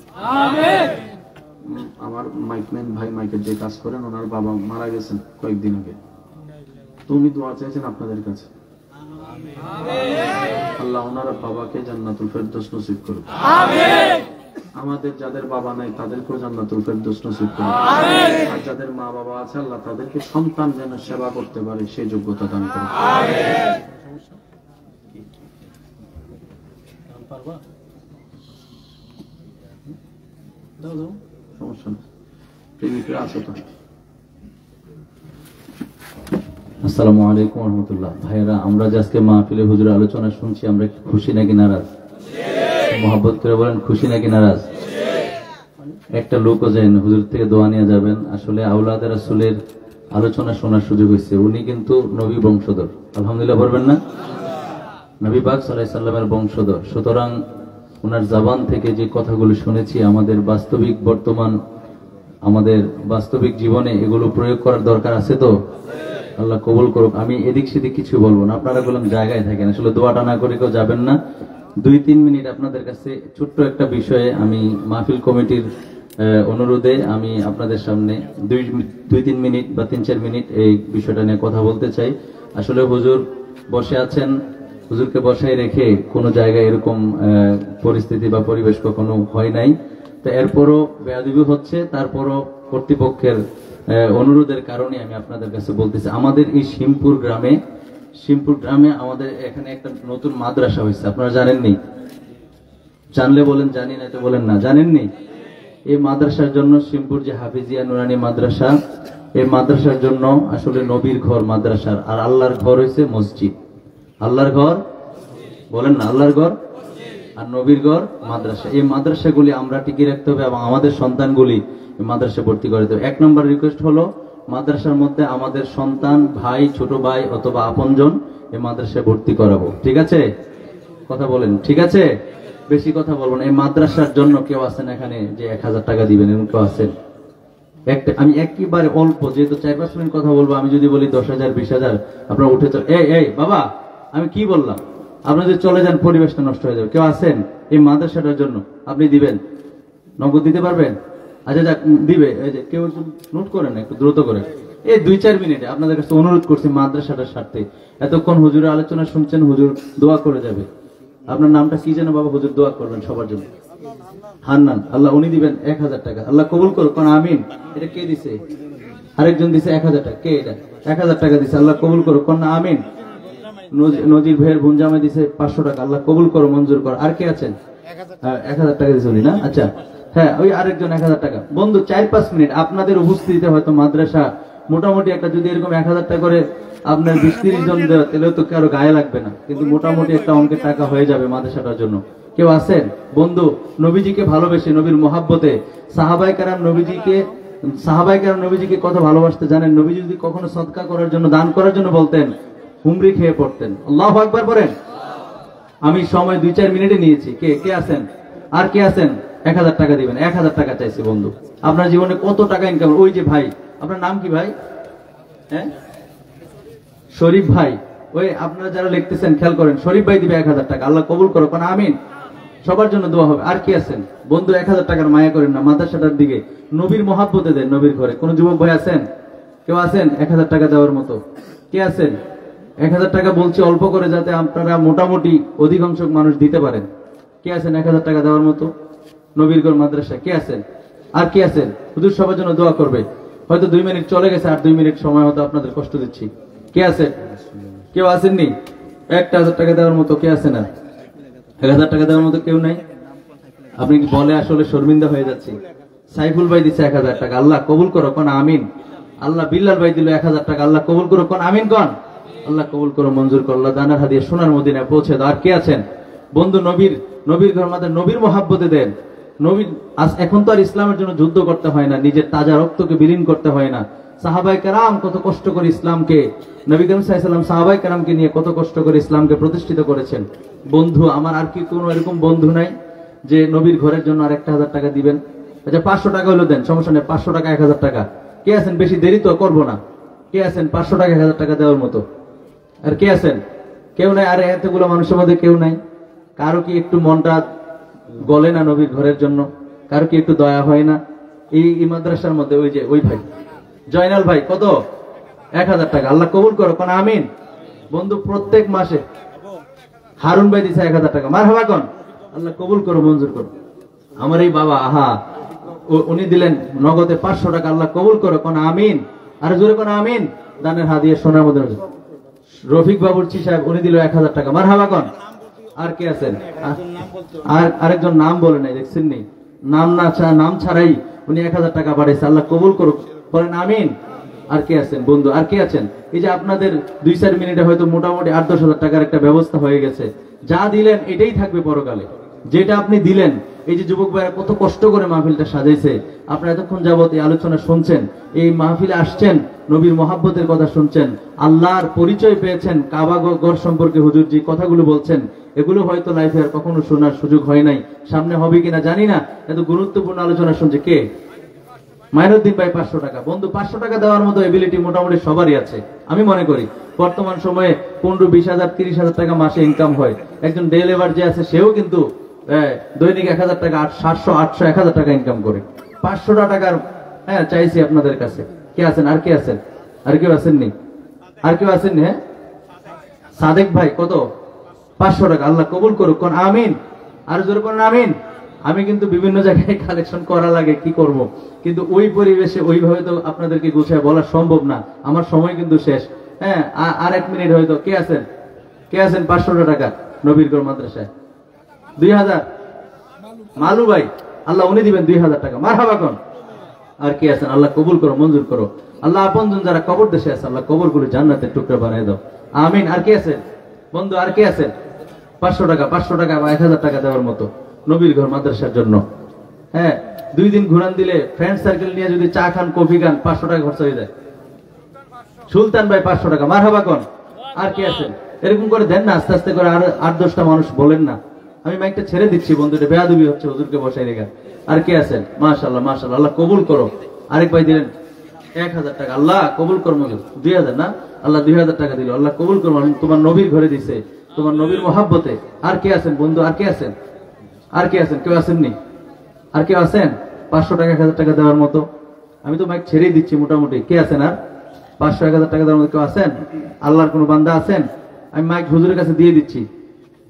আমার মাইকম্যান ভাই মাইকের যে কাজ করেন, ওনার বাবা মারা গেছেন কয়েকদিন আগে, তুমি দোয়া চেয়েছেন আপনাদের কাছে, আল্লাহ ওনার বাবাকে জান্নাতুল ফেরদৌস নসিব করুন। আমাদের যাদের বাবা নাই তাদেরকেও জান্নাতুল ফেরদৌস নসিব করুন। আর যাদের মা বাবা আছে আল্লাহ তাদেরকে সন্তান যেন সেবা করতে পারে সেই যোগ্যতা দান করুন। সমস্যা নেই, প্রেমিকরা আছে তো। আসসালামু আলাইকুম ওয়া রাহমাতুল্লাহ। ভাইরা, আমরা যে আজকে মাহফিলে হুজুরের আলোচনা শুনছি, আমরা কি খুশি নাকি নারাজ? মোহাব্বত করে বলেন, খুশি নাকি নারাজ? একটা লোকও যায়নি, হুজুর থেকে দোয়া নিয়ে যাবেন। আসলে আওলাদ রাসূলের আলোচনা শোনার সুযোগ হয়েছে। উনি কিন্তু নবী বংশধর, আলহামদুলিল্লাহ বলবেন না? নবী পাক সাল্লাল্লাহু আলাইহি সাল্লামের বংশধর। সুতরাং ওনার জবান থেকে যে কথাগুলো শুনেছি, আমাদের বাস্তবিক বর্তমান আমাদের বাস্তবিক জীবনে এগুলো প্রয়োগ করার দরকার আছে তো। আল্লাহ কবুল করুক। আমি এদিক সেদিক কিছু বলবো না, আপনারা বললাম জায়গায় থাকেন, আসলে দোয়াটা না করে কেউ যাবেন না। 2-3 মিনিট আপনাদের কাছে ছোট্ট একটা বিষয়ে আমি মাহফিল কমিটির অনুরোধে আমি আপনাদের সামনে 2-3 মিনিট বা 3-4 মিনিট এই বিষয়টা নিয়ে কথা বলতে চাই। আসলে হুজুর বসে আছেন, হুজুরকে বসায় রেখে কোনো জায়গায় এরকম পরিস্থিতি বা পরিবেশ কখনো হয় নাই। তো এরপরও বেয়াদবি হচ্ছে, তারপরও কর্তৃপক্ষের অনুরোধের কারণে আমি আপনাদের কাছে বলতেছি, আমাদের এই শিমপুর গ্রামে আমাদের এখানে একটা নতুন মাদ্রাসা হয়েছে, আপনারা জানেননি? জানলে বলেন জানি, না তো বলেন না জানেননি। এই মাদ্রাসার জন্য শিমপুর যে হাফিজিয়া নুরানি মাদ্রাসা, এই মাদ্রাসার জন্য আসলে নবীর ঘর মাদ্রাসার, আর আল্লাহর ঘর হয়েছে মসজিদ। আল্লাহর ঘর বলেন না, আল্লাহর ঘর আর নবীর ঘর মাদ্রাসা। এই মাদ্রাসাগুলি আমরা টিকিয়ে রাখতে হবে এবং আমাদের সন্তানগুলি মাদ্রাসা ভর্তি করে দেবে। 1 নম্বর রিকোয়েস্ট হলো, মাদ্রাসার মধ্যে আমাদের সন্তান, ভাই, ছোট ভাই অথবা আপনজন এই মাদ্রাসায় ভর্তি করাবো। ঠিক আছে? কথা বলেন, ঠিক আছে? বেশি কথা বলবো না। এই মাদ্রাসার জন্য কেউ আছেন এখানে যে 1000 টাকা দিবেন, এরকম কেউ আছেন? আমি একেবারে অল্প, যেহেতু 4-5 মিনিট কথা বলবো, আমি যদি বলি 10,000 20,000 আপনারা উঠে চল। এই বাবা, আমি কি বললাম? আপনারা যদি চলে যান পরিবেশটা নষ্ট হয়ে যাবে। কেউ আছেন এই মাদ্রাসাটার জন্য? আপনি দিবেন? নগদ দিতে পারবেন? আচ্ছা যাক, দিবে। এই যে কেউ নোট করেন, একটু দ্রুত করে। এই 2-4 মিনিটে আপনাদের কাছে অনুরোধ করছি মাদ্রাসাটার স্বার্থে। এতক্ষণ হুজুরের আলোচনা শুনছেন, হুজুর দোয়া করে যাবে। আপনার নামটা কি যেন বাবা? হুজুর দোয়া করবেন সবার জন্য। হান্নান, আল্লাহ উনি দিবেন 1000 টাকা, আল্লাহ কবুল করুক। কোন আমিন। এটা কে দিছে? আরেকজন দিছে 1000 টাকা। কে এটা? 1000 টাকা দিছে, আল্লাহ কবুল করুক। কোন আমিন। নজির ভাইয়ের ভুনজামে দিছে 500 টাকা, আল্লাহ কবুল করো, মঞ্জুর করো। আর কে আছেন? 1000 টাকা দিছে উনি না? আচ্ছা হ্যাঁ, ওই আরেকজন 1000 টাকা। বন্ধু 4-5 মিনিট আপনাদের উপস্থিতিতে হয়তো মাদ্রাসা মোটামুটি একটা, যদি এরকম 1000 টাকা করে আপনার 20-30 জন দেয়, তাহলে তো কারো গায়ে লাগবে না, কিন্তু মোটামুটি একটা অঙ্কের টাকা হয়ে যাবে মাদ্রাসাটার জন্য। কেউ আছেন? বন্ধু নবীজিকে ভালোবেসে, নবীর মোহাব্বতে, সাহাবায়ে কেরাম নবীজিকে সাহাবায়ে কেরাম নবীজিকে কত ভালোবাসতে জানেন। নবীজি যদি কখনো সদকা করার জন্য, দান করার জন্য বলতেন, হুমড়ি খেয়ে পড়তেন। আল্লাহু আকবার বলেন। আমি সময় 2-4 মিনিটে নিয়েছি। কে কে আছেন? আর কে আছেন? 1000 টাকা দিবেন। 1000 টাকা চাইছি বন্ধু। আপনার জীবনে কত টাকা ইনকাম? ওই যে ভাই, আপনার নাম কি ভাই? হ্যাঁ, শরীফ ভাই। ওই আপনারা যারা লিখতেছেন খেয়াল করেন, শরীফ ভাই দিবে 1000 টাকা। আল্লাহ কবুল করো, কোন আমিন। সবার জন্য দোয়া হবে। আর কি আছেন বন্ধু? 1000 টাকার মায়া করেন না, মাদ্রাসাটার দিকে নবীর মহাব্বতে দেন। নবীর ঘরে কোন যুবক ভাই আছেন? কেউ আছেন 1000 টাকা দেওয়ার মতো? কে আছেন? 1000 টাকা বলছি অল্প করে, যাতে আপনারা মোটামুটি অধিকাংশ মানুষ দিতে পারেন। কে আছেন 1000 টাকা দেওয়ার মতো? নবীর ঘর মাদ্রাসা কে আছেন? আর কে আছেন? হুজুর সবার জন্য দোয়া করবে। হয়তো 2 মিনিট চলে গেছে, আর 2 মিনিট সময় হয়তো আপনাদের কষ্ট দিচ্ছি। কে আছেন? কেউ আসেননি 1000 টাকা দেওয়ার মতো? কে আছেন? আর 1000 টাকা দেওয়ার মতো কেউ নাই? আপনি কি বলে আসলে শর্মিন্দা হয়ে যাচ্ছি। সাইফুল ভাই দিচ্ছে 1000 টাকা। আল্লাহ কবুল করো, কোন আমিন। আল্লাহ বিল্লাল ভাই দিল 1000 টাকা। আল্লাহ কবুল করো, কোন আমিন। কোন আল্লাহ কবুল করো, মঞ্জুর করো। আল্লাহ দানার হাদিয়া সোনার মদিনায় পৌঁছে দাও। আর কে আছেন বন্ধু? নবীর ঘর মাদের নবীর মহাব্বতে দেন। নবীর এখন তো আর ইসলামের জন্য যুদ্ধ করতে হয় না, নিজের তাজা রক্তকে বিলীন করতে হয় না। সাহাবায়ে কেরাম কত কষ্ট করে ইসলামকে, নবী করিম সাল্লাল্লাহু আলাইহি ওয়াসাল্লাম সাহাবায়ে কেরামকে নিয়ে কত কষ্ট করে ইসলামকে প্রতিষ্ঠিত করেছেন। বন্ধু আমার আর কি কোনো এরকম বন্ধু নাই যে নবীর ঘরের জন্য আর 1000 টাকা দিবেন? আচ্ছা 500 টাকা হলো দেন, সমস্যা নেই। 500 টাকা 1000 টাকা। কে আছেন? বেশি দেরি তো করবো না। কে আছেন 500 টাকা 1000 টাকা দেওয়ার মতো? আর কে আছেন? কেউ নাই। আর এতগুলো মানুষের মধ্যে কেউ নাই? কারো কি একটু মনটা গলে না নবীর ঘরের জন্য? কারো কি একটু দয়া হয় না? এই মাদ্রাসার মধ্যে ওই যে ওই ভাই জয়নাল ভাই কত? 1000 টাকা। আল্লাহ কবুল করো, কোন আমিন। বন্ধু প্রত্যেক মাসে হারুন ভাই দিছে 1000 টাকা। মারহাবা কোন আল্লাহ কবুল করো, মঞ্জুর করো। আমার এই বাবা আহা উনি দিলেন নগদে 500 টাকা। আল্লাহ কবুল করো, কোন আমিন। আর জোরে কোন আমিন। দানের হাদিয়া সোনার মধ্যে রফিক বাবুর্চি সাহেব উনি দিল 1000 টাকা। মারহাবা কোন। আর কে আছেন? আর আরেকজন নাম বলে নাই, দেখছেন নি? নাম ছাড়াই উনি 1000 টাকা পাঠাইছে। আল্লাহ কবুল করুক, বলেন আমিন। আর কে আছেন বন্ধু? আর কে আছেন? এই যে আপনাদের 2-4 মিনিটে হয়তো মোটামুটি 8-10 হাজার টাকার একটা ব্যবস্থা হয়ে গেছে। যা দিলেন এটাই থাকবে পরকালে। যেটা আপনি দিলেন, এই যে যুবক ভাইরা কত কষ্ট করে মাহফিলটা সাজাইছে, আপনারা এতক্ষণ যাবত এই আলোচনা শুনছেন, এই মাহফিলে আসছেন, নবীর মহাব্বতের কথা শুনছেন, আল্লাহর পরিচয় পেয়েছেন, কাবা ঘর সম্পর্কে হুজুর যে কথাগুলো বলছেন, এগুলো হয়তো লাইফে আর কখনো শোনার সুযোগ হয় নাই, সামনে হবে কিনা জানি না। এত গুরুত্বপূর্ণ আলোচনা শুনছে কে? মাইনুদ্দিন ভাই 500 টাকা। বন্ধু 500 টাকা দেওয়ার মতো এবিলিটি মোটামুটি সবারই আছে। আমি মনে করি বর্তমান সময়ে 15-20 হাজার 30 হাজার টাকা মাসে ইনকাম হয়। একজন ডে লেবার যে আছে সেও কিন্তু দৈনিক 1000 টাকা 700-800 1000 টাকা ইনকাম করে। 500 টাকার চাইছি আপনাদের কাছে। কে আছেন? আর কে আছেন? আর কেউ আসেননি? আর কেউ আসেননি? হ্যাঁ সাদেক ভাই কত? 500 টাকা। আল্লাহ কবুল করুক, কোন আমিন। আর জোরে কোন আমিন। আমি কিন্তু বিভিন্ন জায়গায় কালেকশন করা লাগে, কি করব, কিন্তু ওই পরিবেশে ওইভাবে তো আপনাদেরকে গুছায় বলা সম্ভব না। আমার সময় কিন্তু শেষ। হ্যাঁ আর 1 মিনিট হয়তো। কে আছেন? কে আছেন 500 টাকা নবীর ঘর মাদ্রাসায়? 2000 মালু ভাই। আল্লাহ উনি দিবেন 2000 টাকা। মারহাবা কোন। আর কে আছেন? আল্লাহ কবুল করো, মঞ্জুর করো। আল্লাহ আপনজন যারা কবর দেশে আছে, আল্লাহ কবর গুলো জান্নাতের টুকরা বানিয়ে দাও, আমিন। আর কে আছেন বন্ধু? আর কে আছেন? 500 টাকা 500 টাকা বা 1000 টাকা দেওয়ার মতো নবীর ঘর মাদ্রাসার জন্য। হ্যাঁ 2 দিন ঘুরান দিলে ফ্রেন্ড সার্কেল নিয়ে যদি চা খান, কফি খান, 500 টাকা খরচ হয়ে যায়। সুলতান ভাই 500 টাকা। মারহাবা কোন। আর কে আছেন? এরকম করে দেন না, আস্তে আস্তে করে। আর 8-10টা মানুষ বলেন না। আমি মাইকটা ছেড়ে দিচ্ছি বন্ধু, এটা বেয়াদবি হচ্ছে হুজুরকে বসাই রেখা। আর কে আছেন? মাশাআল্লাহ মাশাআল্লাহ, আল্লাহ কবুল করো। আরেক ভাই দিলেন 1000 টাকা। আল্লাহ কবুল করো। 2000 না, আল্লাহ 2000 টাকা দিল। আল্লাহ কবুল করো। তোমার নবীর ঘরে দিছে, তোমার নবীর মহাব্বতে। আর কে আছেন বন্ধু? আর কে আছেন? আর কে আছেন? কেউ আসেননি? আর কেউ আছেন 500 টাকা 1000 টাকা দেওয়ার মতো? আমি তো মাইক ছেড়েই দিচ্ছি মোটামুটি। কে আছেন আর 500-1000 টাকা দেওয়ার মতো কেউ আছেন? আল্লাহর কোনো বান্দা আছেন? আমি মাইক হুজুরের কাছে দিয়ে দিচ্ছি,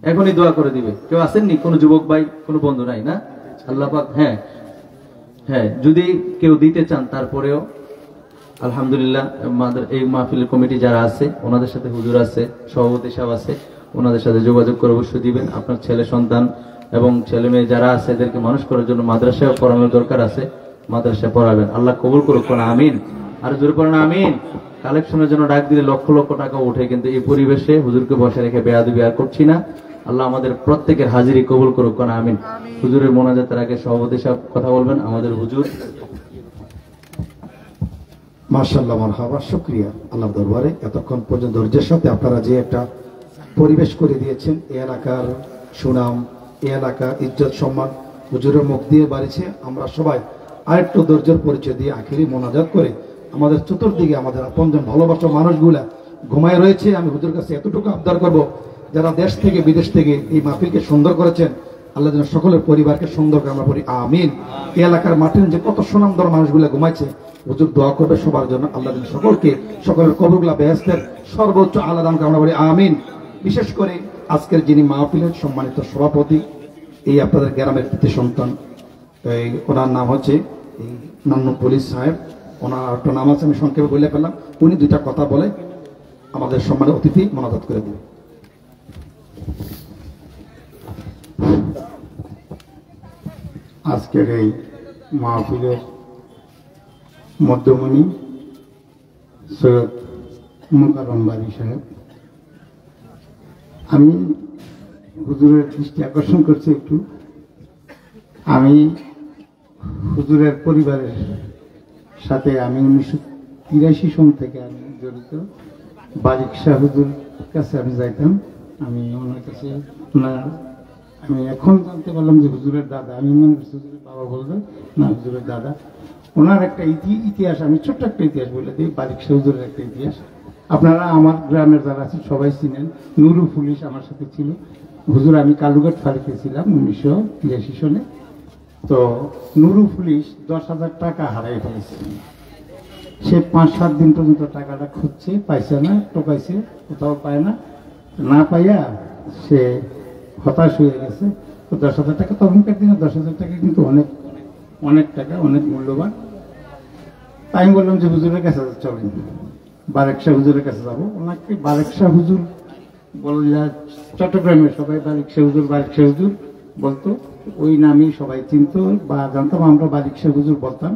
এখনই দোয়া করে দিবে। কেউ আসেননি? কোনো যুবক ভাই, কোনো বন্ধু নাই না? আল্লাহ পাক। হ্যাঁ হ্যাঁ যদি কেউ দিতে চান তারপরেও আলহামদুলিল্লাহ, আমাদের এই মাহফিলের কমিটি যারা আছে ওনাদের সাথে হুজুর আছে, সভাপতি সাহেব আছে, ওনাদের সাথে যোগাযোগ করে অবশ্যই দিবেন। আপনার ছেলে সন্তান এবং ছেলে মেয়ে যারা আছে এদেরকে মানুষ করার জন্য মাদ্রাসায় পড়ানোর দরকার আছে, মাদ্রাসায় পড়াবেন। আল্লাহ কবুল করুক, কোন আমিন। আর জোরে পড়েন আমিন। কালেকশনের জন্য ডাক দিলে লক্ষ লক্ষ টাকা উঠে, কিন্তু এই পরিবেশে হুজুরকে বসে রেখে বেয়াদবি আর করছি না। আল্লাহ আমাদের প্রত্যেকের হাজিরি কবুল করুক, কোন আমিন। হুজুরের মোনাজাতের আগে সভাপতি সাহেব কথা বলবেন। আমাদের হুজুর মাশাআল্লাহ, মারহাবা, শুকরিয়া আল্লাহর দরবারে এতক্ষণ পর্যন্ত ধৈর্যের সাথে আপনারা যে একটা পরিবেশ করে দিয়েছেন, এই এলাকার সুনাম, এই এলাকা ইজ্জত সম্মান হুজুরের মুখ দিয়ে বাড়িছে। আমরা সবাই আরেকটু ধৈর্যের পরিচয় দিয়ে আখিরি মোনাজাত করে আমাদের চতুর্দিকে আমাদের আপনজন ভালোবাসা মানুষগুলা ঘুমায় রয়েছে। আমি হুজুরের কাছে এতটুকু আবদার করব, যারা দেশ থেকে বিদেশ থেকে এই মাহফিলকে সুন্দর করেছেন, আল্লাহ যেন সকলের পরিবারকে সুন্দর করে আমরা বলি আমিন। এই এলাকার মাঠের যে কত সুনামধর মানুষগুলো ঘুমাইছে, হুজুর দোয়া করবে সবার জন্য, আল্লাহ যেন সকলকে সকলের কবরগুলা বেহেশতের সর্বোচ্চ আল্লাহ দান করে আমরা বলি আমিন। বিশেষ করে আজকের যিনি মাহফিলের সম্মানিত সভাপতি, এই আপনাদের গ্রামের কৃতি সন্তান, এই ওনার নাম হচ্ছে নান্নু পুলিশ সাহেব। ওনার একটা নাম আছে, আমি সংক্ষেপে বলে ফেললাম। উনি দুইটা কথা বলে আমাদের সম্মানিত অতিথি মোনাজাত করে দিন। আজকের এই মাহফিলের মধ্যমণি সৈয়দ মুকাররম বারী সাহেব, আমি হুজুরের দৃষ্টি আকর্ষণ করছি একটু। আমি হুজুরের পরিবারের সাথে আমি 1983 সন থেকে আমি জড়িত। বারিক শাহ হুজুর কাছে আমি যাইতাম, আমি ওনার কাছে আমি এখন জানতে পারলাম যে হুজুরের দাদা, আমি মনে করছি হুজুরের বাবা বলবে না, হুজুরের দাদা। ওনার একটা ইতিহাস আমি ছোট্ট একটা ইতিহাস বলে দিই, বারিক শাহ হুজুরের একটা ইতিহাস। আপনারা আমার গ্রামের যারা আছেন সবাই চিনেন, নুরু পুলিশ আমার সাথে ছিল। হুজুর আমি কালুঘাট ফাঁড়িতে ছিলাম 1983 সনে। তো নুরু পুলিশ 10,000 টাকা হারাই ফেলেছে। সে 5-7 দিন পর্যন্ত টাকাটা খুঁজছে, পাইছে না, টোকাইছে, কোথাও পায় না, না পাইয়া সে হতাশ হয়ে গেছে। তো 10,000 টাকা, তখনকার দিনে 10,000 টাকা কিন্তু অনেক অনেক টাকা, অনেক মূল্যবান। তাই আমি বললাম যে হুজুরের কাছে চলেন, বারেক শাহ হুজুরের কাছে যাবো। ওনাকে বারেক শাহ হুজুর বললে চট্টগ্রামের সবাই বারিক শাহ হুজুর, বারিক শাহ হুজুর বলতো, ওই নামই সবাই চিনত বা জানতাম, আমরা বারিক শাহ হুজুর বলতাম।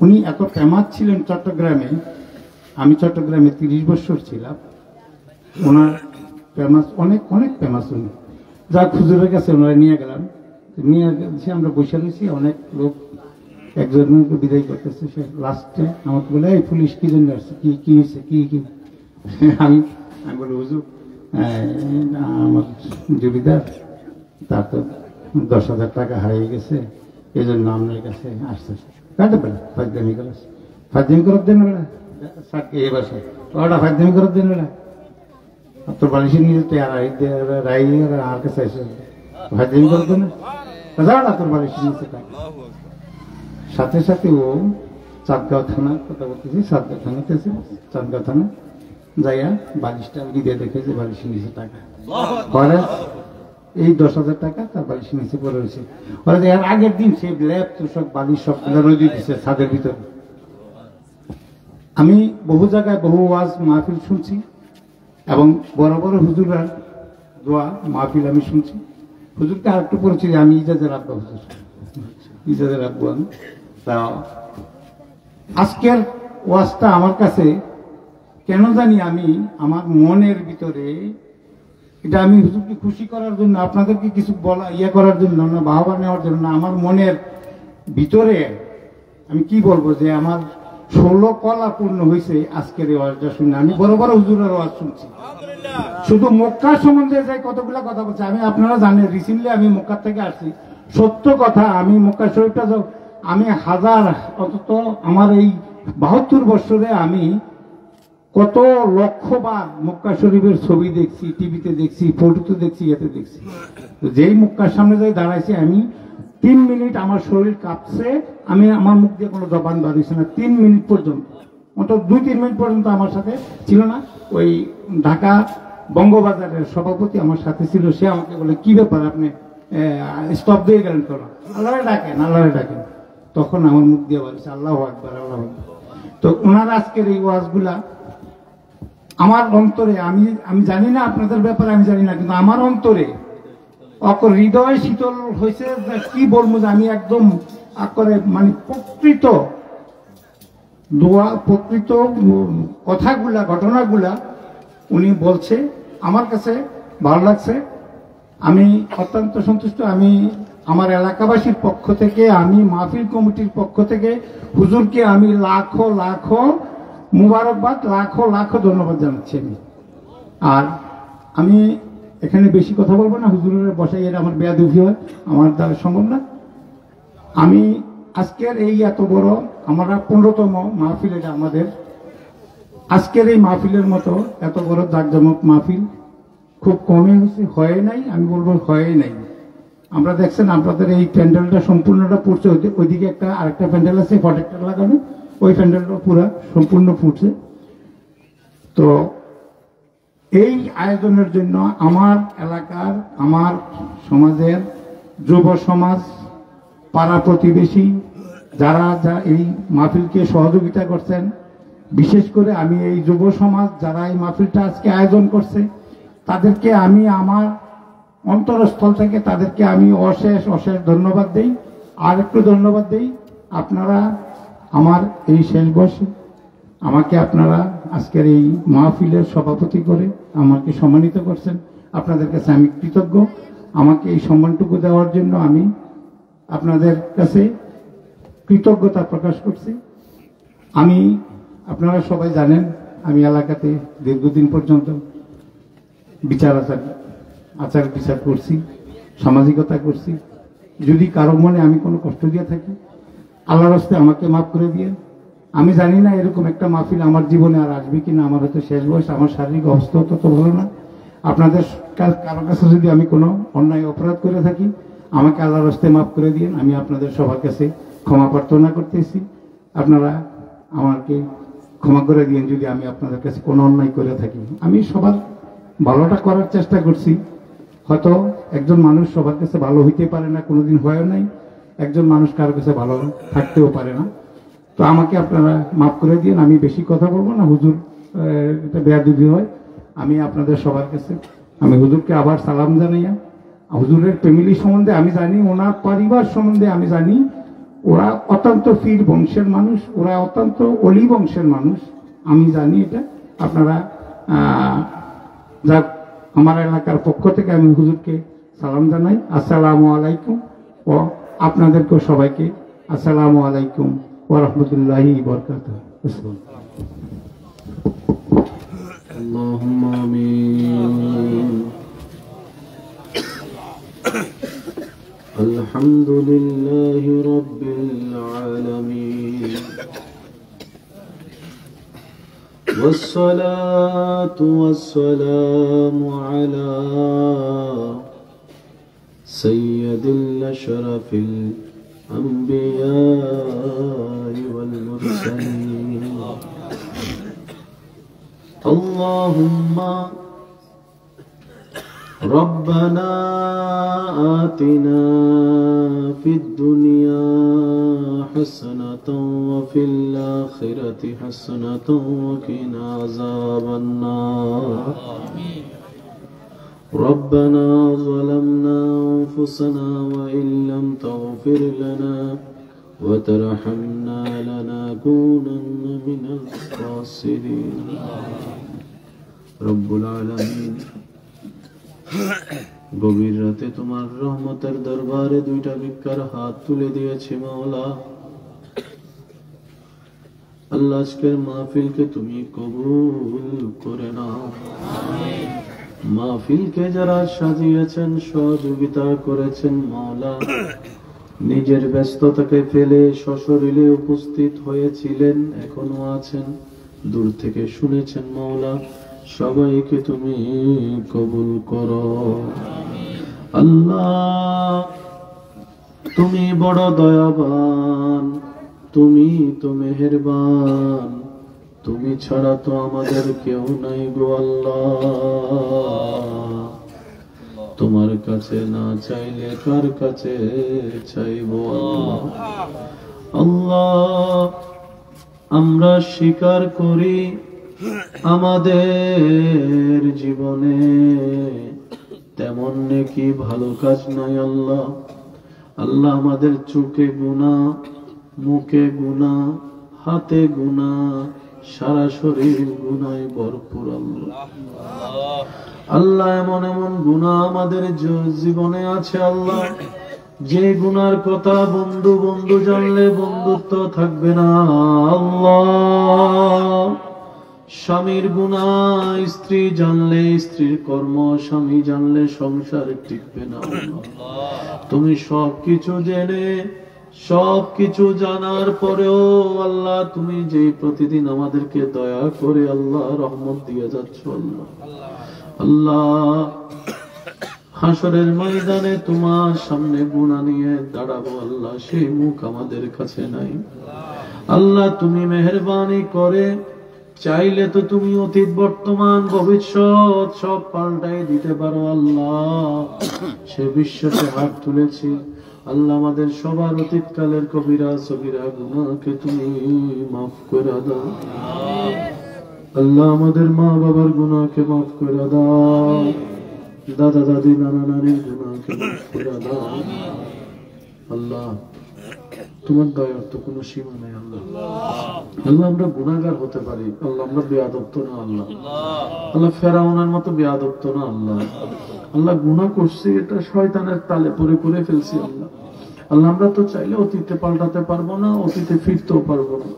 উনি এত ফেমাস ছিলেন চট্টগ্রামে, আমি চট্টগ্রামে 30 বছর ছিলাম। ওনার ফেমাস, অনেক অনেক ফেমাস উনি। যা হুজুরের কাছে ওনারা নিয়ে গেলাম, নিয়ে গেছি, আমরা বসে রয়েছি, অনেক লোক একজনকে বিদায় করতেছে। সে লাস্টে আমাকে বলে, এই পুলিশ কি জন্য আসছে, কি হয়েছে, কি আমি বলি হুজুর আমার জমিদার, তার তো 10,000 টাকা হারিয়ে গেছে, এই জন্য আপনার কাছে আসছে। কাটে বেড়া ফাজদামি করার, ফাজদামি করার দেন বেড়া, এই বাসে ওটা ফাজদামি করার দেন বেড়া, তোর বালিশে নিয়ে যেতে আর রাই আর কাছে আসে ফাজদামি করার দেন, যাওয়া তোর বালিশে নিয়েছে টাকা। সাথে সাথে ও চাঁদগাঁও থানা, কথা বলতেছি, চাঁদগাঁও থানাতে আছে, চাঁদগাঁও থানা যাইয়া বালিশটা দিয়ে দেখে যে বালিশে নিয়েছে টাকা। পরে এই 10,000 টাকা তার বালিশে নিচে পড়ে রয়েছে। এর আগের দিন সে ল্যাব তোষক বালিশ সব রোদে দিচ্ছে ছাদের ভিতরে। আমি বহু জায়গায় বহু ওয়াজ মাহফিল শুনছি এবং বড় বড় হুজুরার দোয়া মাহফিল আমি শুনছি। হুজুরকে আর একটু পড়েছি, আমি ইজাজের আব্বা হুজুর, ইজাজের আব্বু আমি। তা আজকের ওয়াজটা আমার কাছে কেন জানি আমি আমার মনের ভিতরে, এটা আমি হুজুরকে খুশি করার জন্য, আপনাদেরকে কিছু বলা করার জন্য না, বাহবা নেওয়ার জন্য না, আমার মনের ভিতরে আমি কি বলবো যে আমার 16 কলা পূর্ণ হয়েছে আজকের এই ওয়াজটা শুনে। আমি বড় বড় হুজুরের ওয়াজ শুনছি, শুধু মক্কা সম্বন্ধে যাই কতগুলা কথা বলছে। আমি, আপনারা জানেন, রিসেন্টলি আমি মক্কা থেকে আসছি। সত্য কথা, আমি মক্কা শরীফটা আমি অন্তত আমার এই 72 বছরে আমি কত লক্ষবার মক্কা শরীফের ছবি দেখছি, টিভিতে দেখছি, ফটোতে দেখছি, এতে দেখছি। যেই মক্কার সামনে যাই দাঁড়াইছি আমি, 3 মিনিট আমার শরীর কাঁপছে, আমি আমার মুখ দিয়ে কোনো জবান বাড়িয়েছি না 3 মিনিট পর্যন্ত। অন্তত 2-3 মিনিট পর্যন্ত আমার সাথে ছিল না। ওই ঢাকা বঙ্গবাজারের সভাপতি আমার সাথে ছিল, সে আমাকে বলে, কি ব্যাপার আপনি স্টপ দিয়ে গেলেন কেন? আল্লাহরে ডাকেন, আল্লাহরে ডাকেন। তখন আমার মুখ দিয়ে বলছে আল্লাহু আকবার, আল্লাহু আকবার। তো ওনার আজকের এই ওয়াজগুলা আমার অন্তরে, আমি জানি না আপনাদের ব্যাপারে, আমি জানি না, কিন্তু আমার অন্তরে হৃদয় শীতল হয়েছে। কি বলবো, যে আমি একদম করে মানে প্রকৃত দোয়া, প্রকৃত কথাগুলা, ঘটনাগুলা উনি বলছে, আমার কাছে ভালো লাগছে। আমি অত্যন্ত সন্তুষ্ট। আমি আমার এলাকাবাসীর পক্ষ থেকে, আমি মাহফিল কমিটির পক্ষ থেকে হুজুরকে আমি লাখো লাখো মুবারকবাদ, লাখো লাখো ধন্যবাদ জানাচ্ছি আমি। আর আমি এখানে বেশি কথা বলবো না, হুজুরের বসাই এর আমার বেয়াদবি হয়, আমার দ্বারা সম্ভব না। আমি আজকের এই এত বড় আমরা 15তম মাহফিল, এটা আমাদের আজকের এই মাহফিলের মতো এত বড় জাঁকজমক মাহফিল খুব কমই হয়েছে, হয় নাই, আমি বলবো হয় নাই। আমরা দেখছেন আপনাদের এই প্যান্ডেলটা সম্পূর্ণটা পড়ছে, ওইদিকে একটা আরেকটা প্যান্ডেল আছে প্রটেক্টর লাগানো, ওই প্যান্ডেলটা পুরো সম্পূর্ণ ফুটছে। তো এই আয়োজনের জন্য আমার এলাকার, আমার সমাজের যুব সমাজ, পাড়া প্রতিবেশী যারা এই মাহফিলকে সহযোগিতা করছেন, বিশেষ করে আমি এই যুব সমাজ যারা এই মাহফিলটা আজকে আয়োজন করছে তাদেরকে আমি আমার অন্তরস্থল থেকে তাদেরকে আমি অশেষ অশেষ ধন্যবাদ দেই। আর একটু ধন্যবাদ দেই, আপনারা আমার এই শেষ বয়সে আমাকে আপনারা আজকের এই মাহফিলের সভাপতি করে আমাকে সম্মানিত করছেন, আপনাদের কাছে আমি কৃতজ্ঞ। আমাকে এই সম্মানটুকু দেওয়ার জন্য আমি আপনাদের কাছে কৃতজ্ঞতা প্রকাশ করছি। আপনারা সবাই জানেন আমি এলাকাতে দীর্ঘদিন পর্যন্ত আচার বিচার করছি, সামাজিকতা করছি। যদি কারো মনে আমি কোনো কষ্ট দিয়ে থাকি, আল্লাহর রাস্তে আমাকে মাফ করে দিয়ে। আমি জানি না এরকম একটা মাহফিল আমার জীবনে আর আসবে কিনা, আমার হয়তো শেষ বয়স, আমার শারীরিক অবস্থা তত ভালো না। আপনাদের কারো কাছে যদি আমি কোনো অন্যায় অপরাধ করে থাকি, আমাকে আল্লাহর রাস্তে মাফ করে দিয়ে। আমি আপনাদের সবার কাছে ক্ষমা প্রার্থনা করতেছি, আপনারা আমাকে ক্ষমা করে দিন যদি আমি আপনাদের কাছে কোনো অন্যায় করে থাকি। আমি সবার ভালোটা করার চেষ্টা করছি। হয়তো একজন মানুষ সবার কাছে ভালো হইতে পারে না, কোনোদিন হয়ও নাই। একজন মানুষ কারোর কাছে ভালো থাকতেও পারে না। তো আমাকে আপনারা মাফ করে দিন, আমি বেশি কথা বলবো না, হুজুর এটা বেয়াদবি হয়। আমি আপনাদের সবার কাছে আমি হুজুরকে আবার সালাম জানাইয়া, হুজুরের ফ্যামিলি সম্বন্ধে আমি জানি, ওনার পরিবার সম্বন্ধে আমি জানি, ওরা অত্যন্ত পীর বংশের মানুষ, ওরা অত্যন্ত অলি বংশের মানুষ, আমি জানি এটা। আপনারা যাক, আমার এলাকার পক্ষ থেকে আমি হুজুরকে সালাম জানাই, আসসালামু আলাইকুম। ও আপনাদেরকেও সবাইকে আসসালামু আলাইকুম ওয়া রাহমাতুল্লাহি ওয়া বারাকাতুহু। আল্লাহুম্মা আমিন। আলহামদুলিল্লাহি রাব্বিল আলামিন। والصلاة والسلام على سيد الأشرف الأنبياء والمرسلين. اللهم ربنا آتنا في الدنيا حسنة وفي الآخرة حسنة وقنا عذاب النار. ربنا ظلمنا أنفسنا وإن لم تغفر لنا وترحمنا لنكونن من الخاسرين. رب العالمين, গভীর রাতে তোমার রহমতের দরবারে দুইটা ভিক্ষার হাত তুলে দিয়েছি মাওলা। আল্লাহ, আজকের মাহফিলকে তুমি কবুল করে নাও। মাহফিলকে যারা সাজিয়েছেন, সহযোগিতা করেছেন মাওলা, নিজের ব্যস্ততাকে ফেলে সশরীরে উপস্থিত হয়েছিলেন, এখনো আছেন, দূর থেকে শুনেছেন মাওলা, সবাইকে তুমি কবুল করো। আল্লাহ, তুমি বড় দয়াবান, তুমি তো মেহেরবান, তুমি ছাড়া তো আমাদের কেউ নাই গো আল্লাহ। তোমার কাছে না চাইলে কার কাছে চাইবো আল্লাহ? আল্লাহ, আমরা স্বীকার করি আমাদের জীবনে তেমন নেকি ভালো কাজ নাই আল্লাহ। আল্লাহ, আমাদের চোখে গুনাহ, মুখে গুনাহ, হাতে গুনাহ, সারা শরীর গুনায় ভরপুর আল্লাহ। আল্লাহ, এমন এমন গুনাহ আমাদের জীবনে আছে আল্লাহ, যে গুনার কথা বন্ধু বন্ধু জানলে বন্ধুত্ব থাকবে না আল্লাহ, স্বামীর গুনাহ স্ত্রী জানলে স্ত্রীর কর্ম স্বামী জানলে সংসার টিকবে না আল্লাহ। তুমি সবকিছু জেনে সবকিছু জানার পরেও আল্লাহ তুমি যে প্রতিদিন আমাদেরকে দয়া করে আল্লাহ রহমত দিয়ে যাচ্ছ আল্লাহ, আল্লাহ হাসরের ময়দানে তোমার সামনে গুনাহ নিয়ে দাঁড়াবো আল্লাহ, সেই মুখ আমাদের কাছে নাই আল্লাহ। তুমি মেহেরবানি করে চাইলে তো তুমি অতীত বর্তমান ভবিষ্যৎ সব পাল্টাই দিতে পারো আল্লাহ, সে বিশ্বাসে হাত তুলেছি আল্লাহ। আমাদের সবার অতীতকালের কবিরা সগীরা গুনাহকে তুমি মাফ করে দাও আল্লাহ, আমাদের মা বাবার গুনাহকে মাফ করে দাও, দাদা দাদি নানা নানির গুনাহকে মাফ করে দাও আল্লাহ। তোমার দয়ার তো কোনো সীমা নেই আল্লাহ। আল্লাহ আমরা গুনাহগার হতে পারি আল্লাহ, আমরা বেয়াদব তো না আল্লাহ, আল্লাহ ফেরাউনের মতো বেয়াদব তো না আল্লাহ, আল্লাহ গুনাহ করছি এটা শয়তানের তালে পরে করে ফেলছি আল্লাহ। আল্লাহ আমরা তো চাইলে অতীতে পাল্টাতে পারবো না, অতীতে ফিরতেও পারবো না,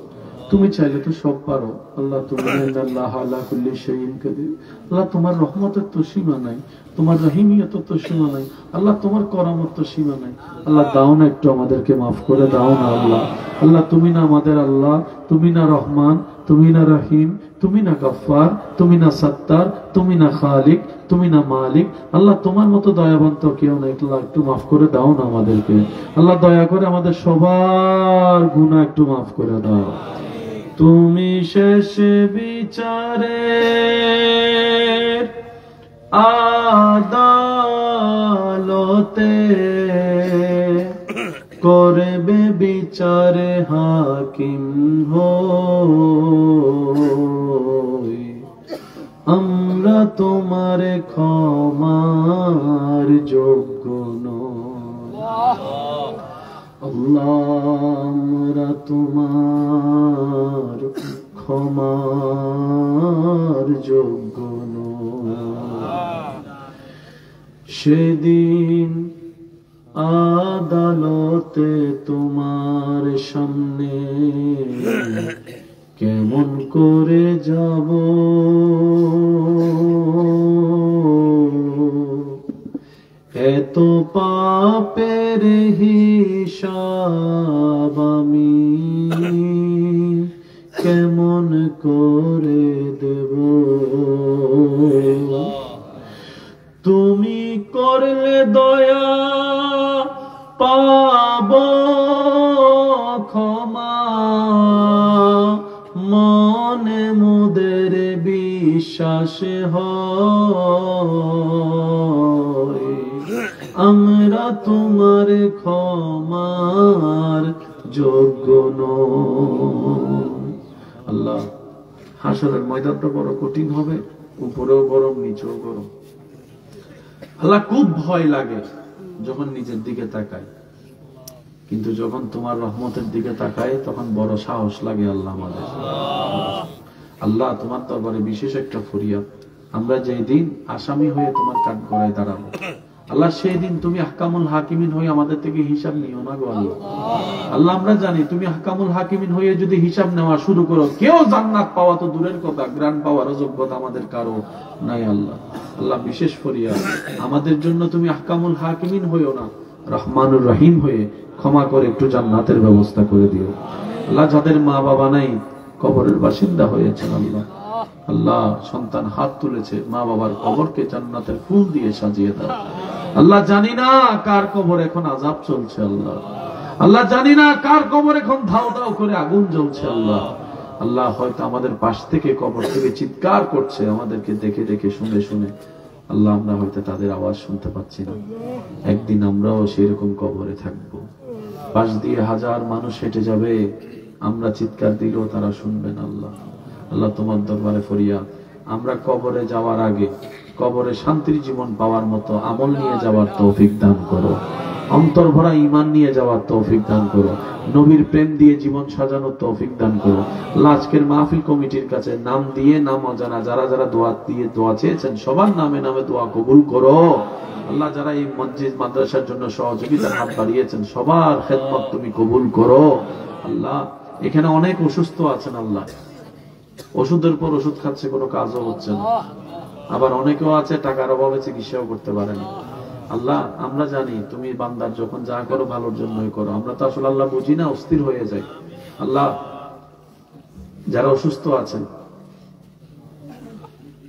তুমি চাইলে তো সব পারো আল্লাহ। তুমি আল্লাহ আলা কুল্লি শাইইন কাদির আল্লাহ, তোমার রহমতের তো সীমা নাই, তোমার রহিমিয়তের তো সীমা নাই আল্লাহ, তোমার করমত তো সীমা নাই আল্লাহ। দাও না একটু আমাদেরকে মাফ করে দাও না আল্লাহ, আল্লাহ তুমি না আমাদের আল্লাহ, তুমি না রহমান, তুমি না রহিম, তুমি না গফফার, তুমি না সত্তার, তুমি না খালিক, তুমি না মালিক আল্লাহ, তোমার মতো দয়াবান তো কেউ নাই আল্লাহ, একটু মাফ করে দাও না আমাদেরকে আল্লাহ, দয়া করে আমাদের সবার গুনাহ একটু মাফ করে দাও। তুমি শেষ বিচারে আদালতে করবে বিচারে হাকিম হই, আমরা তোমার ক্ষমার যোগ্য নই আল্লাহ, আমরা তোমার ক্ষমার যোগ্য নই। সেদিন আদালতে তোমার সামনে কেমন করে যাব, এত পাপের হিসাব আমি কেমন করে দেব, তুমি করলে দয়া পাব ক্ষমা, মনে মোদের বিশ্বাস হয়, আমরা তোমার ক্ষমার যোগ্য নই আল্লাহ। হাসরের ময়দানটা বড় কঠিন হবে, উপরেও গরম নিচেও গরম আল্লাহ। খুব ভয় লাগে যখন নিজের দিকে তাকাই, কিন্তু যখন তোমার রহমতের দিকে তাকাই তখন বড় সাহস লাগে আল্লাহ আমাদের। আল্লাহ তোমার দরবারে বিশেষ একটা ফরিয়াদ, আমরা যেই দিন আসামি হয়ে তোমার কাঠগড়ায় দাঁড়াবো আল্লাহ, সেই দিন তুমি আহকামুল হাকিমিন হয়ে আমাদের থেকে হিসাব নিও না গো আল্লাহ। আল্লাহ আমরা জানি তুমি আহকামুল হাকিমিন হয়ে যদি হিসাব নেওয়া শুরু করো, কেউ জান্নাত পাওয়া তো দূরের কথা, গ্রান্ট পাওয়ার যোগ্যতা আমাদের কারো নাই আল্লাহ। আল্লাহ বিশেষ ফরিয়াদ, আমাদের জন্য তুমি আহকামুল হাকিমিন হইও না, রহমানুর রহিম হয়ে ক্ষমা করে একটু জান্নাতের ব্যবস্থা করে দিও আল্লাহ। যাদের মা বাবা নাই কবরের বাসিন্দা হয়েছে আল্লাহ, আল্লাহ সন্তান হাত তুলেছে, মা বাবার কবরকে জান্নাতের ফুল দিয়ে সাজিয়ে দাও আল্লাহ। জানি না কার কবর এখন আযাব চলছে আল্লাহ, আল্লাহ জানি না কার কবর এখন ধাও ধাও করে আগুন জ্বলছে আল্লাহ। আল্লাহ হয়তো আমাদের পাশ থেকে কবর থেকে চিৎকার করছে আমাদেরকে দেখে দেখে শুনে শুনে আল্লাহ, আমরা হয়তো তাদের আওয়াজ শুনতে পাচ্ছি না। একদিন আমরাও সেরকম কবরে থাকবো, পাশ দিয়ে হাজার মানুষ হেঁটে যাবে, আমরা চিৎকার দিলেও তারা শুনবেন আল্লাহ। আল্লাহ তোমার দরবারে ফরিয়াদ, আমরা কবরে যাওয়ার আগে কবরে শান্তির জীবন পাওয়ার মতো আমল নিয়ে যাওয়ার তৌফিক দান করো। অন্তর ভরা ঈমান নিয়ে যাওয়ার তৌফিক দান করো, নবীর প্রেম দিয়ে জীবন সাজানোর তৌফিক দান করো। আজকের মাহফিল কমিটির কাছে নাম দিয়ে নাম অজানা যারা যারা দোয়া দিয়ে দোয়া চেয়েছেন সবার নামে নামে দোয়া কবুল করো। আল্লাহ যারা এই মসজিদ মাদ্রাসার জন্য সহযোগিতার হাত বাড়িয়েছেন সবার খেদমত তুমি কবুল করো। আল্লাহ এখানে অনেক অসুস্থ আছেন, আল্লাহ ওষুধের পর ওষুধ খাচ্ছে, কোনো কাজও হচ্ছে না। আবার অনেকেও আছে টাকার অভাবে চিকিৎসাও করতে পারে না। আল্লাহ আমরা জানি তুমি বান্দার যখন যা করো ভালোর জন্যই করো, আমরা তো আসলে আল্লাহ বুঝি না, অস্থির হয়ে যাই। আল্লাহ যারা অসুস্থ আছেন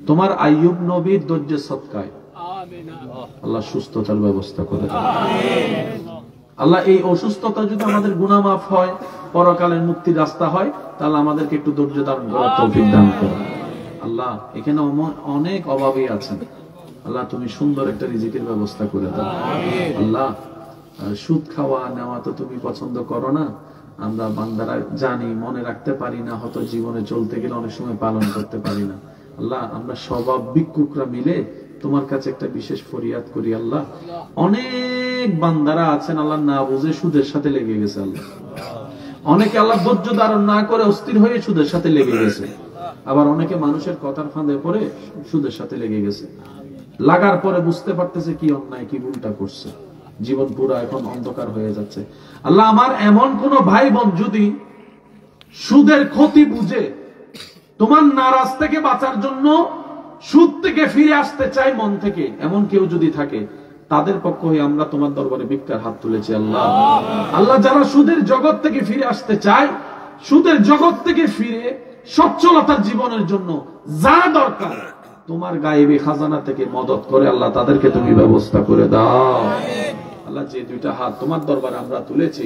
তোমার আইয়ুব নবীর ধৈর্যের সদকায় আল্লাহ সুস্থতার ব্যবস্থা করে দাও। আল্লাহ এই অসুস্থতা যদি আমাদের গুনাহ মাফ হয়, পরকালের মুক্তির রাস্তা হয়, তাহলে আমাদেরকে একটু ধৈর্য ধারণ করার তৌফিক দান করো। আল্লাহ এখানে অনেক অভাবী আছেন, আল্লাহ তুমি সুন্দর একটা রিজিকের ব্যবস্থা করে দাও। আল্লাহ সুদ খাওয়া নেওয়া তো তুমি পছন্দ করো না, আমরা বান্দারা জানি, মনে রাখতে পারি না, হয়তো জীবনে চলতে গেলে অনেক সময় পালন করতে পারি না। আল্লাহ আমরা স্বভাব ভিক্ষুকরা মিলে তোমার কাছে একটা বিশেষ ফরিয়াদ করি। আল্লাহ অনেক বান্দারা আছেন আল্লাহ না বুঝে সুদের সাথে লেগে গেছে। আল্লাহ অনেকে আল্লাহ ধৈর্য ধারণ না করে অস্থির হয়ে সুদের সাথে লেগে গেছে, আবার অনেকে মানুষের কথার ফাঁদে পড়ে সুদের সাথে লেগে গেছে, লাগার পরে বুঝতে পারতেছে কি অন্যায় কি ভুলটা করছে, জীবন পুরো এখন অন্ধকার হয়ে যাচ্ছে। আল্লাহ আমার এমন কোন ভাই বোন যদি সুদের ক্ষতি বুঝে তোমার নারাজ থেকে বাঁচার জন্য সুদ থেকে ফিরে আসতে চায় মন থেকে, এমন কেউ যদি থাকে তাদের পক্ষ হয়ে আমরা তোমার দরবারে ভিক্ষার হাত তুলেছি। আল্লাহ আল্লাহ যারা সুদের জগৎ থেকে ফিরে আসতে চায়, সুদের জগৎ থেকে ফিরে সচ্ছলতার জীবনের জন্য যা দরকার তোমার গায়েবী খাজানা থেকে মদত করে আল্লাহ তাদেরকে তুমি ব্যবস্থা করে দাও। আল্লাহ যে দুইটা হাত তোমার দরবারে আমরা তুলেছি,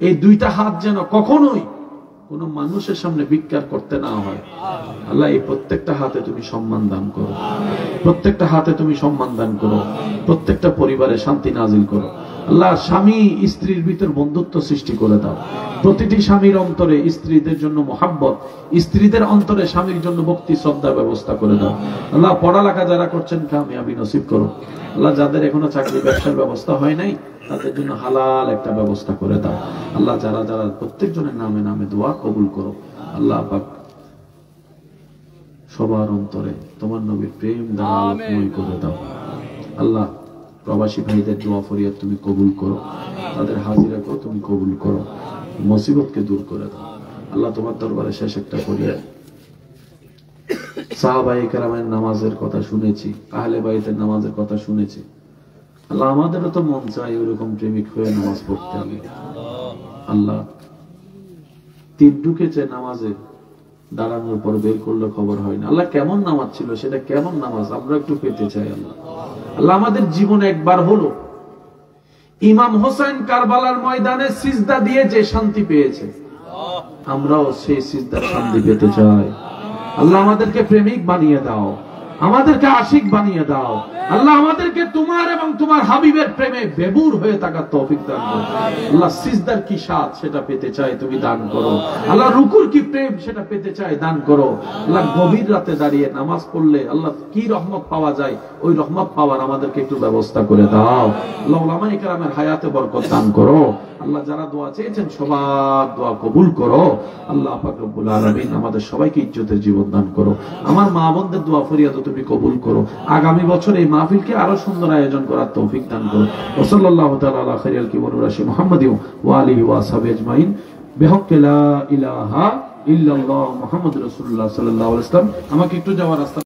এই দুইটা হাত যেন কখনোই কোন মানুষের সামনে ভিক্ষার করতে না হয়। আল্লাহ এই প্রত্যেকটা হাতে তুমি সম্মান দান করো, প্রত্যেকটা হাতে তুমি সম্মান দান করো, প্রত্যেকটা পরিবারে শান্তি নাজিল করো। আল্লাহ স্বামী স্ত্রীর ভিতর বন্ধুত্ব সৃষ্টি করে দাও, প্রতিটি স্বামীর অন্তরে স্ত্রীদের জন্য মোহাব্বত, স্ত্রীদের অন্তরে স্বামীর জন্য ভক্তি শ্রদ্ধার ব্যবস্থা করে দাও। আল্লাহ পড়ালেখা যারা করছেন কামিয়াবি নসিব করো। আল্লাহ যাদের এখনো চাকরি ব্যবসার ব্যবস্থা হয় নাই তাদের জন্য হালাল একটা ব্যবস্থা করে দাও। আল্লাহ যারা যারা প্রত্যেকজনের নামে নামে দোয়া কবুল করো। আল্লাহ পাক সবার অন্তরে তোমার নবীর প্রেম দ্বারা আলোকময় করে দাও। আল্লাহ প্রবাসী ভাইদের দোয়া ফরিয়াদ তুমি কবুল করো, তাদের হাজিরাকেও তুমি কবুল করো, মুসিবতকে দূর করে দাও। আল্লাহ তোমার দরবারে শেষ একটা ফরিয়াদ, সাহাবায়ে কেরামের নামাজের কথা শুনেছি, আহলে বাইতের নামাজের কথা শুনেছি। আল্লাহ আমাদেরও তো মন চাই ওরকম প্রেমিক হয়ে নামাজ পড়তে। আল্লাহ তীর ঢুকেছে নামাজে, দাঁড়ানোর পর বের করলে খবর হয় না। আল্লাহ কেমন নামাজ ছিল, সেটা কেমন নামাজ আমরা একটু পেতে চাই। আল্লাহ আল্লাহ আমাদের জীবনে একবার হলো ইমাম হোসেন কারবালার ময়দানে সিজদা দিয়ে যে শান্তি পেয়েছে, আমরাও সেই সিজদার শান্তি পেতে চাই। আল্লাহ আমাদেরকে প্রেমিক বানিয়ে দাও, আমাদেরকে আশিক বানিয়ে দাও। আল্লাহ আমাদেরকে তোমার এবং তোমার হাবিবের প্রেমে বেবুর হয়ে থাকার তৌফিক দান করো। আল্লাহ সিজদার কি স্বাদ সেটা পেতে চাই, তুমি দান করো। আল্লাহ রুকুর কি প্রেম সেটা পেতে চাই, দান করো। আল্লাহ গভীর রাতে দাঁড়িয়ে নামাজ পড়লে আল্লাহ কি রহমত পাওয়া যায়, ওই রহমত পাওয়ার আমাদেরকে একটু ব্যবস্থা করে দাও। আল্লাহ উলামায়ে কেরামের হায়াতে বরকত দান করো। আল্লাহ যারা দোয়া চেয়েছেন সবার দোয়া কবুল করো। আল্লাহ পাক রব্বুল আলামিন আমাদের সবাইকে ইজ্জতের জীবন দান করো। আমার মা বোনদের দোয়া ফরিয়াদ তুমি কবুল করো। আগামী বছর এই মাহফিলকে আরো সুন্দর আয়োজন করার তৌফিক দান করো। সাল্লাল্লাহু তাআলা আলা খাইরিল কিবর রাশি মুহাম্মাদি ওয়া আলিহি ওয়া সাহবিহি আজমাইন বিহাক্কি লা ইলাহা ইল্লাল্লাহ মুহাম্মাদুর রাসূলুল্লাহ সাল্লাল্লাহু আলাইহি ওয়াসাল্লাম। আমাকে একটু যাওয়ার রাস্তা